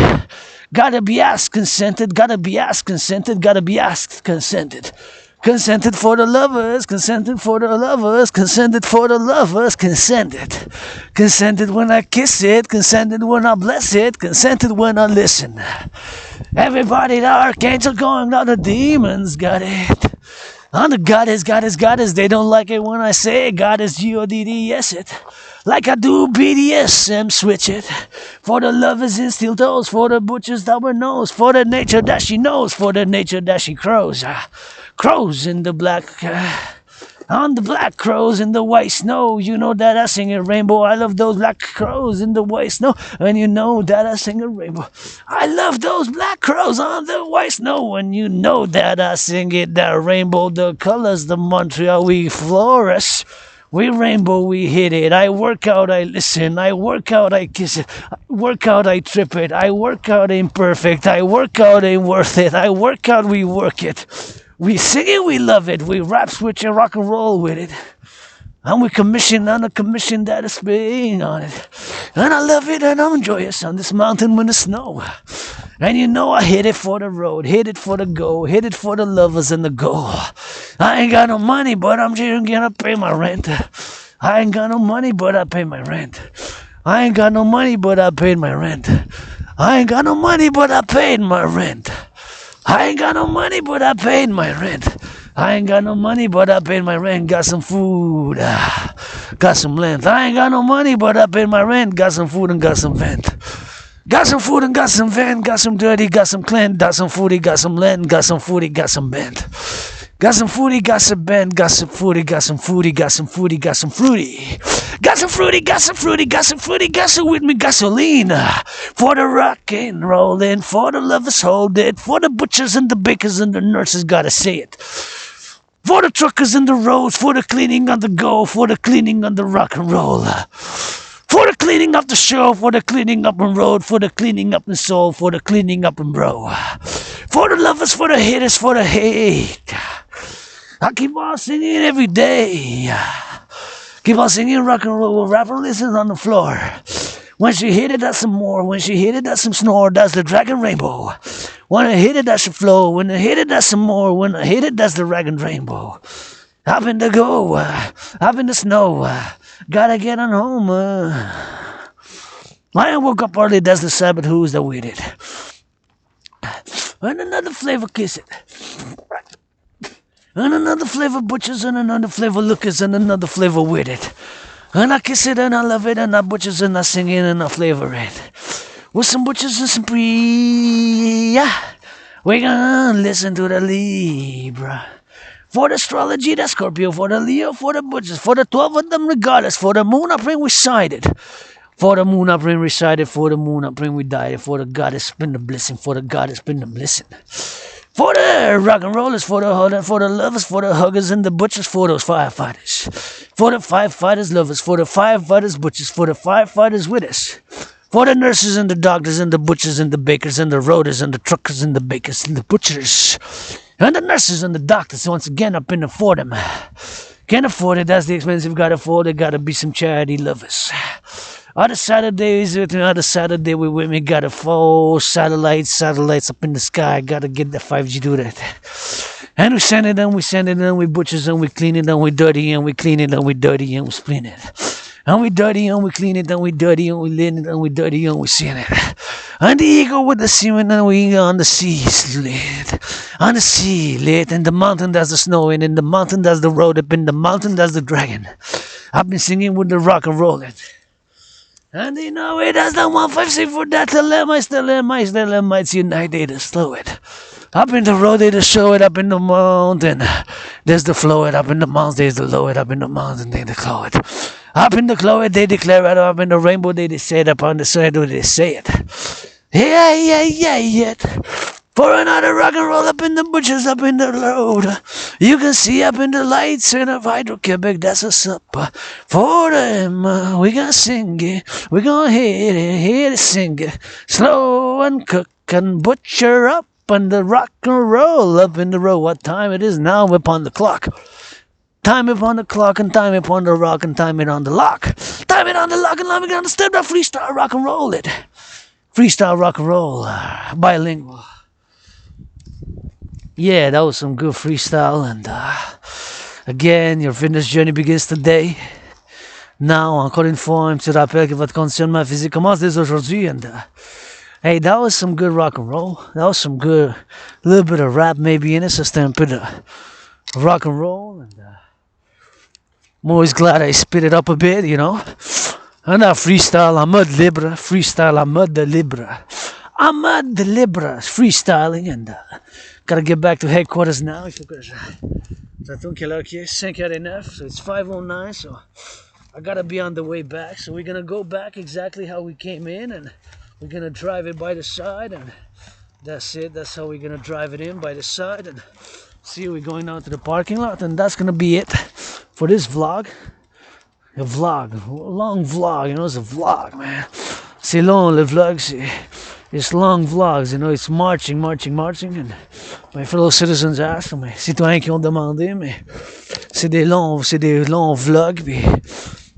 Gotta be asked, consented, gotta be asked, consented, gotta be asked, consented. Consented for the lovers, consented for the lovers, consented for the lovers, consented. Consented when I kiss it, consented when I bless it, consented when I listen. Everybody, the archangel going on the demons, got it. On the goddess, they don't like it when I say goddess, G-O-D-D-S it. Like I do BDSM, switch it. For the lovers in steel toes, for the butchers that were knows, for the nature that she knows, for the nature that she crows. Crows in the black, on the black crows in the white snow. You know that I sing a rainbow. I love those black crows in the white snow. And you know that I sing a rainbow. I love those black crows on the white snow. And you know that I sing it, that rainbow, the colors, the Montreal, we flourish. We rainbow, we hit it. I work out, I listen. I work out, I kiss it. I work out, I trip it. I work out, imperfect. I work out, ain't worth it. I work out, we work it. We sing it, we love it. We rap, switch, and rock and roll with it. And we commission on a commission that is being on it. And I love it and I'm joyous on this mountain when the snow. And you know I hit it for the road, hit it for the go, hit it for the lovers and the goal. I ain't got no money, but I'm just gonna pay my rent. I ain't got no money, but I pay my rent. I ain't got no money, but I paid my rent. I ain't got no money, but I paid my rent. I ain't got no money, but I paid my rent. I ain't got no money, but I paid my rent. Got some food, got some length. I ain't got no money, but I paid my rent. Got some food and got some vent. Got some food and got some vent. Got some dirty, got some clean. Got some foodie, got some lent. Got some foodie, got some bent. Got some foodie, got some bent. Got some foodie, got some foodie, got some foodie, got some fruity. Got some fruity, got some fruity, got some fruity, got some with me gasoline. For the rock and rollin', for the lovers hold it, for the butchers and the bakers and the nurses gotta say it. For the truckers and the roads, for the cleaning on the go, for the cleaning on the rock and roll. For the cleaning up the show, for the cleaning up and road, for the cleaning up and soul, for the cleaning up and bro. For the lovers, for the haters, for the hate. I keep on singing every day. Keep on singing rock and roll with rapper listens on the floor. When she hit it, that's some more. When she hit it, that's some snore. That's the dragon rainbow. When I hit it, that's some flow. When I hit it, that's some more. When I hit it, that's the dragon rainbow. Up in the go, up in the snow. Gotta get on home. I woke up early, that's the Sabbath, who's that with it? And another flavor, kiss it. And another flavor, butchers, and another flavor, lookers, and another flavor with it. And I kiss it, and I love it, and I butchers, and I sing it, and I flavor it. With some butchers and some Prive. We're gonna listen to the Libra. For the astrology, the Scorpio. For the Leo, for the butchers. For the 12 of them regardless. For the moon, I bring recited. For the moon, I bring recited. For the moon, I bring we died. For the goddess, been the blessing. For the goddess, been the blessing. For the rock and rollers, for the lovers, for the huggers and the butchers, for those firefighters. For the firefighters, lovers, for the firefighters, butchers, for the firefighters with us. For the nurses and the doctors and the butchers and the bakers and the roaders and the truckers and the bakers and the butchers. And the nurses and the doctors, once again, up in the for them. Can't afford it, that's the expensive, gotta afford it, gotta be some charity lovers. Other Saturdays with me, other Saturday with me, gotta fall satellites up in the sky, gotta get the 5G to that. And we send it and we send it and we butchers and we clean it and we dirty and we clean it and we dirty and we spin it. And we dirty and we clean it and we dirty and we lean it and we dirty and we sin it. And the eagle with the semen and we on the sea lit. On the sea lit, in the mountain there's the snow and in the mountain there's the road, up in the mountain there's the dragon. I've been singing with the rock and roll it. And you know it has the 156 for that Thelema, it's united to slow it. Up in the road they just show it, up in the mountain there's the flow it, up in the mountains there's the low it, up in the mountain they declare it. Up in the cloud they declare it, up in the rainbow they say it, up on the side they say it. Yeah. For another rock and roll up in the butchers, up in the road. You can see up in the lights in of Hydro-Quebec, that's what's up. For them, we gonna sing it. We gonna hit it, sing it. Slow and cook and butcher up on the rock and roll up in the road. What time it is now upon the clock. Time upon the clock and time upon the rock and time it on the lock. Time it on the lock and let me get on the step, that freestyle rock and roll it. Freestyle rock and roll, bilingual. Yeah, that was some good freestyle, and again, your fitness journey begins today. Now, encore une fois, un petit rappel que votre conditionnement physique commence dès aujourd'hui, and hey, that was some good rock and roll. That was some good, little bit of rap maybe in it, so c'était un peu de rock and roll, and I'm always glad I spit it up a bit, you know. And freestyle en mode libre, freestyle en mode libre. En mode libre, freestyling, and gotta get back to headquarters now. Il faut que ça tourne quelle heure qui est? 5h09, so it's 5:09, so I gotta be on the way back. So we're gonna go back exactly how we came in, and we're gonna drive it by the side, and that's it. That's how we're gonna drive it in by the side, and see we're going out to the parking lot, and that's gonna be it for this vlog. A long vlog, you know, it's a vlog, man. C'est long le vlog, it's long vlogs, you know, it's marching, and my fellow citizens asked, mes citoyens qui ont demandé, mais c'est des longs vlogs, puis,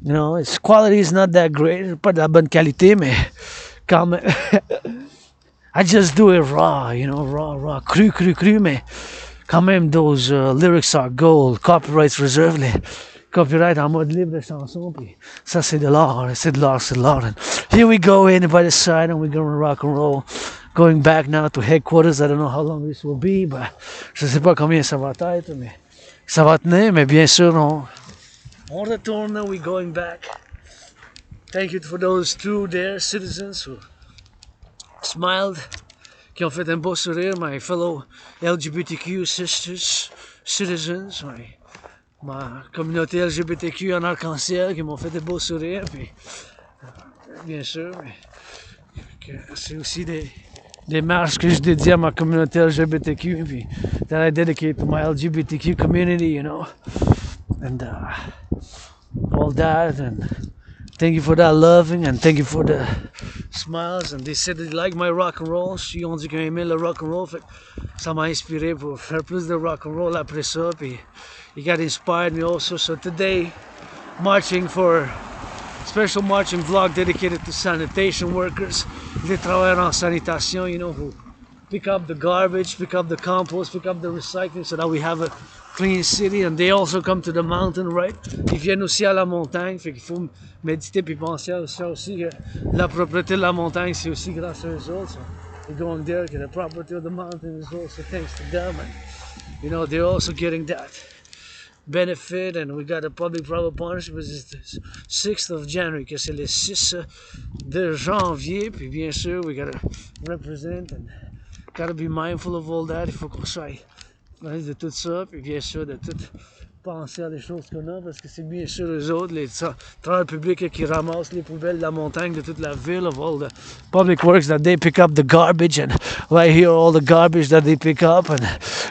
you know, its quality is not that great, pas de la bonne qualité, mais quand même, I just do it raw, you know, raw, cru, mais quand même those lyrics are gold, copyrights reserved, copyright en mode libre de chanson, puis ça c'est de l'art, c'est de l'art, c'est de l'art. And here we go in by the side and we're gonna rock and roll. Going back now to headquarters, I don't know how long this will be, but je sais pas combien ça va être, mais ça va tenir, mais bien sûr on retourne, we're going back. Thank you for those two there, citizens who smiled, qui ont fait un beau sourire, my fellow LGBTQ sisters, citizens, ma communauté LGBTQ en arc-en-ciel, qui m'ont fait des beaux sourires, puis bien sûr, mais c'est aussi des marches que je dédie à ma communauté LGBTQ, puis that I dedicate to my LGBTQ community, you know, and all that, and thank you for that loving, and thank you for the smiles, and they said they like my rock and roll. Ils ont dit qu'ils aimaient le rock and roll, fait ça m'a inspiré pour faire plus de rock and roll après ça, puis it got inspired me also. So today, marching for special marching vlog dedicated to sanitation workers, les travailleurs en sanitation, you know, who pick up the garbage, pick up the compost, pick up the recycling, so that we have a clean city. And they also come to the mountain, right? Ils viennent aussi à la montagne, fait qu'il faut méditer puis penser à ça aussi, que la propriété de la montagne, c'est aussi grâce à eux autres. So they're going there, que the property of the mountain is also thanks to them. And, you know, they're also getting that benefit. And we got a public-private partnership, which is the 6th of January, que c'est le 6 de janvier. Puis bien sûr, we gotta represent and gotta be mindful of all that. Il faut qu'on soit de tout ça, puis bien sûr de tout penser à des choses qu'on a, parce que c'est bien sûr eux autres, les travailleurs publics qui ramassent les poubelles de la montagne de toute la ville, of all the public works that they pick up the garbage, and right here all the garbage that they pick up, and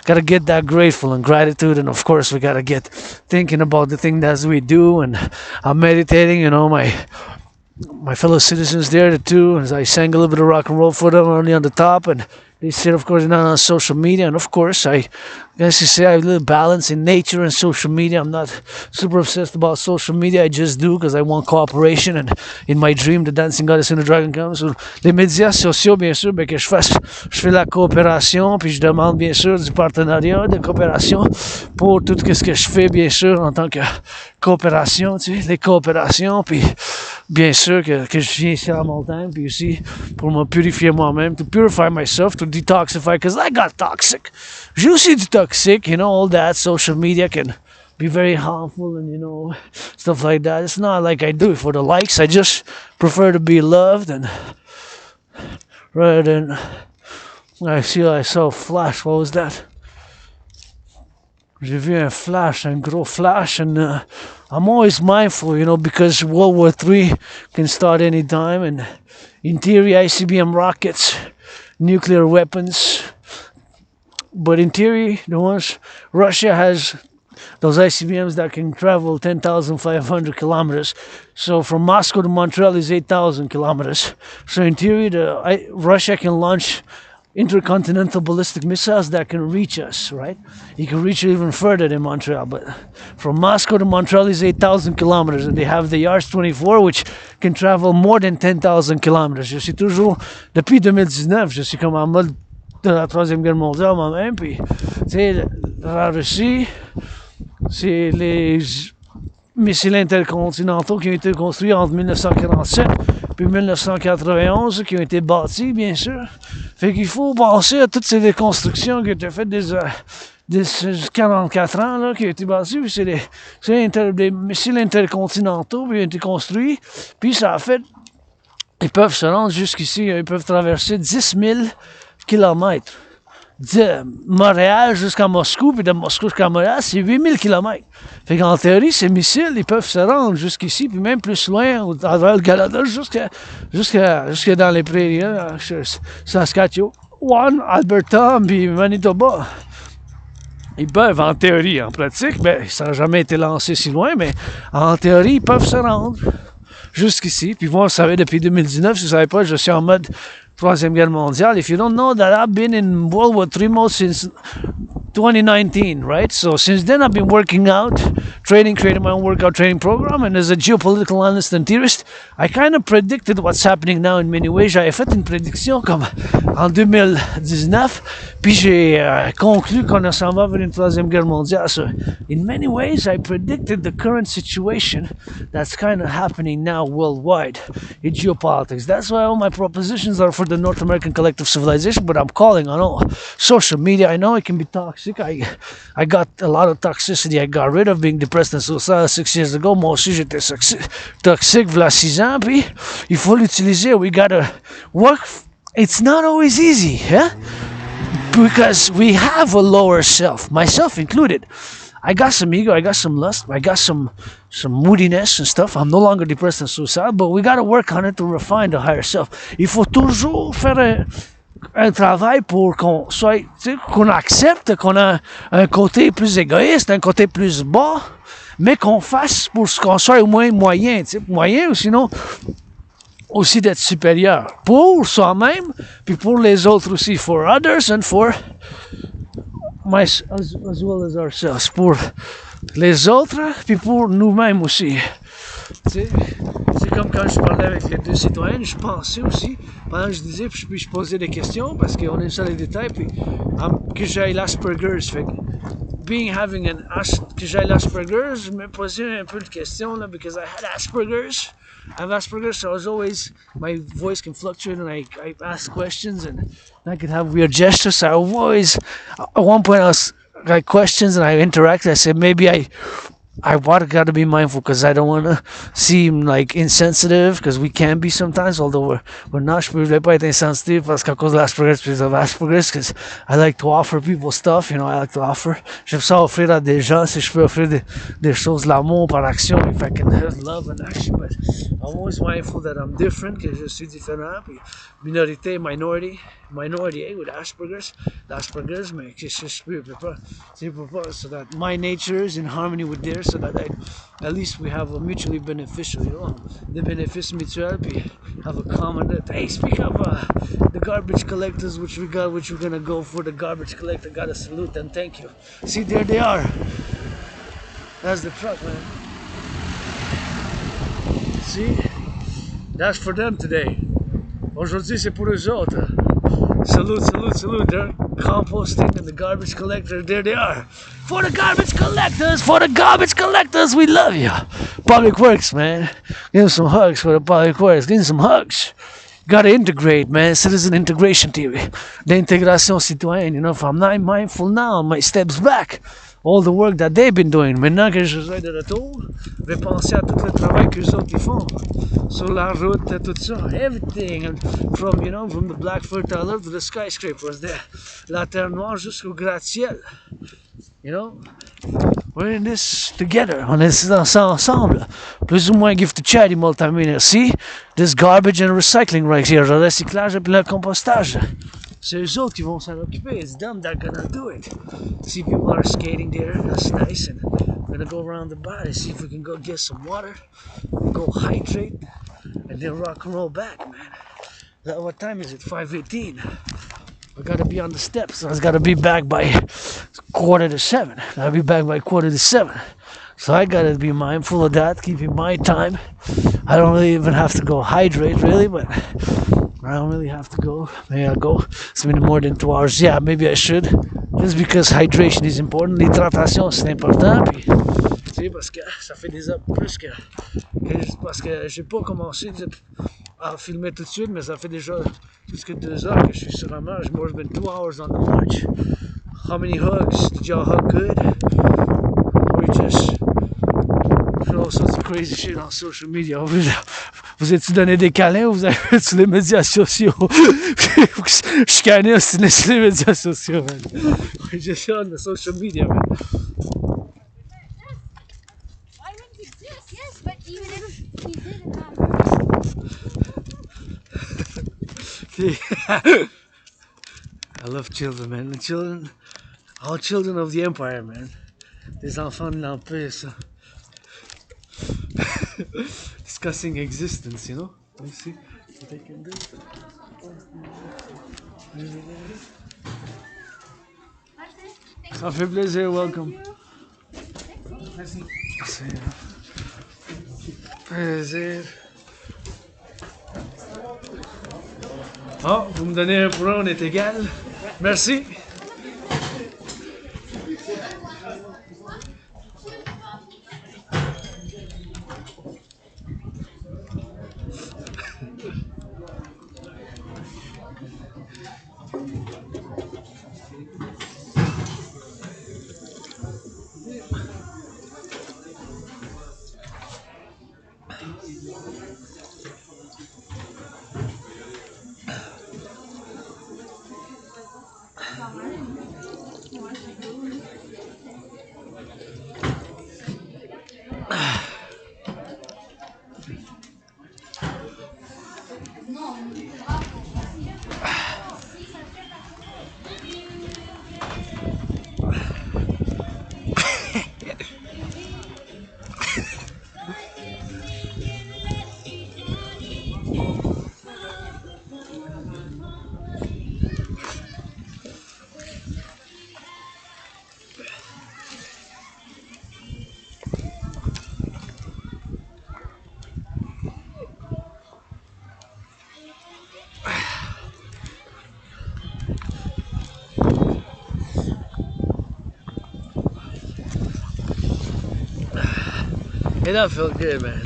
gotta get that grateful and gratitude, and of course we gotta get thinking about the thing that we do, and I'm meditating, you know, my fellow citizens there too, as I sang a little bit of rock and roll for them only on the top, and they said, of course, not on social media, and of course, I guess you say I have a little balance in nature and social media. I'm not super obsessed about social media. I just do because I want cooperation, and in my dream, the dancing goddess and the dragon comes. So, les médias sociaux, bien sûr, ben, que je fais la coopération, puis je demande bien sûr du partenariat, de coopération pour tout ce que je fais, bien sûr, en tant que coopération, tu sais, les coopérations, puis bien sûr que je viens ici à la montagne, puis aussi pour me purifier moi-même, to purify myself, to detoxify, because I got toxic. J'ai aussi du toxic, you know, all that. Social media can be very harmful and, you know, stuff like that. It's not like I do it for the likes. I just prefer to be loved, and rather than I saw a flash. What was that? J'ai vu un flash, un gros flash, and I'm always mindful, you know, because World War III can start any time, and in theory, ICBM rockets, nuclear weapons, but in theory, the ones Russia has, those ICBMs that can travel 10,500 kilometers. So from Moscow to Montreal is 8,000 kilometers. So in theory, Russia can launch intercontinental ballistic missiles that can reach us, right? You can reach even further than Montreal, but from Moscow to Montreal is 8,000 kilometers, and they have the Yars-24, which can travel more than 10,000 kilometers. Je suis toujours, depuis 2019, je suis comme en mode de la Troisième Guerre mondiale moi-même, puis, tu sais, la Russie, c'est les missiles intercontinentaux qui ont été construits entre 1947 puis 1991, qui ont été bâtis, bien sûr. Fait qu'il faut penser à toutes ces déconstructions qui ont été faites des 44 ans, là, qui ont été bâties, puis c'est des missiles intercontinentaux, puis ils ont été construits, puis ça a fait, ils peuvent se rendre jusqu'ici, ils peuvent traverser 10 000 kilomètres. De Montréal jusqu'à Moscou, puis de Moscou jusqu'à Montréal, c'est 8000 km. Fait qu'en théorie, ces missiles, ils peuvent se rendre jusqu'ici, puis même plus loin, à travers le Canada, jusqu'à dans les prairies, là, Saskatchewan, Alberta, puis Manitoba. Ils peuvent, en théorie, en pratique, ben, ça n'a jamais été lancé si loin, mais en théorie, ils peuvent se rendre jusqu'ici. Puis moi, vous savez, depuis 2019, si vous ne savez pas, je suis en mode Troisième Guerre mondiale. If you don't know that, I've been in World War III mode since 2019, right? So since then, I've been working out, training, creating my own workout training program. And as a geopolitical analyst and theorist, I kind of predicted what's happening now in many ways. J'avais fait une prédiction comme en 2019, puis j'ai conclu qu'on s'en va vers une troisième guerre mondiale. So in many ways, I predicted the current situation that's kind of happening now worldwide in geopolitics. That's why all my propositions are for the North American collective civilization, but I'm calling on all social media. I know it can be toxic. I got a lot of toxicity I got rid of being depressed and suicidal 6 years ago. Moi aussi, j'étais toxique v'là 6 ans, puis il faut l'utiliser. We gotta work. It's not always easy, yeah? Because we have a lower self, myself included. I got some ego, I got some lust, I got some moodiness and stuff. I'm no longer depressed and suicidal, but we gotta work on it to refine the higher self. Il faut toujours faire un travail pour qu'on soit, qu'on accepte qu'on a un côté plus égoïste, un côté plus bas, mais qu'on fasse pour qu'on soit au moins moyen, moyen ou sinon aussi d'être supérieur pour soi-même, puis pour les autres aussi, for others and for as well as ourselves, pour les autres, puis pour nous-mêmes aussi. C'est comme quand je parlais avec les deux citoyennes, je pensais aussi, pendant que je disais, puis je posais des questions, parce qu'on est sur les détails, puis que j'ai l'Asperger's, fait que j'ai l'Asperger's, je me posais un peu de questions, là, because I had Asperger's. I have Asperger's, so I was always, my voice can fluctuate and I ask questions and I could have weird gestures. So I always, at one point I was like questions and I interacted. I said, maybe I gotta be mindful because I don't want to seem like insensitive because we can be sometimes, although we're not. Je ne voulais pas être insensitive parce qu'à cause de l'Asperger's, because of Asperger's, because I like to offer people stuff, you know, I like to offer. J'aime ça offrir à des gens, si je peux offrir des choses, l'amour par action, if I can have love and action, but I'm always mindful that I'm different, que je suis différent, puis minorité, minority, with l'Asperger's, mais que je peux pas, so that my nature is in harmony with theirs, so that at least we have a mutually beneficial, you know, the bénéfice mutuel, puis have a common. Hey, speak of the garbage collectors, which we're gonna go for the garbage collector. Gotta salute them, thank you. See, there they are. That's the truck, man. See, that's for them today. Aujourd'hui, c'est pour eux autres. Salute. They're composting and the garbage collector. There they are. For the garbage collectors, we love you. Public Works, man. Give them some hugs for the Public Works. Give them some hugs. Gotta integrate, man. Citizen integration theory. The intégration citoyenne. You know, if I'm not mindful now, my steps back. All the work that they've been doing. Maintenant que je suis de retour, je vais penser à tout le travail que les autres ils font. Sur la route, tout ça. Everything. From the black fertile earth to the skyscrapers there. La terre noire jusqu'au gratte-ciel. You know? We're in this together. On est dans ça ensemble. Plus ou moins give to charity multimedia. See? This garbage and recycling right here. Le recyclage et le compostage. C'est eux autres qui vont s'en occuper. It's them that are gonna do it. See, people are skating there. That's nice. And we're gonna go around the bar and see if we can go get some water, go hydrate, and then rock and roll back, man. What time is it? 5:18. I gotta be on the steps. I gotta be back by 6:45. I'll be back by 6:45. So I gotta be mindful of that, keeping my time. I don't really even have to go hydrate, really, but I don't really have to go. Maybe I'll go. It's been more than 2 hours. Yeah, maybe I should. Just because hydration is important. L'hydratation, c'est important. Puis, tu sais, parce que ça fait des heures plus que parce que j'ai pas commencé à filmer tout de suite, mais ça fait déjà plus que 2 heures que je suis sur la marche. More than 2 hours on the march. How many hugs? Did y'all hug good? Or you just all sorts of crazy shit on social media? Vous êtes-tu donné des câlins ou vous avez fait sur les médias sociaux? Je suis canné aussi sur les médias sociaux, man. Just on the social media, man. Why wouldn't you just? Yes, but even if he didn't I love children, man. The children, all children of the empire, man. Des enfants de l'empire, ça. Discussing existence, you know? Let me see what they can do. Ça fait plaisir, welcome. Merci. Plaisir. Oh, vous me donnez un pour un, on est égal. Merci. Hey, that felt good, man.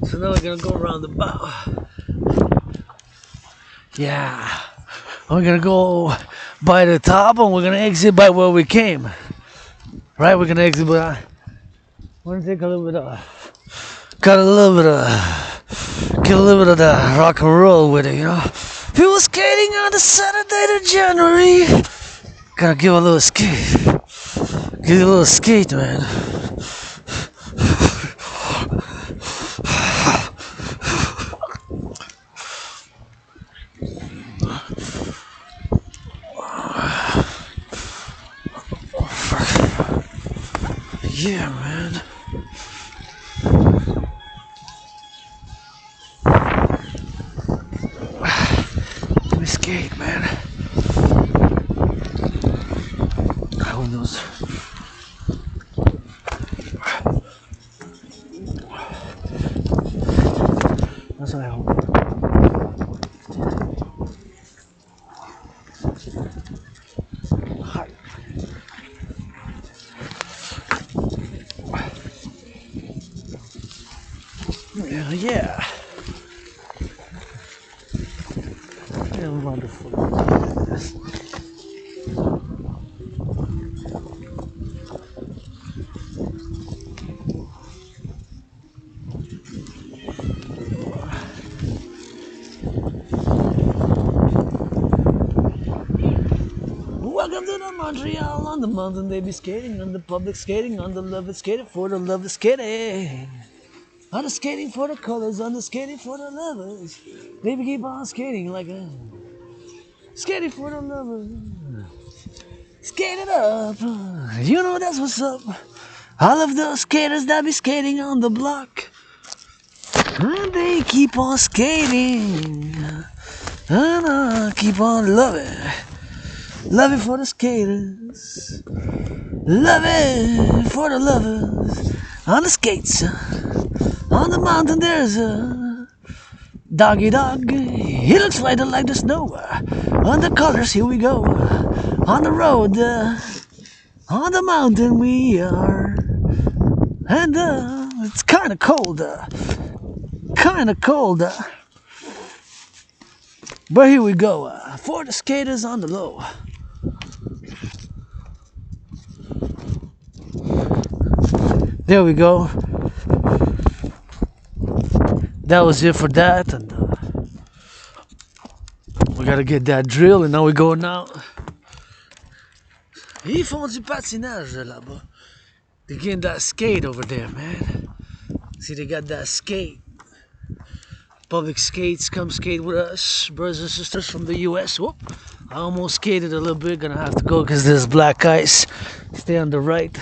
So now we're gonna go around the bow. Yeah. We're gonna go by the top and we're gonna exit by where we came. Right, we're gonna exit by... We're gonna take a little bit of... Got a little bit of... Get a little bit of the rock and roll with it, you know? People skating on the Saturday of January. Gotta give a little skate. Give a little skate, man. Yeah, man. Let me skate, man. Who knows? That's what I hope. Hi. Yeah. Yeah, wonderful. Welcome to the Montreal. On the mountain they be skating, on the public skating, on the love is skating for the love is skating. On the skating for the colors, on the skating for the lovers. They keep on skating like a skating for the lovers. Skate it up, you know that's what's up. All of those skaters that be skating on the block, and they keep on skating, and keep on loving. Love it for the skaters, love it for the lovers. On the skates, on the mountain there's a doggy dog. He looks whiter like the snow. On the colors, here we go. On the road, on the mountain we are. And it's kinda cold. Kinda cold. But here we go. For the skaters on the low. There we go. That was it for that, and we gotta get that drill, and now we're going out. Ils font du patinage là-bas. They getting that skate over there, man. See, they got that skate. Public skates, come skate with us, brothers and sisters from the US. Whoop. I almost skated a little bit, gonna have to go because there's black ice. Stay on the right.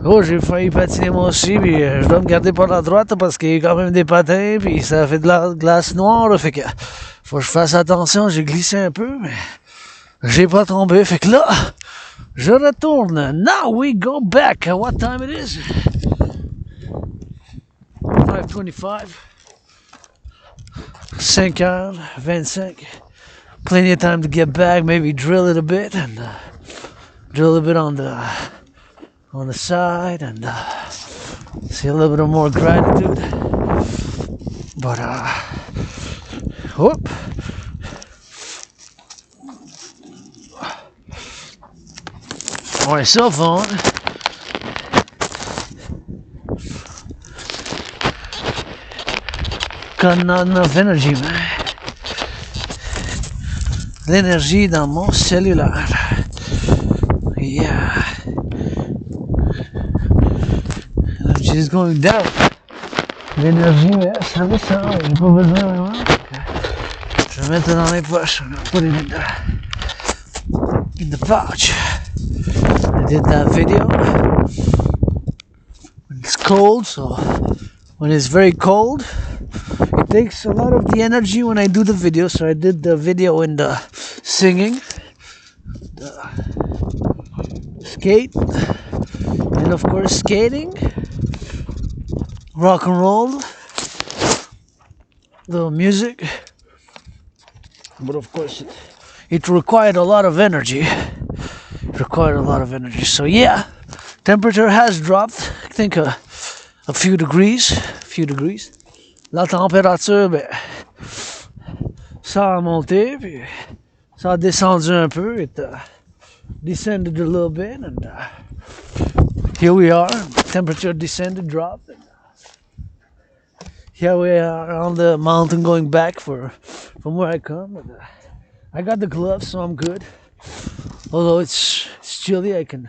Oh, j'ai failli patiner moi aussi, puis je dois me garder par la droite parce qu'il y a quand même des patins, puis ça fait de la glace noire, là, fait que faut que je fasse attention, j'ai glissé un peu, mais j'ai pas tombé, fait que là, je retourne. Now we go back. What time it is? 5:25. 5h25. Plenty of time to get back, maybe drill it a bit, and drill a bit on the side, and see a little bit of more gratitude. But whoop. My cell phone. Got not enough energy, man. L'énergie dans mon cellulaire. Yeah. Energy is going down. L'énergie, mais ça va ça, j'ai pas besoin vraiment. Je vais mettre dans les poches. I'm gonna put it in the pouch. I did that video. It's cold, so when it's very cold, it takes a lot of the energy when I do the video. So I did the video in the singing, the skate, and of course skating, rock and roll, the music. But of course it required a lot of energy. So yeah, temperature has dropped. I think a few degrees. La température, ben, ça a monté, puis ça a descendu un peu. It descended a little bit, and here we are. Temperature descended, dropped. And, here we are on the mountain going back from where I come. And, I got the gloves, so I'm good. Although it's chilly, I can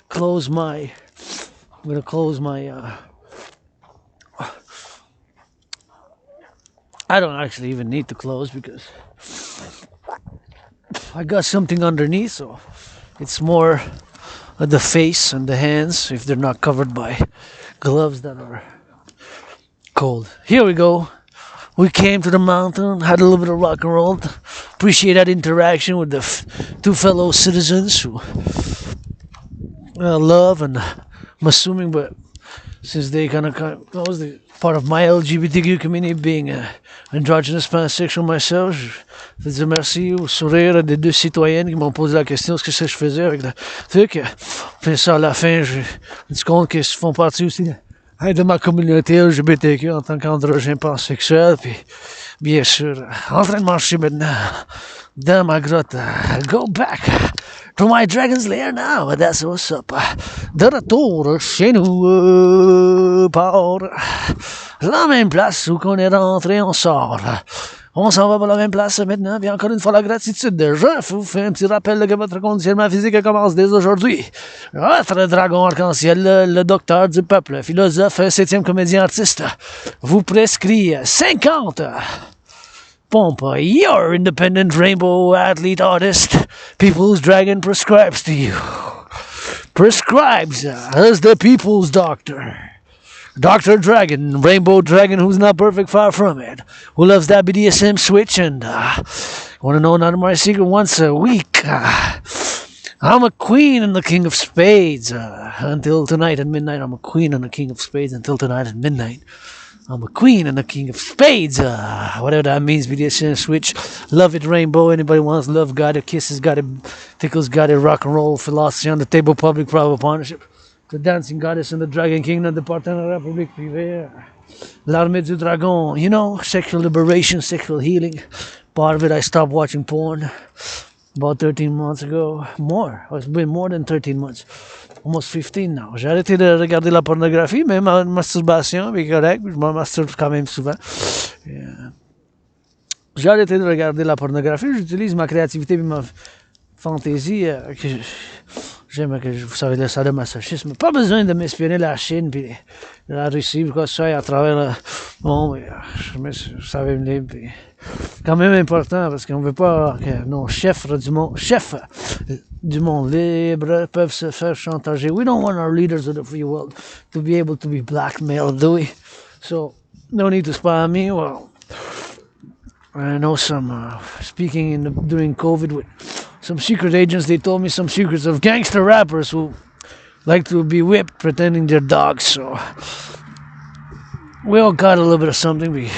close my. I'm gonna close my. I don't actually even need to close because I got something underneath, so it's more the face and the hands if they're not covered by gloves that are cold. Here we go. We came to the mountain, had a little bit of rock and roll. Appreciate that interaction with the two fellow citizens who love, and I'm assuming, but since they kind of was the part of my LGBTQ community, being androgynous pansexual myself, je veux dire merci au sourire des deux citoyennes qui m'ont posé la question ce que je faisais avec le truc. Puis ça, à la fin, je me suis compte qu'ils font partie aussi de ma communauté LGBTQ en tant qu'androgyne pansexuel. Puis bien sûr, en train de marcher maintenant dans ma grotte. Go back to my dragon's lair now, that's what's up. De retour chez nous, par la même place où qu'on est rentré, on sort. On s'en va pour la même place maintenant, puis encore une fois la gratitude. Je vous fais un petit rappel que votre conditionnement physique commence dès aujourd'hui. Votre dragon arc-en-ciel, le docteur du peuple, philosophe, 7e comédien artiste, vous prescrit 50 pompes. Your independent rainbow athlete artist, People's Dragon prescribes to you. Prescribes as the people's doctor. Dr. Dragon, Rainbow Dragon, who's not perfect, far from it, who loves that BDSM switch, and want to know none of my secret once a week. I'm a queen and the king of spades until tonight at midnight. I'm a queen and the king of spades until tonight at midnight. I'm a queen and the king of spades. Whatever that means, BDSM switch. Love it, Rainbow. Anybody wants love, got it. Kisses, got it. Tickles, got it. Rock and roll philosophy on the table. Public private partnership. The dancing goddess and the dragon kingdom, the Partenariat, Publik, Prive, l'armée du dragon, you know, sexual liberation, sexual healing. Part of it, I stopped watching porn about 13 months ago. More. It's been more than 13 months. Almost 15 now. J'ai arrêté de regarder la pornographie, mais ma masturbation est correcte. Je me masturbe quand même souvent. Yeah. J'ai arrêté de regarder la pornographie. J'utilise ma créativité et ma fantaisie j'aime que vous savez le sadomasochisme. Pas besoin de m'espionner la Chine puis la Russie, quoi ça, à travers le monde. Vous savez, quand même important parce qu'on veut pas que nos chefs du monde libre peuvent se faire chantager. We don't want our leaders of the free world to be able to be blackmailed, do we? So, no need to spy on me. Well, I know some, speaking during COVID with some secret agents, they told me some secrets of gangster rappers who like to be whipped pretending they're dogs. So, we all got a little bit of something. Puis,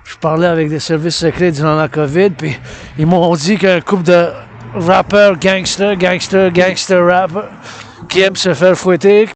je parlais avec des services secrets durant la COVID, puis ils m'ont dit qu'un couple de rappeurs gangster rappers qui aiment se faire fouetter,